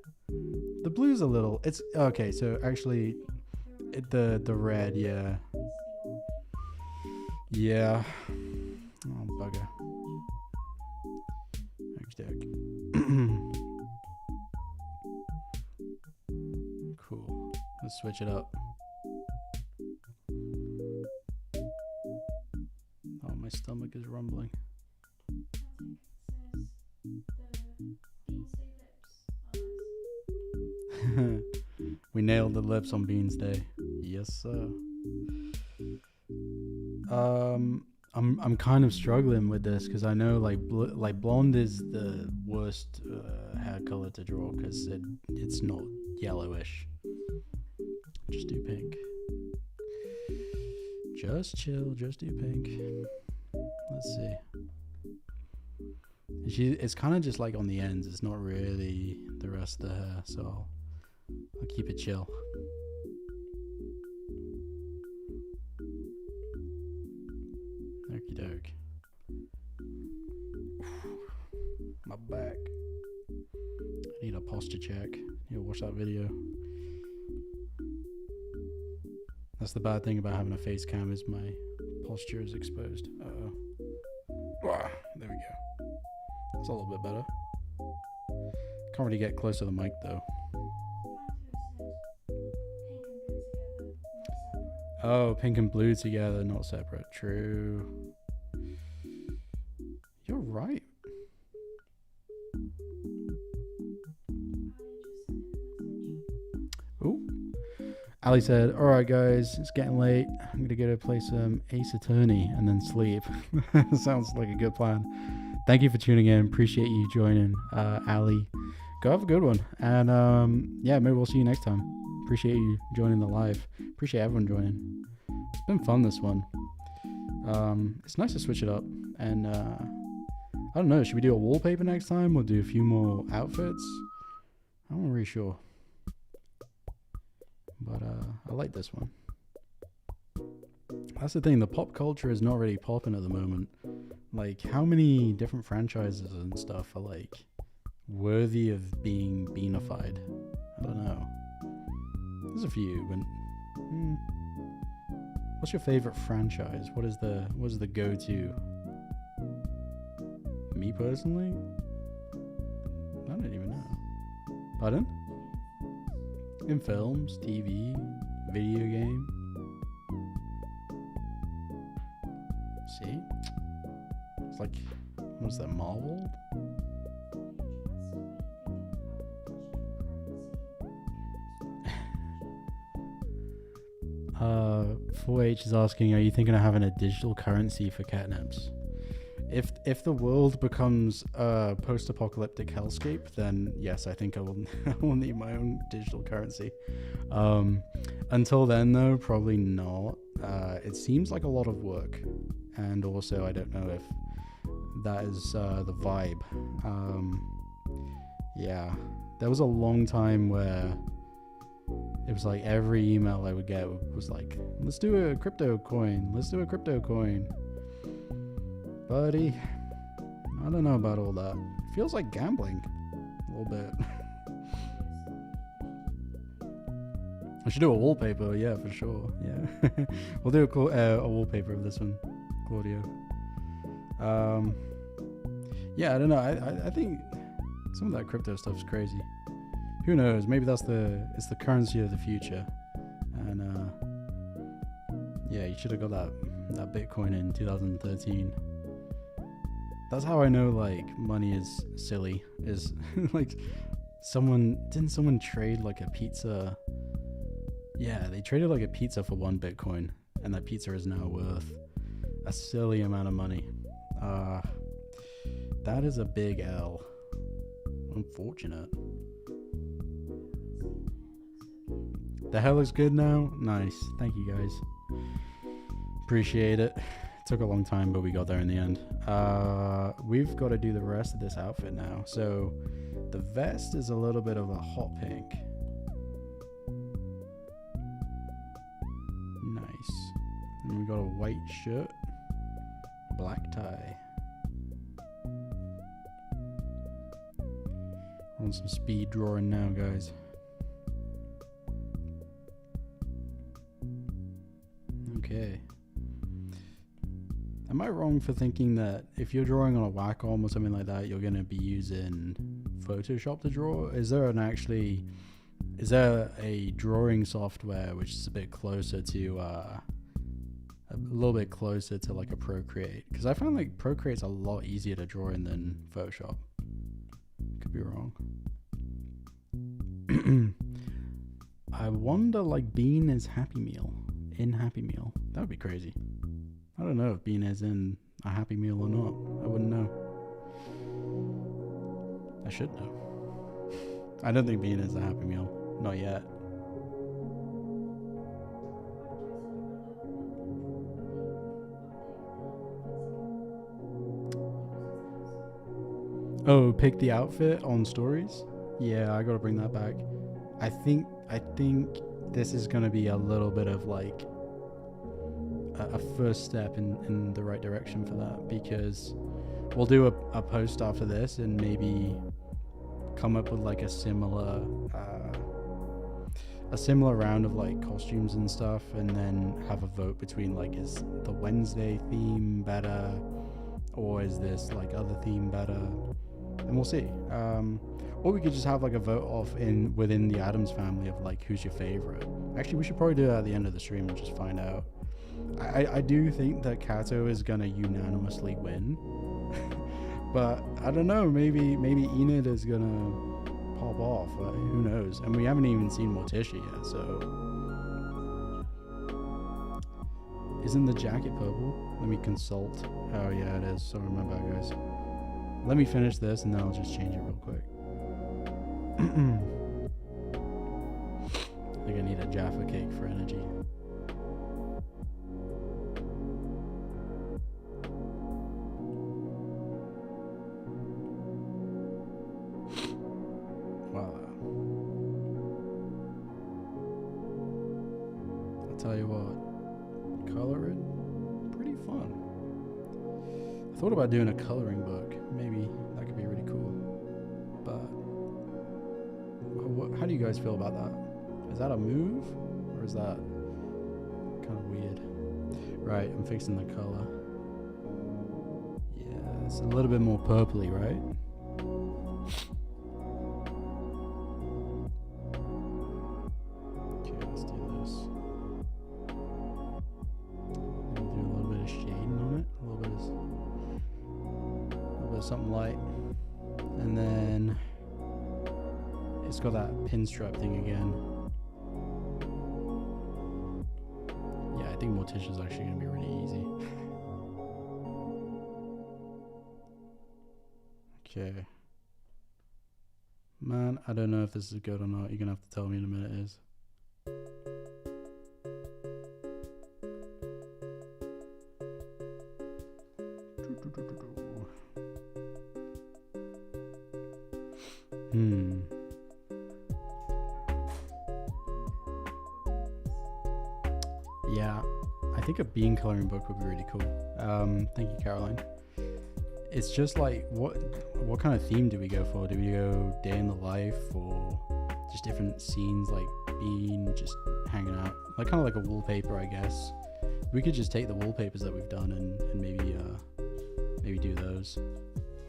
The blue's a little. It's okay. So actually, the red, yeah, yeah. Oh bugger. Okey-doke. Cool. Let's switch it up. Oh, my stomach is rumbling. We nailed the lips on Beans Day. Yes, sir. I'm kind of struggling with this because I know like blonde is the worst hair color to draw because it's not yellowish. Just do pink. Just chill. Just do pink. Let's see. It's kind of just like on the ends. It's not really the rest of the hair, so I'll keep it chill. Okie doke. My back. I need a posture check. Need to watch that video. That's the bad thing about having a face cam is my posture is exposed. Uh-oh. There we go. That's a little bit better. Can't really get close to the mic though. Oh, pink and blue together, not separate. True. You're right. Ooh. Ali said, alright guys, it's getting late. I'm gonna go to play some Ace Attorney and then sleep. Sounds like a good plan. Thank you for tuning in. Appreciate you joining, Ali. Go have a good one. And yeah, maybe we'll see you next time. Appreciate you joining the live. Appreciate everyone joining. It's been fun, this one. It's nice to switch it up. And I don't know, should we do a wallpaper next time or do a few more outfits? I'm not really sure. But I like this one. That's the thing, the pop culture is not really popping at the moment. Like, how many different franchises and stuff are like worthy of being beanified? I don't know. There's a few, but what's your favorite franchise? What is the go-to? Me personally? I don't even know. Pardon? In films, TV, video game. See? It's like, what's that, Marvel? 4H is asking, are you thinking of having a digital currency for Ketnipz? If the world becomes a post-apocalyptic hellscape, then yes, I think I will need my own digital currency. Until then, though, probably not. It seems like a lot of work, and also I don't know if that is the vibe. Yeah, there was a long time where it was like every email I would get was like, let's do a crypto coin, buddy. I don't know about all that. It feels like gambling a little bit. I should do a wallpaper, yeah, for sure. Yeah, we'll do a wallpaper of this one, Claudio. Yeah, I don't know. I think some of that crypto stuff is crazy. Who knows? Maybe it's the currency of the future. And yeah, you should have got that Bitcoin in 2013. That's how I know like money is silly. Is like didn't someone trade like a pizza? Yeah, they traded like a pizza for 1 Bitcoin, and that pizza is now worth a silly amount of money. That is a big L. Unfortunate. The hair looks good now. Nice. Thank you guys. Appreciate it. Took a long time, but we got there in the end. We've got to do the rest of this outfit now. So the vest is a little bit of a hot pink. Nice. And we got a white shirt, black tie. On some speed drawing now, guys. Okay. Am I wrong for thinking that if you're drawing on a Wacom or something like that, you're going to be using Photoshop to draw? Is there a drawing software which is a bit closer to a little bit closer to like a Procreate? Because I find like Procreate's a lot easier to draw in than Photoshop. Could be wrong. I wonder like Bean is Happy Meal in Happy Meal. That would be crazy. I don't know if Bean is in a Happy Meal or not. I wouldn't know. I should know. I don't think Bean is a Happy Meal. Not yet. Oh, pick the outfit on stories? Yeah, I gotta bring that back. I think this is gonna be a little bit of like a first step in the right direction for that, because we'll do a post after this and maybe come up with like a similar round of like costumes and stuff, and then have a vote between like, is the Wednesday theme better or is this like other theme better, and we'll see. Or we could just have like a vote off within the Addams family of like who's your favorite. Actually, we should probably do that at the end of the stream and just find out. I do think that Kato is gonna unanimously win, but I don't know. Maybe Enid is gonna pop off. Who knows? And we haven't even seen Morticia yet. So, isn't the jacket purple? Let me consult. Oh yeah, it is. Sorry, my bad, guys. Let me finish this and then I'll just change it real quick. I think I need a Jaffa cake for energy. Wow. I'll tell you what, coloring, pretty fun. I thought about doing a coloring book. Maybe that could be really cool. But how do you guys feel about that? Is that a move or is that kind of weird? Right, I'm fixing the color. Yeah, it's a little bit more purpley, right? Okay, let's do this. Do a little bit of shading on it, a little bit of something light, and then it's got that pinstripe thing again. Yeah, I think Morticia is actually going to be really easy. Okay. Man, I don't know if this is good or not. You're going to have to tell me in a minute it is. Yeah, I think a bean coloring book would be really cool. Thank you, Caroline. It's just like, what kind of theme do we go for? Do we go day in the life or just different scenes, like Bean just hanging out, like kind of like a wallpaper, I guess. We could just take the wallpapers that we've done and maybe do those.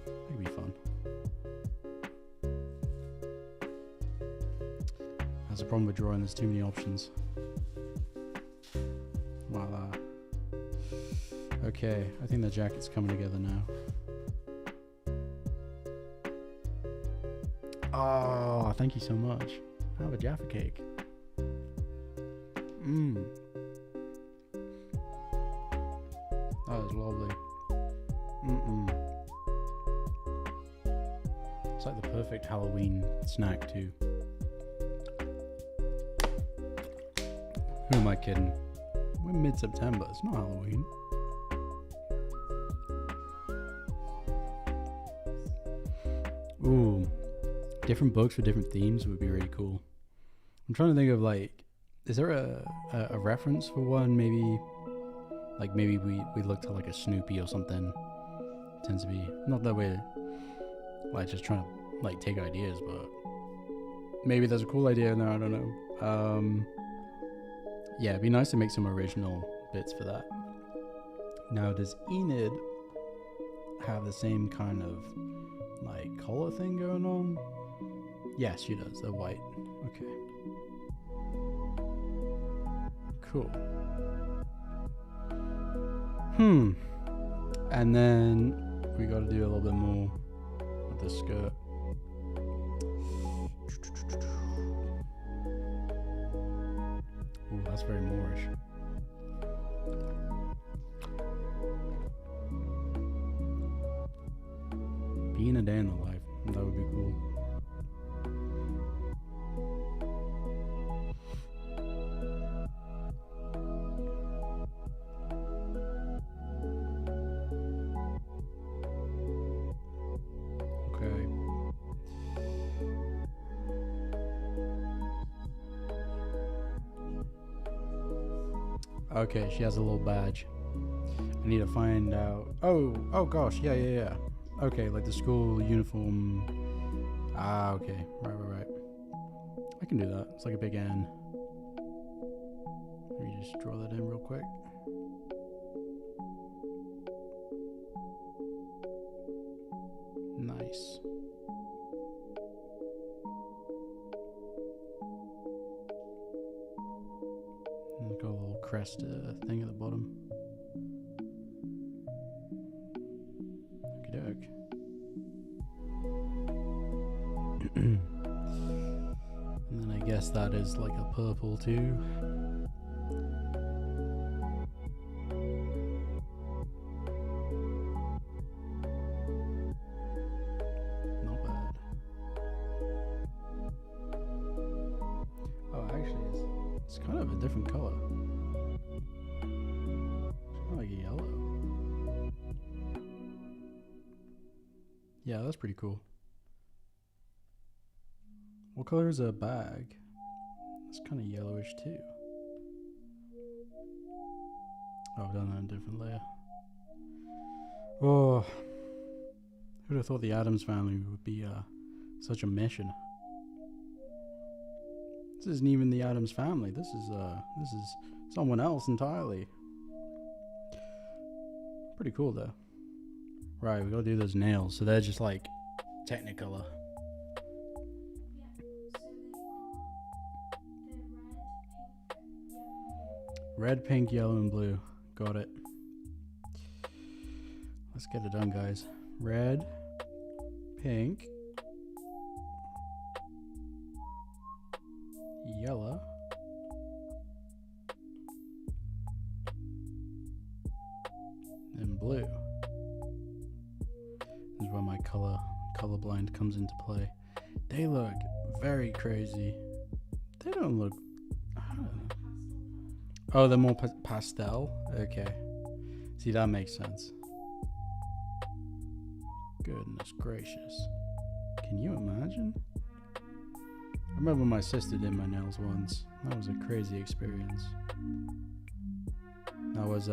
That could be fun. That's the problem with drawing, there's too many options. Voila. Okay, I think the jacket's coming together now. Oh, thank you so much. I have a Jaffa cake. That is lovely. It's like the perfect Halloween snack too. Who am I kidding? We're mid-September, it's not Halloween. Ooh, different books with different themes would be really cool. I'm trying to think of like, is there a reference for one? Maybe Like maybe we looked at like a Snoopy or something. Tends to be not that we're like just trying to like take ideas, but maybe there's a cool idea in there. I don't know. Yeah, it'd be nice to make some original bits for that. Now, does Enid have the same kind of like collar thing going on? Yes, she does. They're white. Okay. Cool. And then we got to do a little bit more with the skirt. Ooh, that's very Moorish. Being a day in the life, that would be cool. Okay. Okay, she has a little badge. I need to find out. Oh gosh, yeah. Okay, like the school uniform. Ah, okay. Right. I can do that. It's like a big N. Let me just draw that in real quick. Nice. And got a little crest thing at the bottom. Okey-doke. And then I guess that is like a purple too. Not bad. Oh, actually, it's kind of a different color. It's kind of like a yellow. Yeah, that's pretty cool. What color is a bag? It's kind of yellowish too. Oh, I've done that in a different layer. Oh, who'd have thought the Addams family would be such a mission? This isn't even the Addams family. This is someone else entirely. Pretty cool though. Right, we gotta do those nails. So they're just like Technicolor. Red, pink, yellow, and blue. Got it. Let's get it done, guys. Red, pink, yellow, and blue. This is where my colorblind comes into play. They look very crazy. They don't look. I don't know. Oh, they're more pastel? Okay. See, that makes sense. Goodness gracious. Can you imagine? I remember my sister did my nails once. That was a crazy experience. That was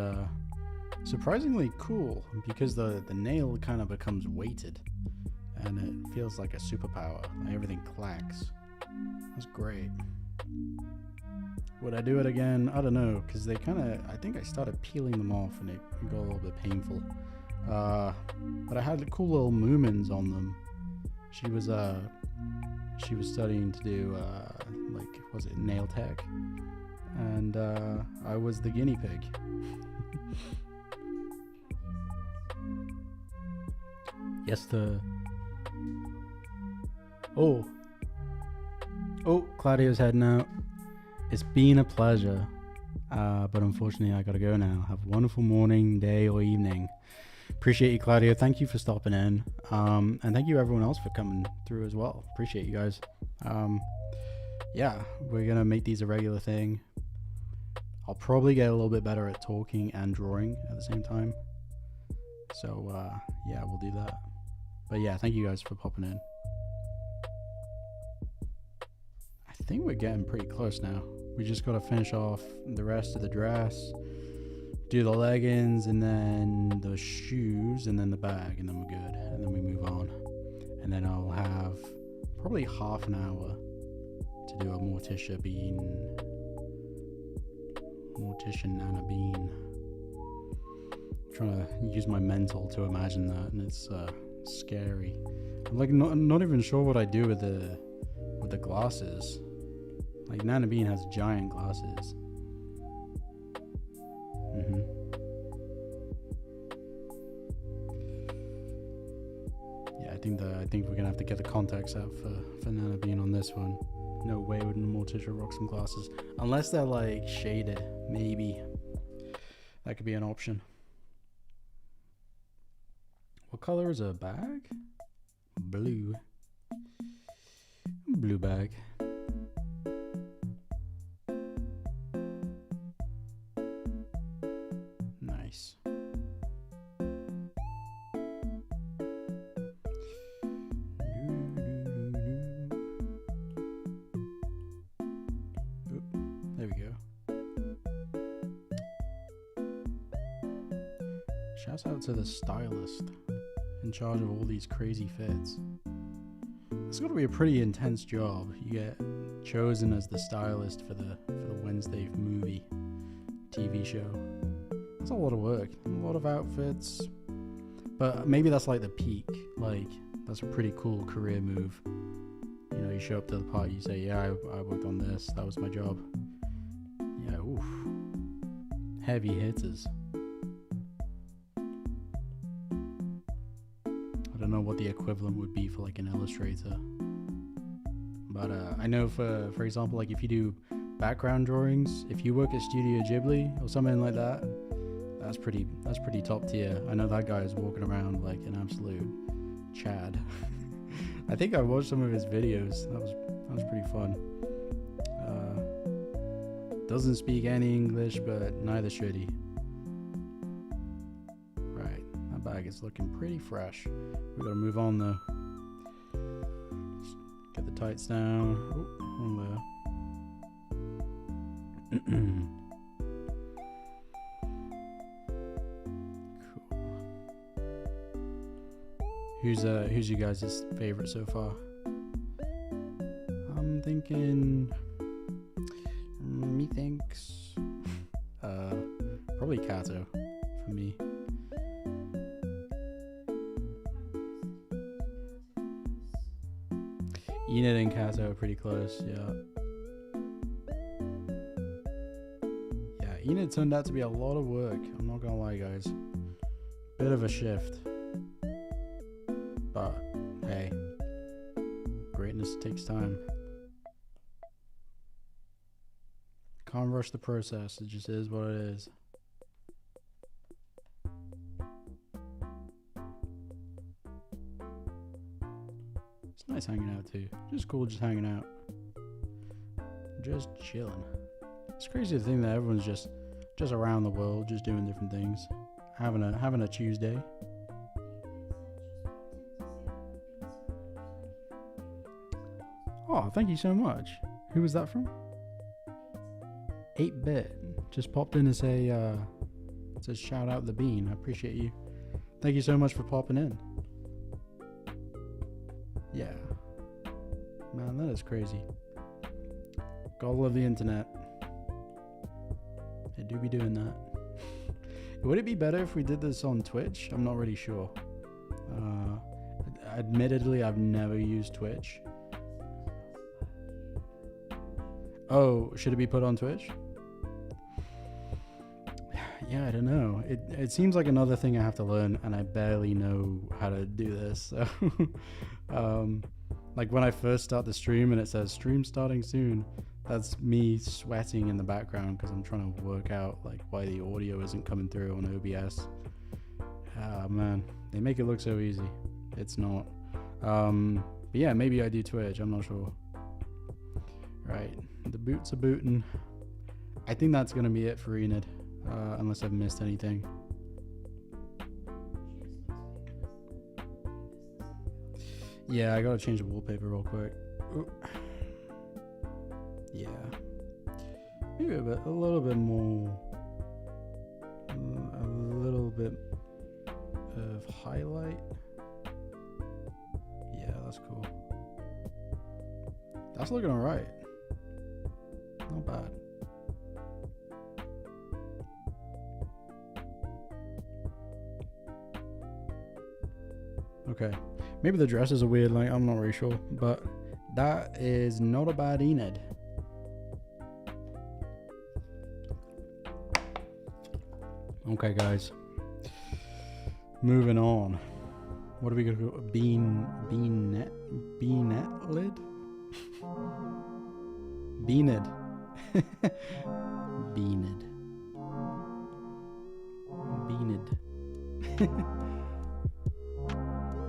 surprisingly cool because the nail kind of becomes weighted and it feels like a superpower. Like everything clacks. That's great. Would I do it again? I don't know, because they kind of, I think I started peeling them off and it got a little bit painful. But I had cool little Moomins on them. She was studying to do, like, was it nail tech? And I was the guinea pig. Yes, Oh, Claudio's heading out. It's been a pleasure, but unfortunately I gotta go now. Have a wonderful morning, day, or evening. Appreciate you, Claudio. Thank you for stopping in, and thank you everyone else for coming through as well. Appreciate you guys. Yeah, we're gonna make these a regular thing. I'll probably get a little bit better at talking and drawing at the same time. So yeah, we'll do that. But yeah, thank you guys for popping in. I think we're getting pretty close now. We just got to finish off the rest of the dress, do the leggings and then the shoes and then the bag, and then we're good. And then we move on. And then I'll have probably half an hour to do a Morticia Nana bean. I'm trying to use my mental to imagine that, and it's scary. I'm like not even sure what I do with the glasses. Like Nana Bean has giant glasses. Yeah, I think we're gonna have to get the contacts out for Nana Bean on this one. No way would Morticia rock some glasses unless they're like shaded. Maybe that could be an option. What color is a bag? Blue. Blue bag. Nice. There we go. Shouts out to the stylist in charge of all these crazy fits. It's got to be a pretty intense job. You get chosen as the stylist for the Wednesday movie TV show. That's a lot of work, a lot of outfits. But maybe that's like the peak. Like that's a pretty cool career move. You know, you show up to the party, you say, "Yeah, I worked on this. That was my job." Yeah, oof. Heavy hitters. I don't know what the equivalent would be for like an illustrator, but I know for example, like if you do background drawings, if you work at Studio Ghibli or something like that, that's pretty top tier. I know that guy is walking around like an absolute Chad. I think I watched some of his videos. That was pretty fun. Doesn't speak any English, but neither should he. Right, that bag is looking pretty fresh. We gotta move on though. Just get the tights down. Oh, wrong there. Cool. Who's you guys' favorite so far? I'm thinking. Methinks. Probably Kato for me. Enid and Kato are pretty close, yeah. Yeah, Enid turned out to be a lot of work. I'm not gonna lie, guys. Bit of a shift. But, hey. Greatness takes time. Can't rush the process. It just is what it is. It's nice hanging out too. Just cool just hanging out. Just chilling. It's crazy to think that everyone's just around the world, just doing different things. Having a Tuesday. Oh, thank you so much. Who was that from? 8-bit just popped in to say to shout out the bean. I appreciate you. Thank you so much for popping in. Yeah, man, that is crazy. Gotta love the internet. I do be doing that. Would it be better if we did this on Twitch? I'm not really sure. Admittedly, I've never used Twitch. Oh, should it be put on Twitch? Yeah, I don't know. It seems like another thing I have to learn, and I barely know how to do this. So, like when I first start the stream and it says stream starting soon, that's me sweating in the background because I'm trying to work out like why the audio isn't coming through on OBS. Ah, man, they make it look so easy. It's not. But yeah, maybe I do Twitch. I'm not sure. Right, the boots are booting. I think that's gonna be it for Enid, unless I've missed anything. Yeah, I gotta change the wallpaper real quick. Ooh. Yeah, maybe a little bit more bit of highlight. Yeah, that's cool. That's looking alright. Not bad. Okay. Maybe the dresses are weird, like, I'm not really sure. But that is not a bad Enid. Okay, guys. Moving on. What are we gonna go? Beannet lid? Beaned. Beaned. Beaned.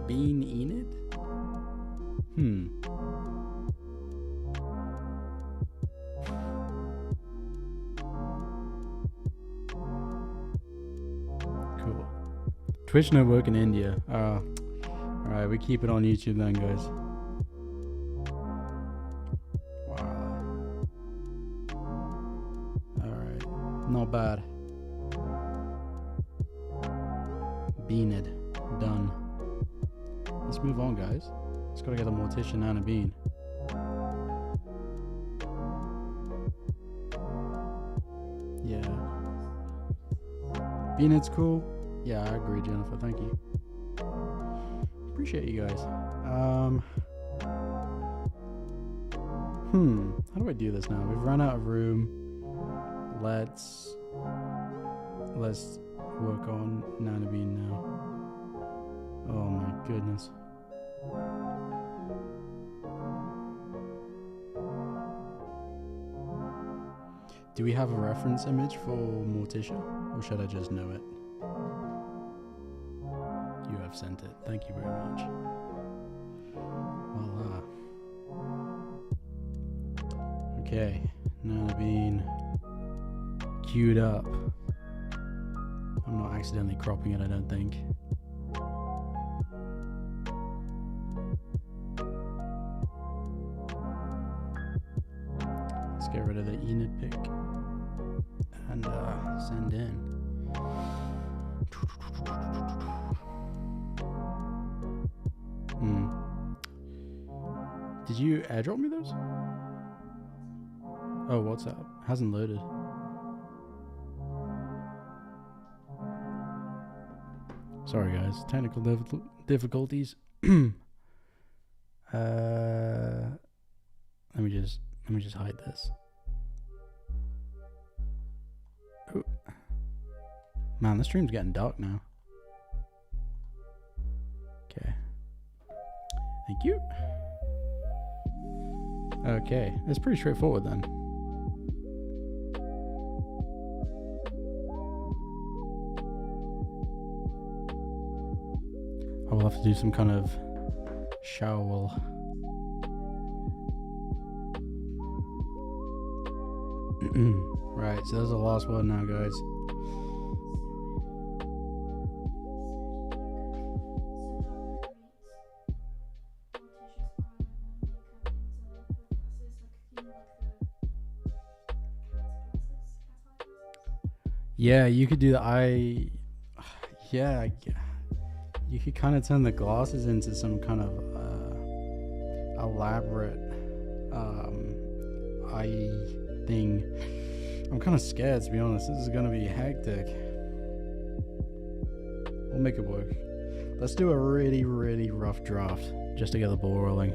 Bean Enid? Cool. Twitch no work in India. Alright, we keep it on YouTube then, guys. Wow. Alright. Not bad. Beaned. Done. Let's move on, guys. Let's gotta get the Morticia and a bean. Yeah. Beaned's cool. Yeah, I agree, Jennifer. Thank you. Appreciate you guys. How do I do this now? We've run out of room. Let's work on Nana Bean now. Oh my goodness. Do we have a reference image for Morticia, or should I just know it? You have sent it. Thank you very much. Voila. Okay, Nana Bean queued up. I'm not accidentally cropping it, I don't think. Let's get rid of the Enid pick and send in. Did you airdrop me those? Oh, what's up? Hasn't loaded. Sorry guys, technical difficulties. Let me just hide this. Ooh. Man, the stream's getting dark now. Okay. Thank you. Okay, it's pretty straightforward then. I will have to do some kind of shower. Right, so that's the last one now, guys. Yeah, you could do the yeah, you could kind of turn the glasses into some kind of elaborate eye thing. I'm kind of scared, to be honest. This is gonna be hectic. We'll make it work. Let's do a really, really rough draft just to get the ball rolling.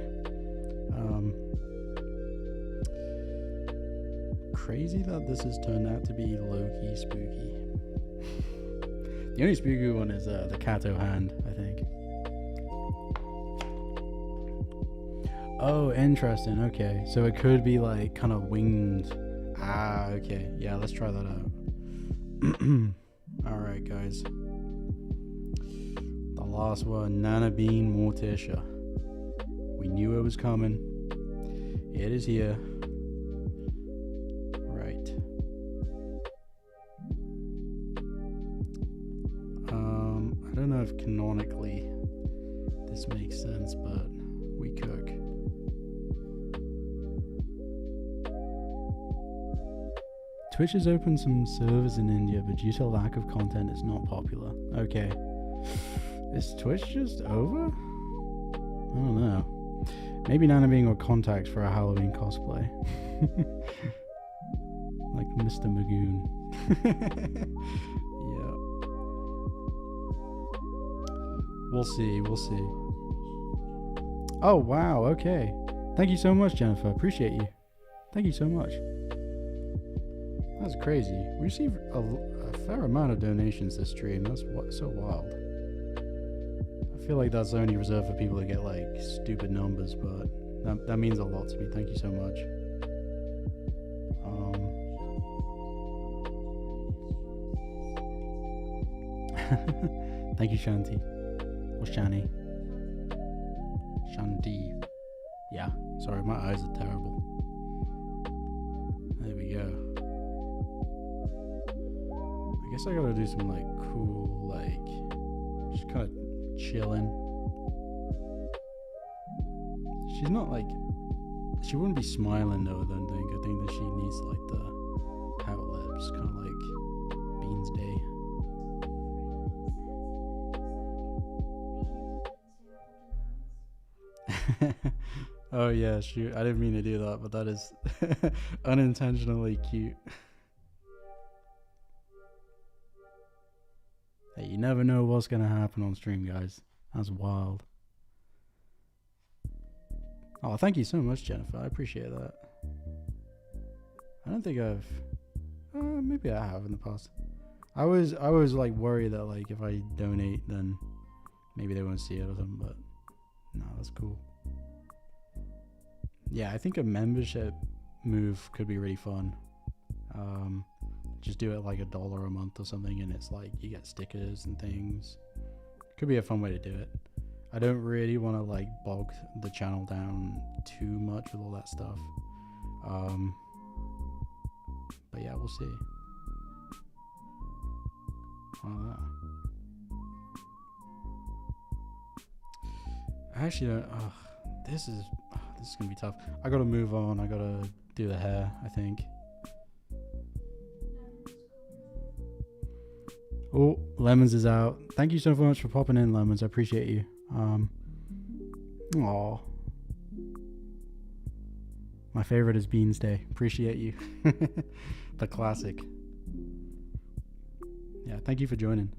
Crazy that this has turned out to be low-key spooky. The only spooky one is the Kato hand, I think. Oh, interesting. Okay, so it could be like kind of winged. Ah, okay. Yeah, let's try that out. All right, guys. The last one, Nana Bean Morticia. We knew it was coming. It is here. Right. I don't know if canonically this makes sense, but we cook. Twitch has opened some servers in India, but due to lack of content, it's not popular. Okay. Is Twitch just over? I don't know. Maybe Nana being got contacts for a Halloween cosplay. Like Mr. Magoon. Yeah. We'll see, we'll see. Oh, wow, okay. Thank you so much, Jennifer. Appreciate you. Thank you so much. That's crazy. We received a fair amount of donations this stream. That's so wild. I feel like that's only reserved for people that get like stupid numbers, but that means a lot to me. Thank you so much. Thank you, Shanti. Or Shani. Shanti. Yeah. Sorry, my eyes are terrible. There we go. I guess I gotta do some like cool, like just kind of chilling. She's not like, she wouldn't be smiling though, I don't think. I think that she needs like the pout lips, kind of like Beans Day. Oh yeah, shoot, I didn't mean to do that, but that is unintentionally cute. Hey, you never know what's gonna happen on stream, guys. That's wild. Oh, thank you so much, Jennifer. I appreciate that. I don't think I've... maybe I have in the past. I was like worried that like if I donate, then maybe they won't see it or something, but no, that's cool. Yeah, I think a membership move could be really fun. Just do it like $1 a month or something, and it's like you get stickers and things. Could be a fun way to do it. I don't really want to like bog the channel down too much with all that stuff. But yeah, we'll see. I actually don't. This is gonna be tough. I gotta move on. I gotta do the hair, I think. Oh, Lemons is out. Thank you so much for popping in, Lemons. I appreciate you. Aw. My favorite is Beans Day. Appreciate you. The classic. Yeah, thank you for joining.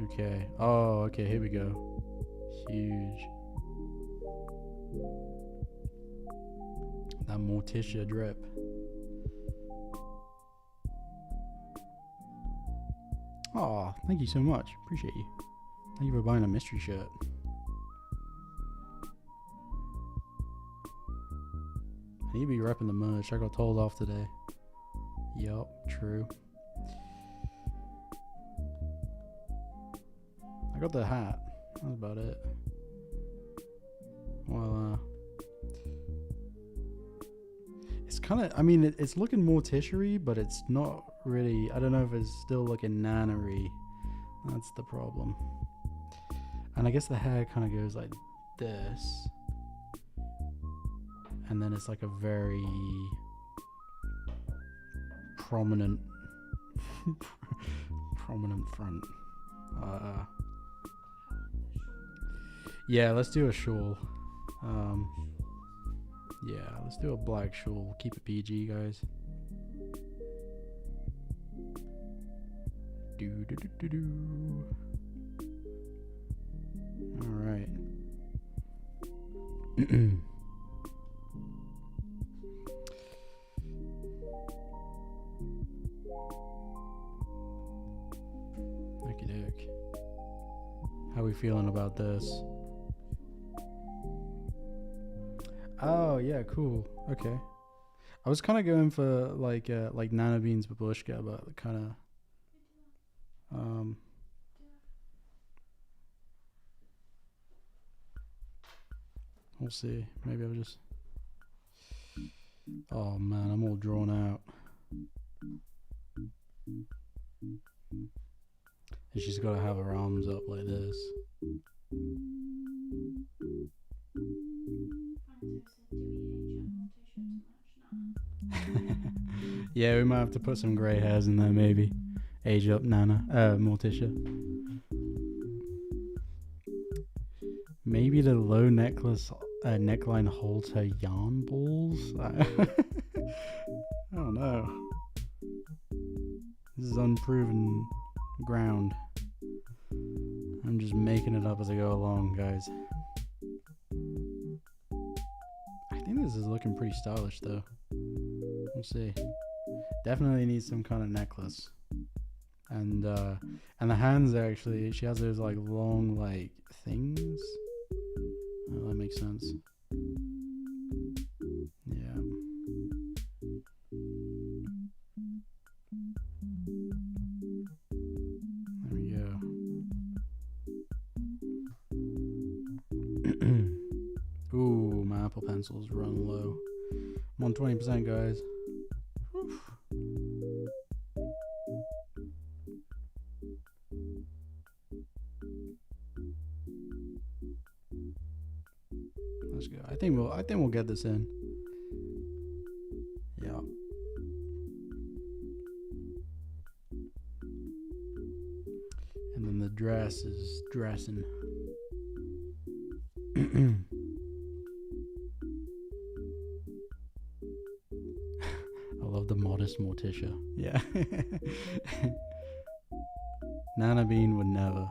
Okay. Oh, okay, here we go. Huge. That Morticia drip. Oh, thank you so much. Appreciate you. Thank you for buying a mystery shirt. I need to be repping the merch. I got told off today. Yup, true. I got the hat. That's about it. Well, it's kind of, I mean, it's looking more Morticia-y, but it's not really, I don't know if it's still looking Nana-y. That's the problem. And I guess the hair kind of goes like this. And then it's like a very prominent front. Yeah, let's do a shawl. Yeah, let's do a black shawl. We'll keep it PG, guys. All right. Okie doke. How we feeling about this? Oh yeah, cool. Okay. I was kind of going for like Nana Beans Babushka, but kind of we'll see. Maybe I'll just. Oh man, I'm all drawn out. And she's got to have her arms up like this. Yeah, we might have to put some grey hairs in there, maybe. Age up Morticia. Maybe the low neckline holds her yarn balls? I don't know. This is unproven ground. I'm just making it up as I go along, guys. I think this is looking pretty stylish, though. We'll see. Definitely needs some kind of necklace. And the hands actually, she has those like long like things. Oh, that makes sense. Yeah. There we go. Ooh, my Apple Pencil's running low. I'm on 20%, guys. Whew. Let's go. I think we'll get this in. Yeah. And then the dress is dressing. I love the modest Morticia. Yeah. Nana Bean would never.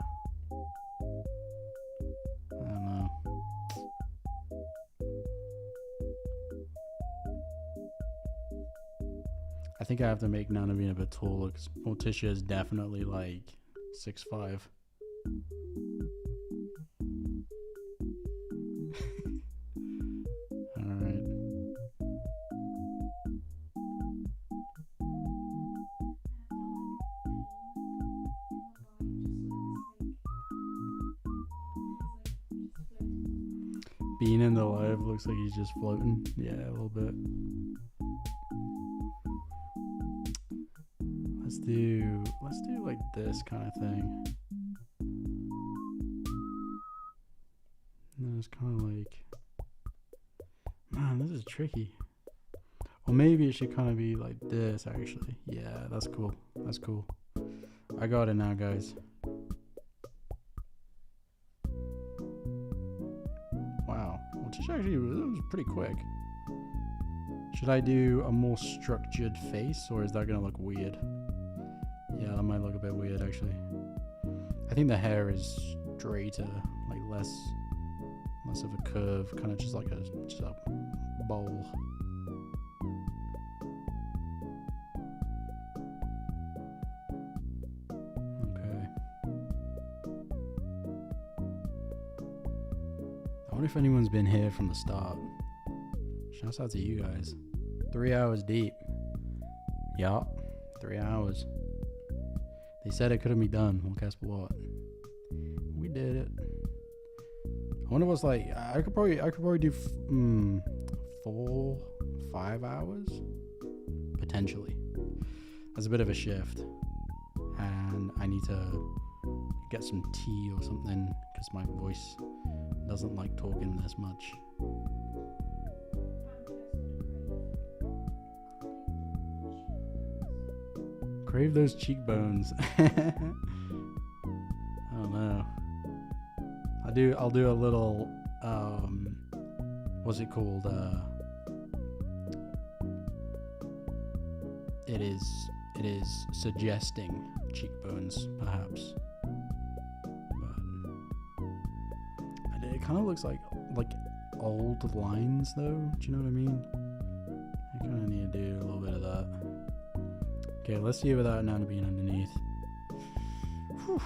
I don't know. I think I have to make Nana Bean a bit taller because Morticia is definitely like 6'5". Alright. Bean in the live looks like he's just floating. Yeah, a little bit. Let's do like this kind of thing. And then it's kind of like, man, this is tricky. Or maybe it should kind of be like this actually. Yeah, that's cool. That's cool. I got it now, guys. Wow, which is actually, it was pretty quick. Should I do a more structured face, or is that gonna look weird? Yeah, that might look a bit weird actually. I think the hair is straighter, like less of a curve, kind of just like a bowl. Okay. I wonder if anyone's been here from the start. Shouts out to you guys. 3 hours deep. Yup, 3 hours. They said it couldn't be done. Well, guess what? We did it. I wonder what's like. I could probably do 4, 5 hours potentially. That's a bit of a shift, and I need to get some tea or something because my voice doesn't like talking this much. Crave those cheekbones. I don't know. I'll do a little what's it called? It is suggesting cheekbones, perhaps. But it kind of looks like old lines though. Do you know what I mean? I kind of need to do a little bit of that. Okay, let's see it without Nana being underneath. Whew.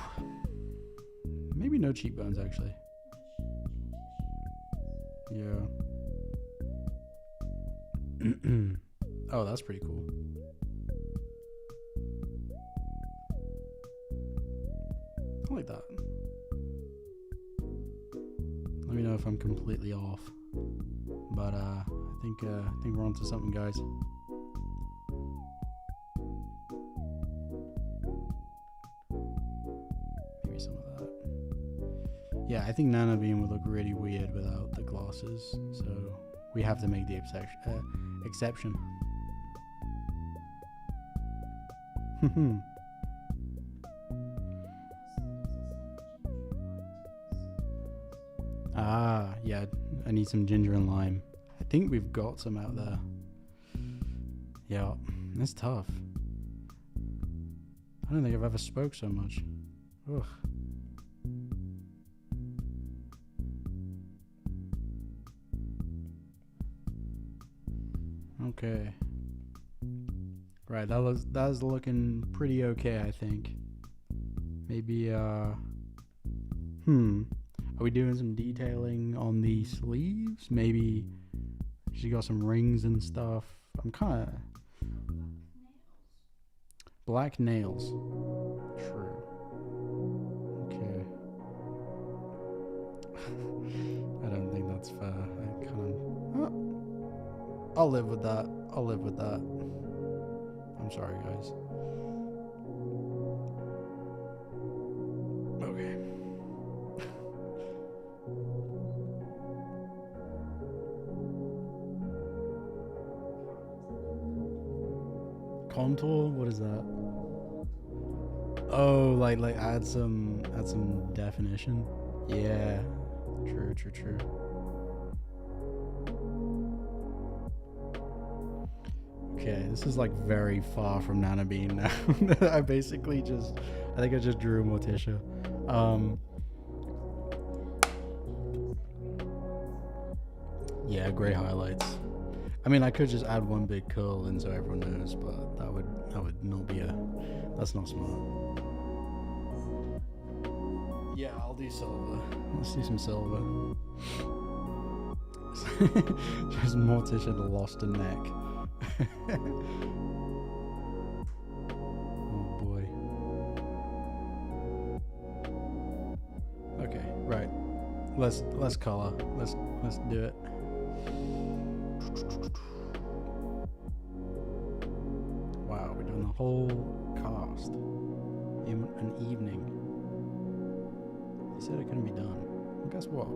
Maybe no cheekbones, actually. Yeah. Oh, that's pretty cool. I like that. Let me know if I'm completely off. But I think we're onto something, guys. Some of that. Yeah, I think Nana Bean would look really weird without the glasses, so we have to make the exception. Ah, yeah, I need some ginger and lime. I think we've got some out there. Yeah, that's tough. I don't think I've ever spoke so much. Ugh. Okay. Right, that's looking pretty okay, I think. Maybe Are we doing some detailing on the sleeves? Maybe she got some rings and stuff. I'm kinda black nails. True. Okay. I don't think that's fair. I kind of I'll live with that. I'll live with that. I'm sorry, guys. Okay. Contour? What is that? Oh, like add some definition. Yeah. True. Okay, this is like very far from Nana Bean now. I think I just drew Morticia. Yeah, gray highlights. I mean, I could just add one big curl in so everyone knows, but that would not be that's not smart. Yeah, I'll do silver. Let's do some silver. Just Morticia lost a neck. Oh boy. Okay, right. Let's color. Let's do it. Wow, we're doing the whole cast in an evening. They said it couldn't be done. Well, guess what?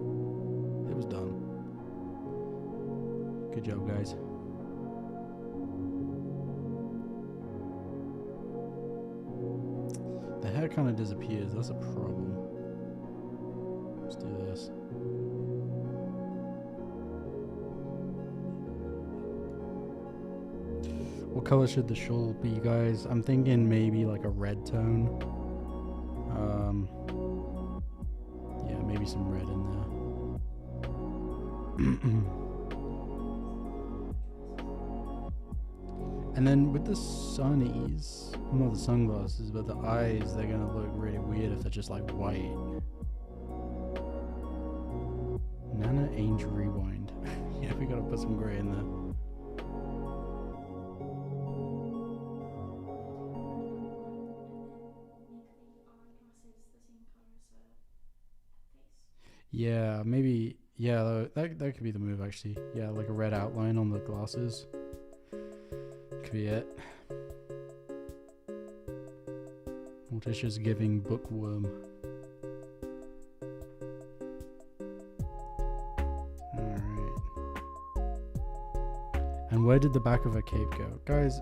It was done. Good job, guys. The hair kind of disappears. That's a problem. Let's do this. What color should the shawl be, guys? I'm thinking maybe like a red tone. Yeah, maybe some red in there. And then with the sunnies, not the sunglasses, but the eyes, they're gonna look really weird if they're just like white. Nana Angel Rewind. Yeah, we gotta put some gray in there. Yeah, maybe. Yeah, that could be the move actually. Yeah, like a red outline on the glasses. Could be it. Morticia's giving bookworm. Alright. And where did the back of her cape go? Guys,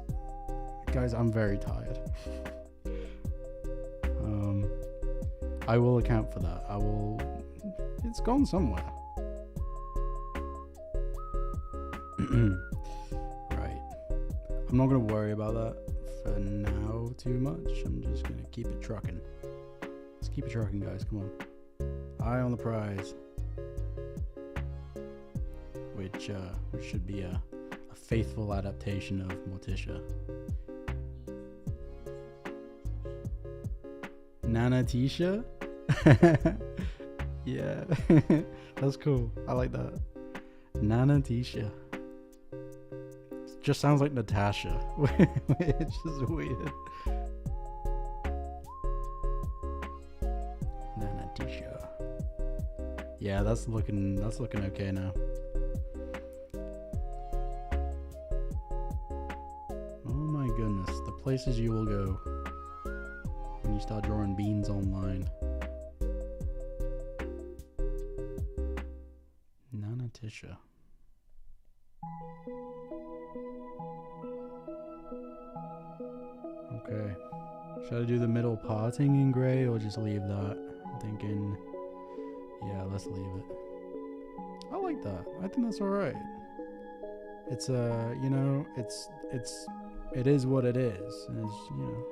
I'm very tired. I will account for that. It's gone somewhere. Right. I'm not going to worry about that for now too much. I'm just going to keep it trucking. Let's keep it trucking, guys. Come on. Eye on the prize. Which should be a faithful adaptation of Morticia. Nanatisha? Yeah. That's cool. I like that. Nanatisha. Just sounds like Natasha, which is weird. Nanatisha. Yeah, that's looking okay now. Oh my goodness, the places you will go when you start drawing beans online. Nanatisha. Okay. Should I do the middle parting in grey or just leave that? I'm thinking, yeah, let's leave it. I like that. I think that's alright. It's you know, it is what it is. It's, you know.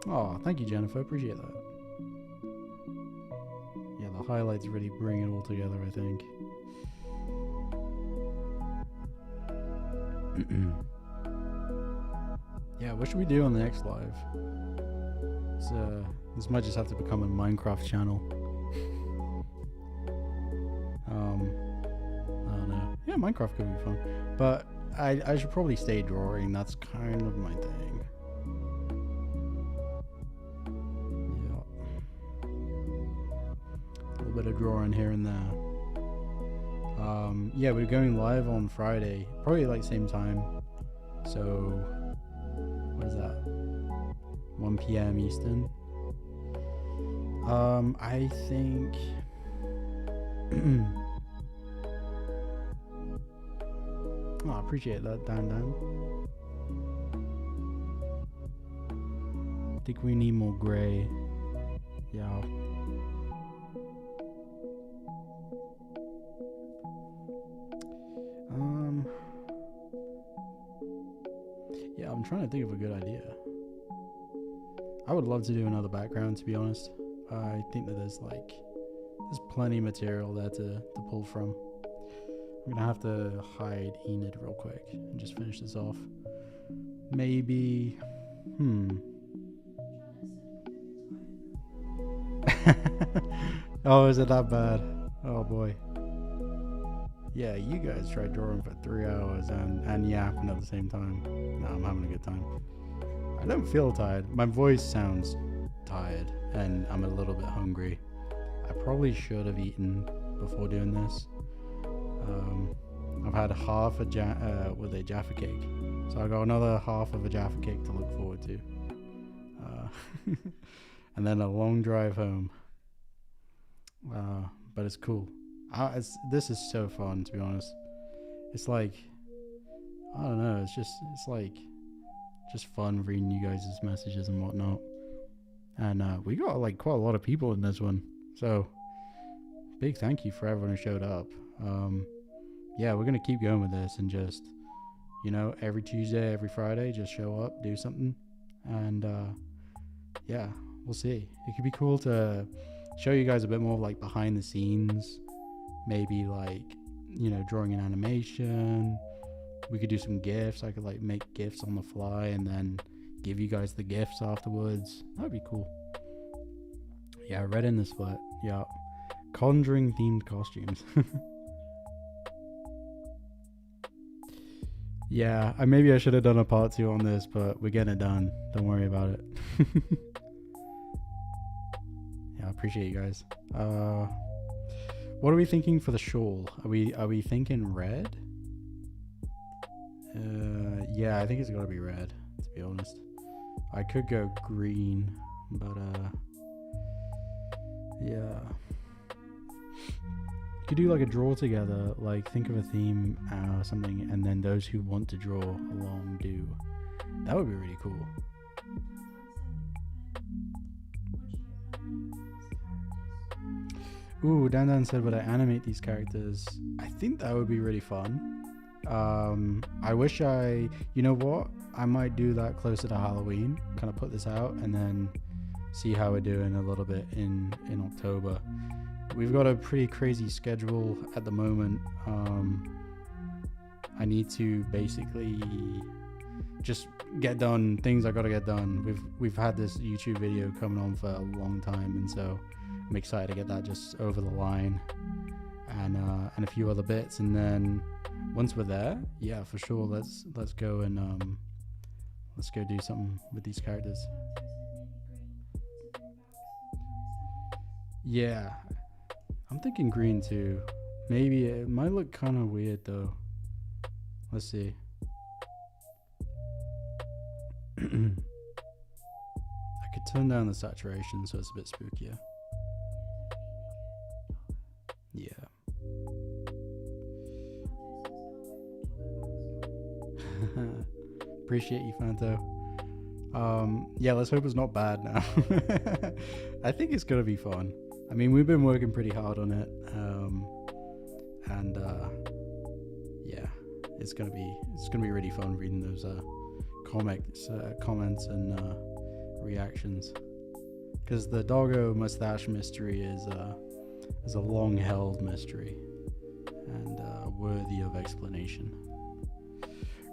Oh, thank you, Jennifer. Appreciate that. Yeah, the highlights really bring it all together, I think. Yeah, what should we do on the next live? This might just have to become a Minecraft channel. I don't know. Yeah, Minecraft could be fun. But I should probably stay drawing. That's kind of my thing. Yeah. A little bit of drawing here and there. Yeah, we're going live on Friday. Probably like same time. So, what is that? 1 p.m. Eastern. I think... Oh, I appreciate that, Dan. I think we need more grey. Yeah. Yeah, I'm trying to think of a good idea. I would love to do another background, to be honest. I think that there's plenty of material there to pull from. I'm gonna have to hide Enid real quick and just finish this off. Maybe, Oh, is it that bad? Oh boy. Yeah, you guys tried drawing for 3 hours and yapping at the same time. No, I'm having a good time. I don't feel tired. My voice sounds tired and I'm a little bit hungry. I probably should have eaten before doing this. I've had half a Jaffa cake, so I got another half of a Jaffa cake to look forward to, and then a long drive home. But it's cool. This is so fun, to be honest. It's like, I don't know. It's like just fun reading you guys' messages and whatnot. And we got like quite a lot of people in this one, so big thank you for everyone who showed up. Yeah, we're gonna keep going with this and just, you know, every Tuesday, every Friday, just show up, do something, and yeah, we'll see. It could be cool to show you guys a bit more like behind the scenes, maybe like, you know, drawing an animation. We could do some GIFs. I could like make GIFs on the fly and then give you guys the GIFs afterwards. That'd be cool. Yeah, red in the split. Yeah, Conjuring themed costumes. Yeah, maybe I should have done a part 2 on this, but we're getting it done. Don't worry about it. Yeah, I appreciate you guys. What are we thinking for the shawl? Are we thinking red? Yeah, I think it's gotta be red, to be honest. I could go green, but yeah. You could do like a draw together, like think of a theme or something, and then those who want to draw along do. That would be really cool. Ooh, Dan said, would I animate these characters? I think that would be really fun. I wish you know what? I might do that closer to Halloween, kind of put this out and then see how we're doing a little bit in October. We've got a pretty crazy schedule at the moment. I need to basically just get done things I gotta get done. We've had this YouTube video coming on for a long time, and so I'm excited to get that just over the line, and a few other bits. And then once we're there, yeah, for sure, let's go and let's go do something with these characters. Yeah, I'm thinking green too. Maybe it might look kind of weird though. Let's see. I could turn down the saturation so it's a bit spookier. Yeah. Appreciate you, Fanto. Yeah, let's hope it's not bad now. I think it's gonna be fun. I mean, we've been working pretty hard on it, and yeah, it's gonna be really fun reading those comments and reactions. Because the Doggo mustache mystery is a long-held mystery and worthy of explanation.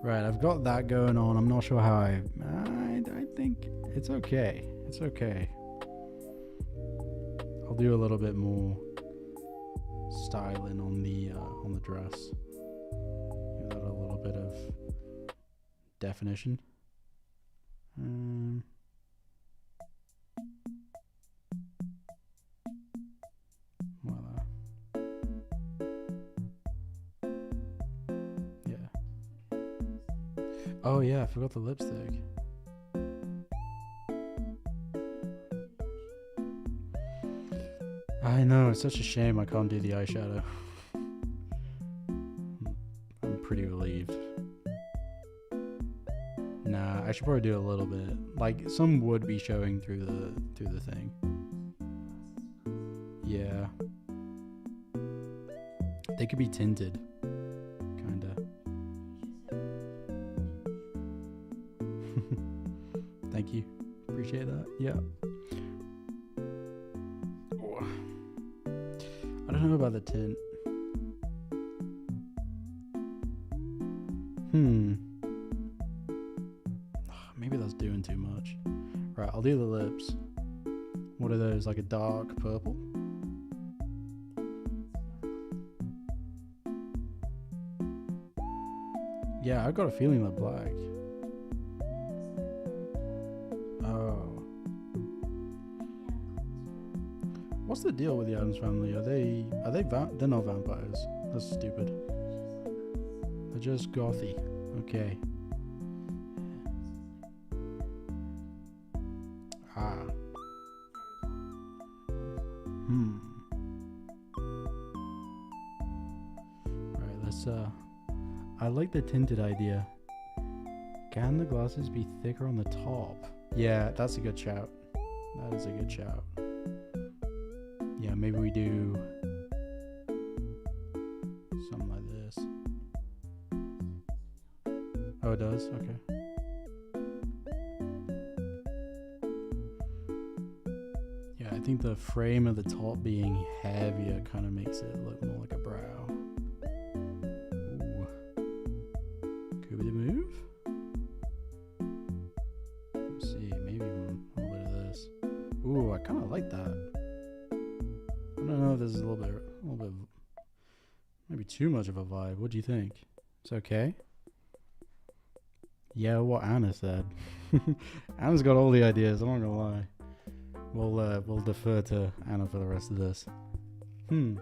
Right, I've got that going on. I'm not sure how I think it's okay. It's okay. I'll do a little bit more styling on the dress. Give that a little bit of definition. Voila. Yeah. Oh yeah, I forgot the lipstick. I know, it's such a shame I can't do the eyeshadow. I'm pretty relieved. Nah, I should probably do a little bit. Like, some would be showing through the thing. Yeah. They could be tinted. Kinda. Thank you. Appreciate that. Yeah. I don't know about the tint. Maybe that's doing too much. Right, I'll do the lips. What are those, like a dark purple? Yeah, I've got a feeling they're black. Oh. What's the deal with the Addams family? They're not vampires. That's stupid. They're just gothy. Okay. Ah. Right, let's I like the tinted idea. Can the glasses be thicker on the top? Yeah, that's a good shout. That is a good shout. Yeah, maybe we do something like this. Oh, it does? Okay. Yeah, I think the frame of the top being heavier kind of makes it look more like a brow. Ooh. Could we move? Let's see, maybe a little bit of this. Ooh, I kind of like that. I don't know if this is a little bit, maybe too much of a vibe. What do you think? It's okay? Yeah, what Anna said. Anna's got all the ideas, I'm not gonna lie. We'll defer to Anna for the rest of this. I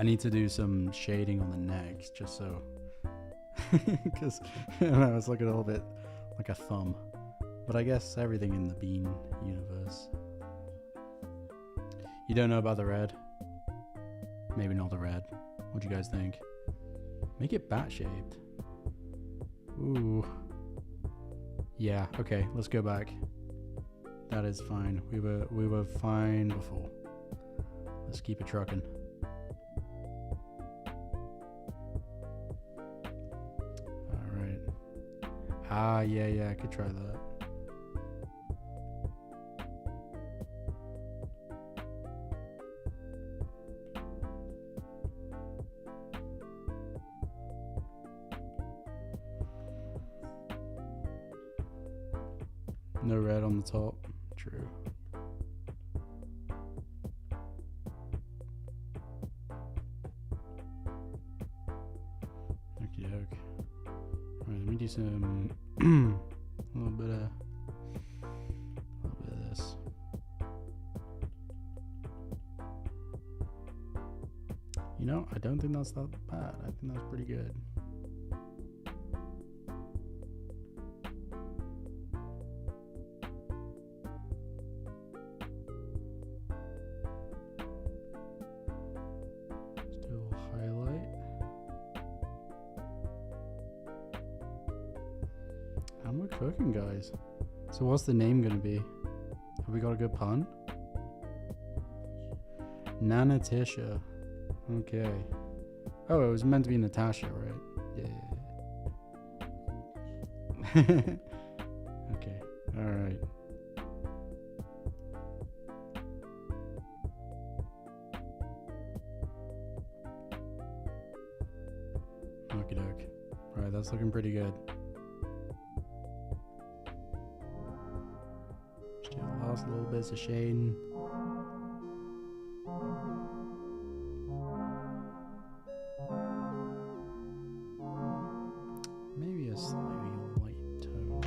need to do some shading on the neck, just so, because I don't know, it's looking a little bit like a thumb. But I guess everything in the Bean universe. You don't know about the red? Maybe not the red. What do you guys think? Make it bat shaped. Ooh. Yeah, okay, let's go back. That is fine. We were fine before. Let's keep it trucking. Alright. Ah, yeah, I could try that. No red on the top. True. Okie doke. Alright, let me do some a little bit of this. You know, I don't think that's that bad. I think that's pretty good. cooking, guys. So what's the name gonna be? Have we got a good pun? Nanatisha. Okay. Oh, it was meant to be Natasha, right? Yeah. Okay. All right. Okie doke. All right, that's looking pretty good. Just do the last little bits of shading. Maybe a slightly light tone.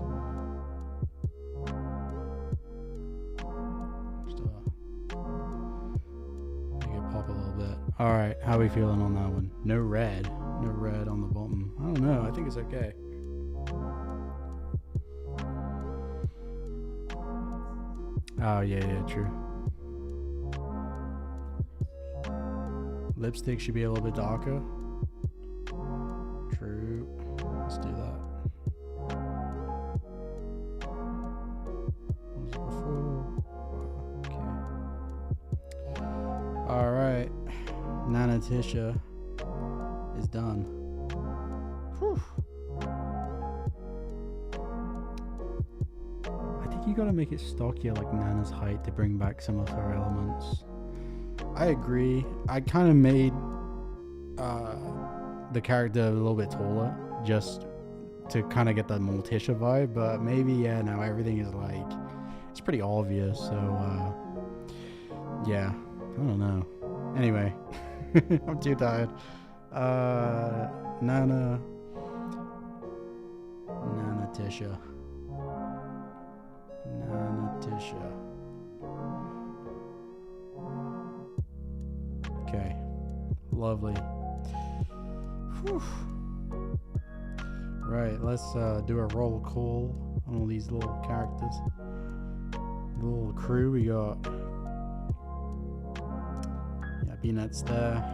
Just make it pop a little bit. All right, how are we feeling on that one? No red. No red on the bottom. I don't know. I think it's okay. Oh, yeah, true. Lipstick should be a little bit darker. True. Let's do that. What was it before? Okay. Alright. Nanatisha is done. Whew. I think you gotta make it stockier like Nana's height to bring back some of her elements. I agree. I kind of made the character a little bit taller just to kind of get that Morticia vibe, but maybe now everything is like, it's pretty obvious, so yeah, I don't know. Anyway, I'm too tired. Nanatisha. Okay, lovely. Whew. Right, let's do a roll call on all these little characters. The little crew we got. Yeah, Peanuts there.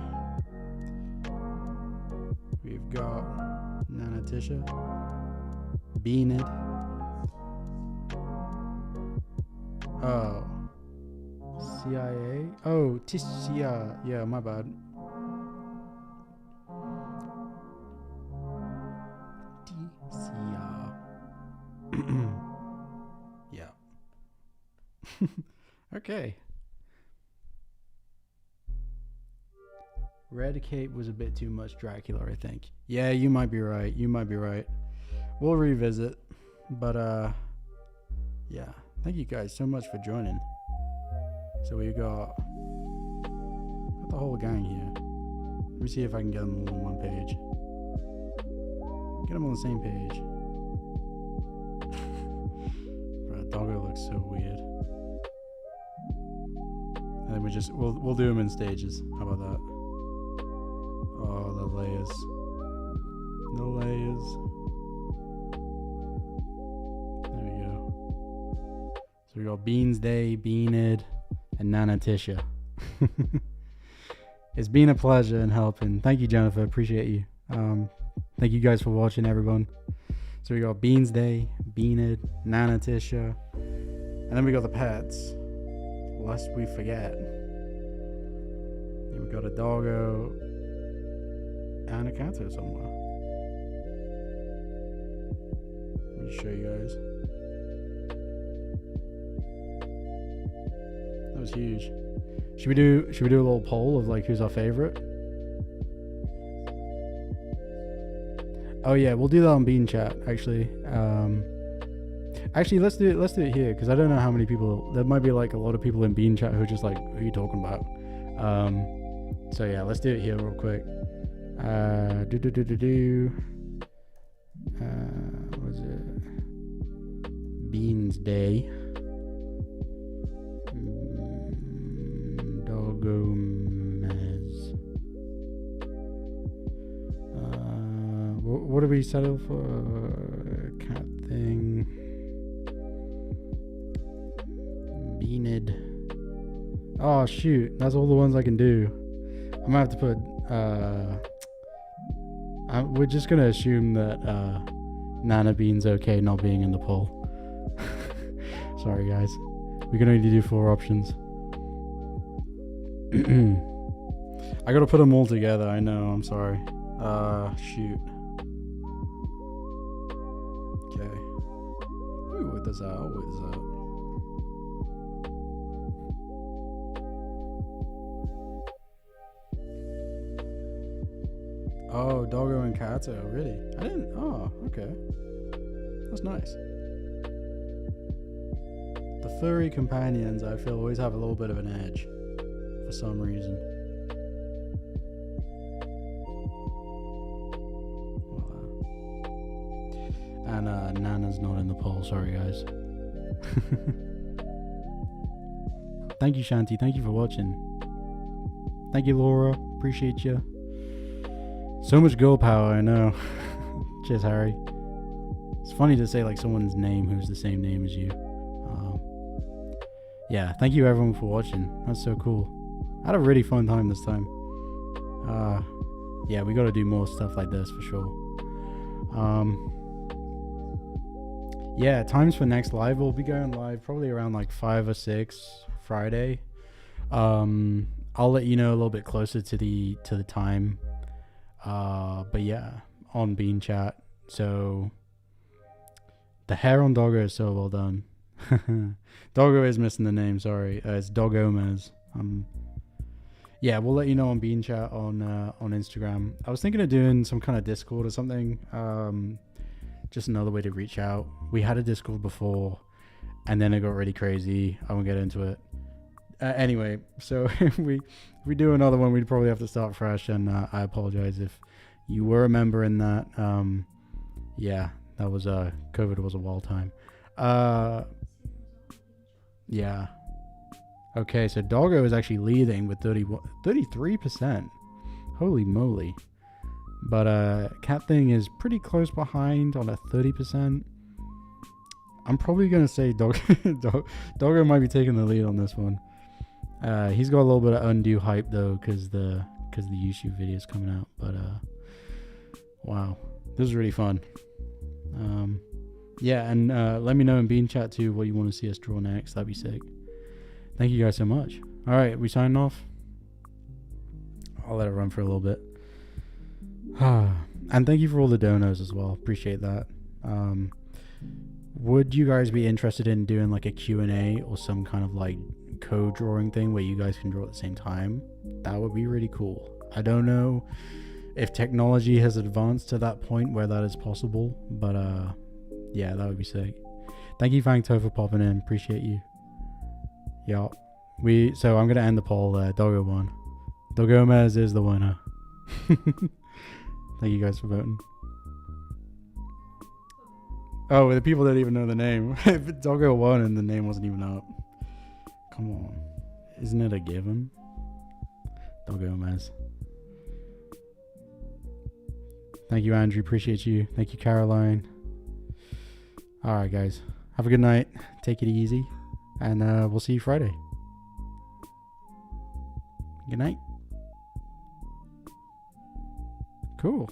We've got Nanatisha, Enid. Oh, CIA. Oh, Tisha. Yeah, my bad. Yeah. Okay. Red cape was a bit too much Dracula, I think. Yeah, you might be right. We'll revisit. But yeah. Thank you guys so much for joining. So we got the whole gang here. Let me see if I can get them all on one page. Get them on the same page. Bro, Doggo looks so weird. And then we'll do them in stages. How about that? Oh, the layers. There we go. So we got Beans Day, Enid, and Nanatisha. It's been a pleasure and helping. Thank you, Jennifer. Appreciate you. Thank you guys for watching, everyone. So we got Beans Day, Enid, Nanatisha, and then we got the pets. Lest we forget. Then we got a Doggo and a Kato somewhere. Let me show you guys. That was huge. Should we do a little poll of like who's our favorite? Oh yeah, we'll do that on Bean Chat actually. Actually, let's do it here because I don't know how many people. There might be like a lot of people in Bean Chat who are just like, who are you talking about? So yeah, let's do it here real quick. What was it? Beans Day. Doggo Mez. What do we settle for? Cat thing. Enid. Oh shoot, that's all the ones I can do. I'm gonna have to put we're just gonna assume that Nana Bean's okay not being in the poll. Sorry, guys. We can only do 4 options. I gotta put them all together. I know. I'm sorry. Shoot. Okay. Let me work this out. I'll work this out. Oh, Doggo and Kato. Really? I didn't. Oh, okay. That's nice. The furry companions, I feel, always have a little bit of an edge for some reason. And Nana's not in the poll. Sorry, guys. Thank you, Shanti. Thank you for watching. Thank you, Laura. Appreciate you. So much girl power, I know. Cheers, Harry. It's funny to say like someone's name who's the same name as you. Yeah, thank you everyone for watching. That's so cool. I had a really fun time this time. Yeah, we got to do more stuff like this for sure. Yeah, times for next live. We'll be going live probably around like 5 or 6 Friday. I'll let you know a little bit closer to the time. But yeah, on Bean Chat. So the hair on Doggo is so well done. Doggo is missing the name, sorry. It's Doggomez. Yeah, we'll let you know on Bean Chat on Instagram. I was thinking of doing some kind of Discord or something. Just another way to reach out. We had a Discord before, and then it got really crazy. I won't get into it. Anyway, so if we do another one, we'd probably have to start fresh, and I apologize if you were a member in that. Yeah, that was COVID was a wild time. Yeah. Okay, so Doggo is actually leading with 33%. Holy moly. But Cat Thing is pretty close behind on a 30%. I'm probably going to say Doggo might be taking the lead on this one. He's got a little bit of undue hype though because the YouTube video is coming out. But wow, this is really fun. Yeah, and let me know in Bean Chat too what you want to see us draw next. That'd be sick. Thank you guys so much. All right, we signing off. I'll let it run for a little bit. And thank you for all the donos as well. Appreciate that. Would you guys be interested in doing like a Q&A or some kind of like code drawing thing where you guys can draw at the same time? That would be really cool. I don't know if technology has advanced to that point where that is possible, but yeah, that would be sick. Thank you, Fangto, for popping in. Appreciate you. Yeah, so I'm gonna end the poll there. Doggo won. Doggomez is the winner. Thank you guys for voting. Oh, the people didn't even know the name. Doggo won and the name wasn't even up. Come on, isn't it a given? Doggomez. Thank you, Andrew. Appreciate you. Thank you, Caroline. All right, guys. Have a good night. Take it easy. And we'll see you Friday. Good night. Cool.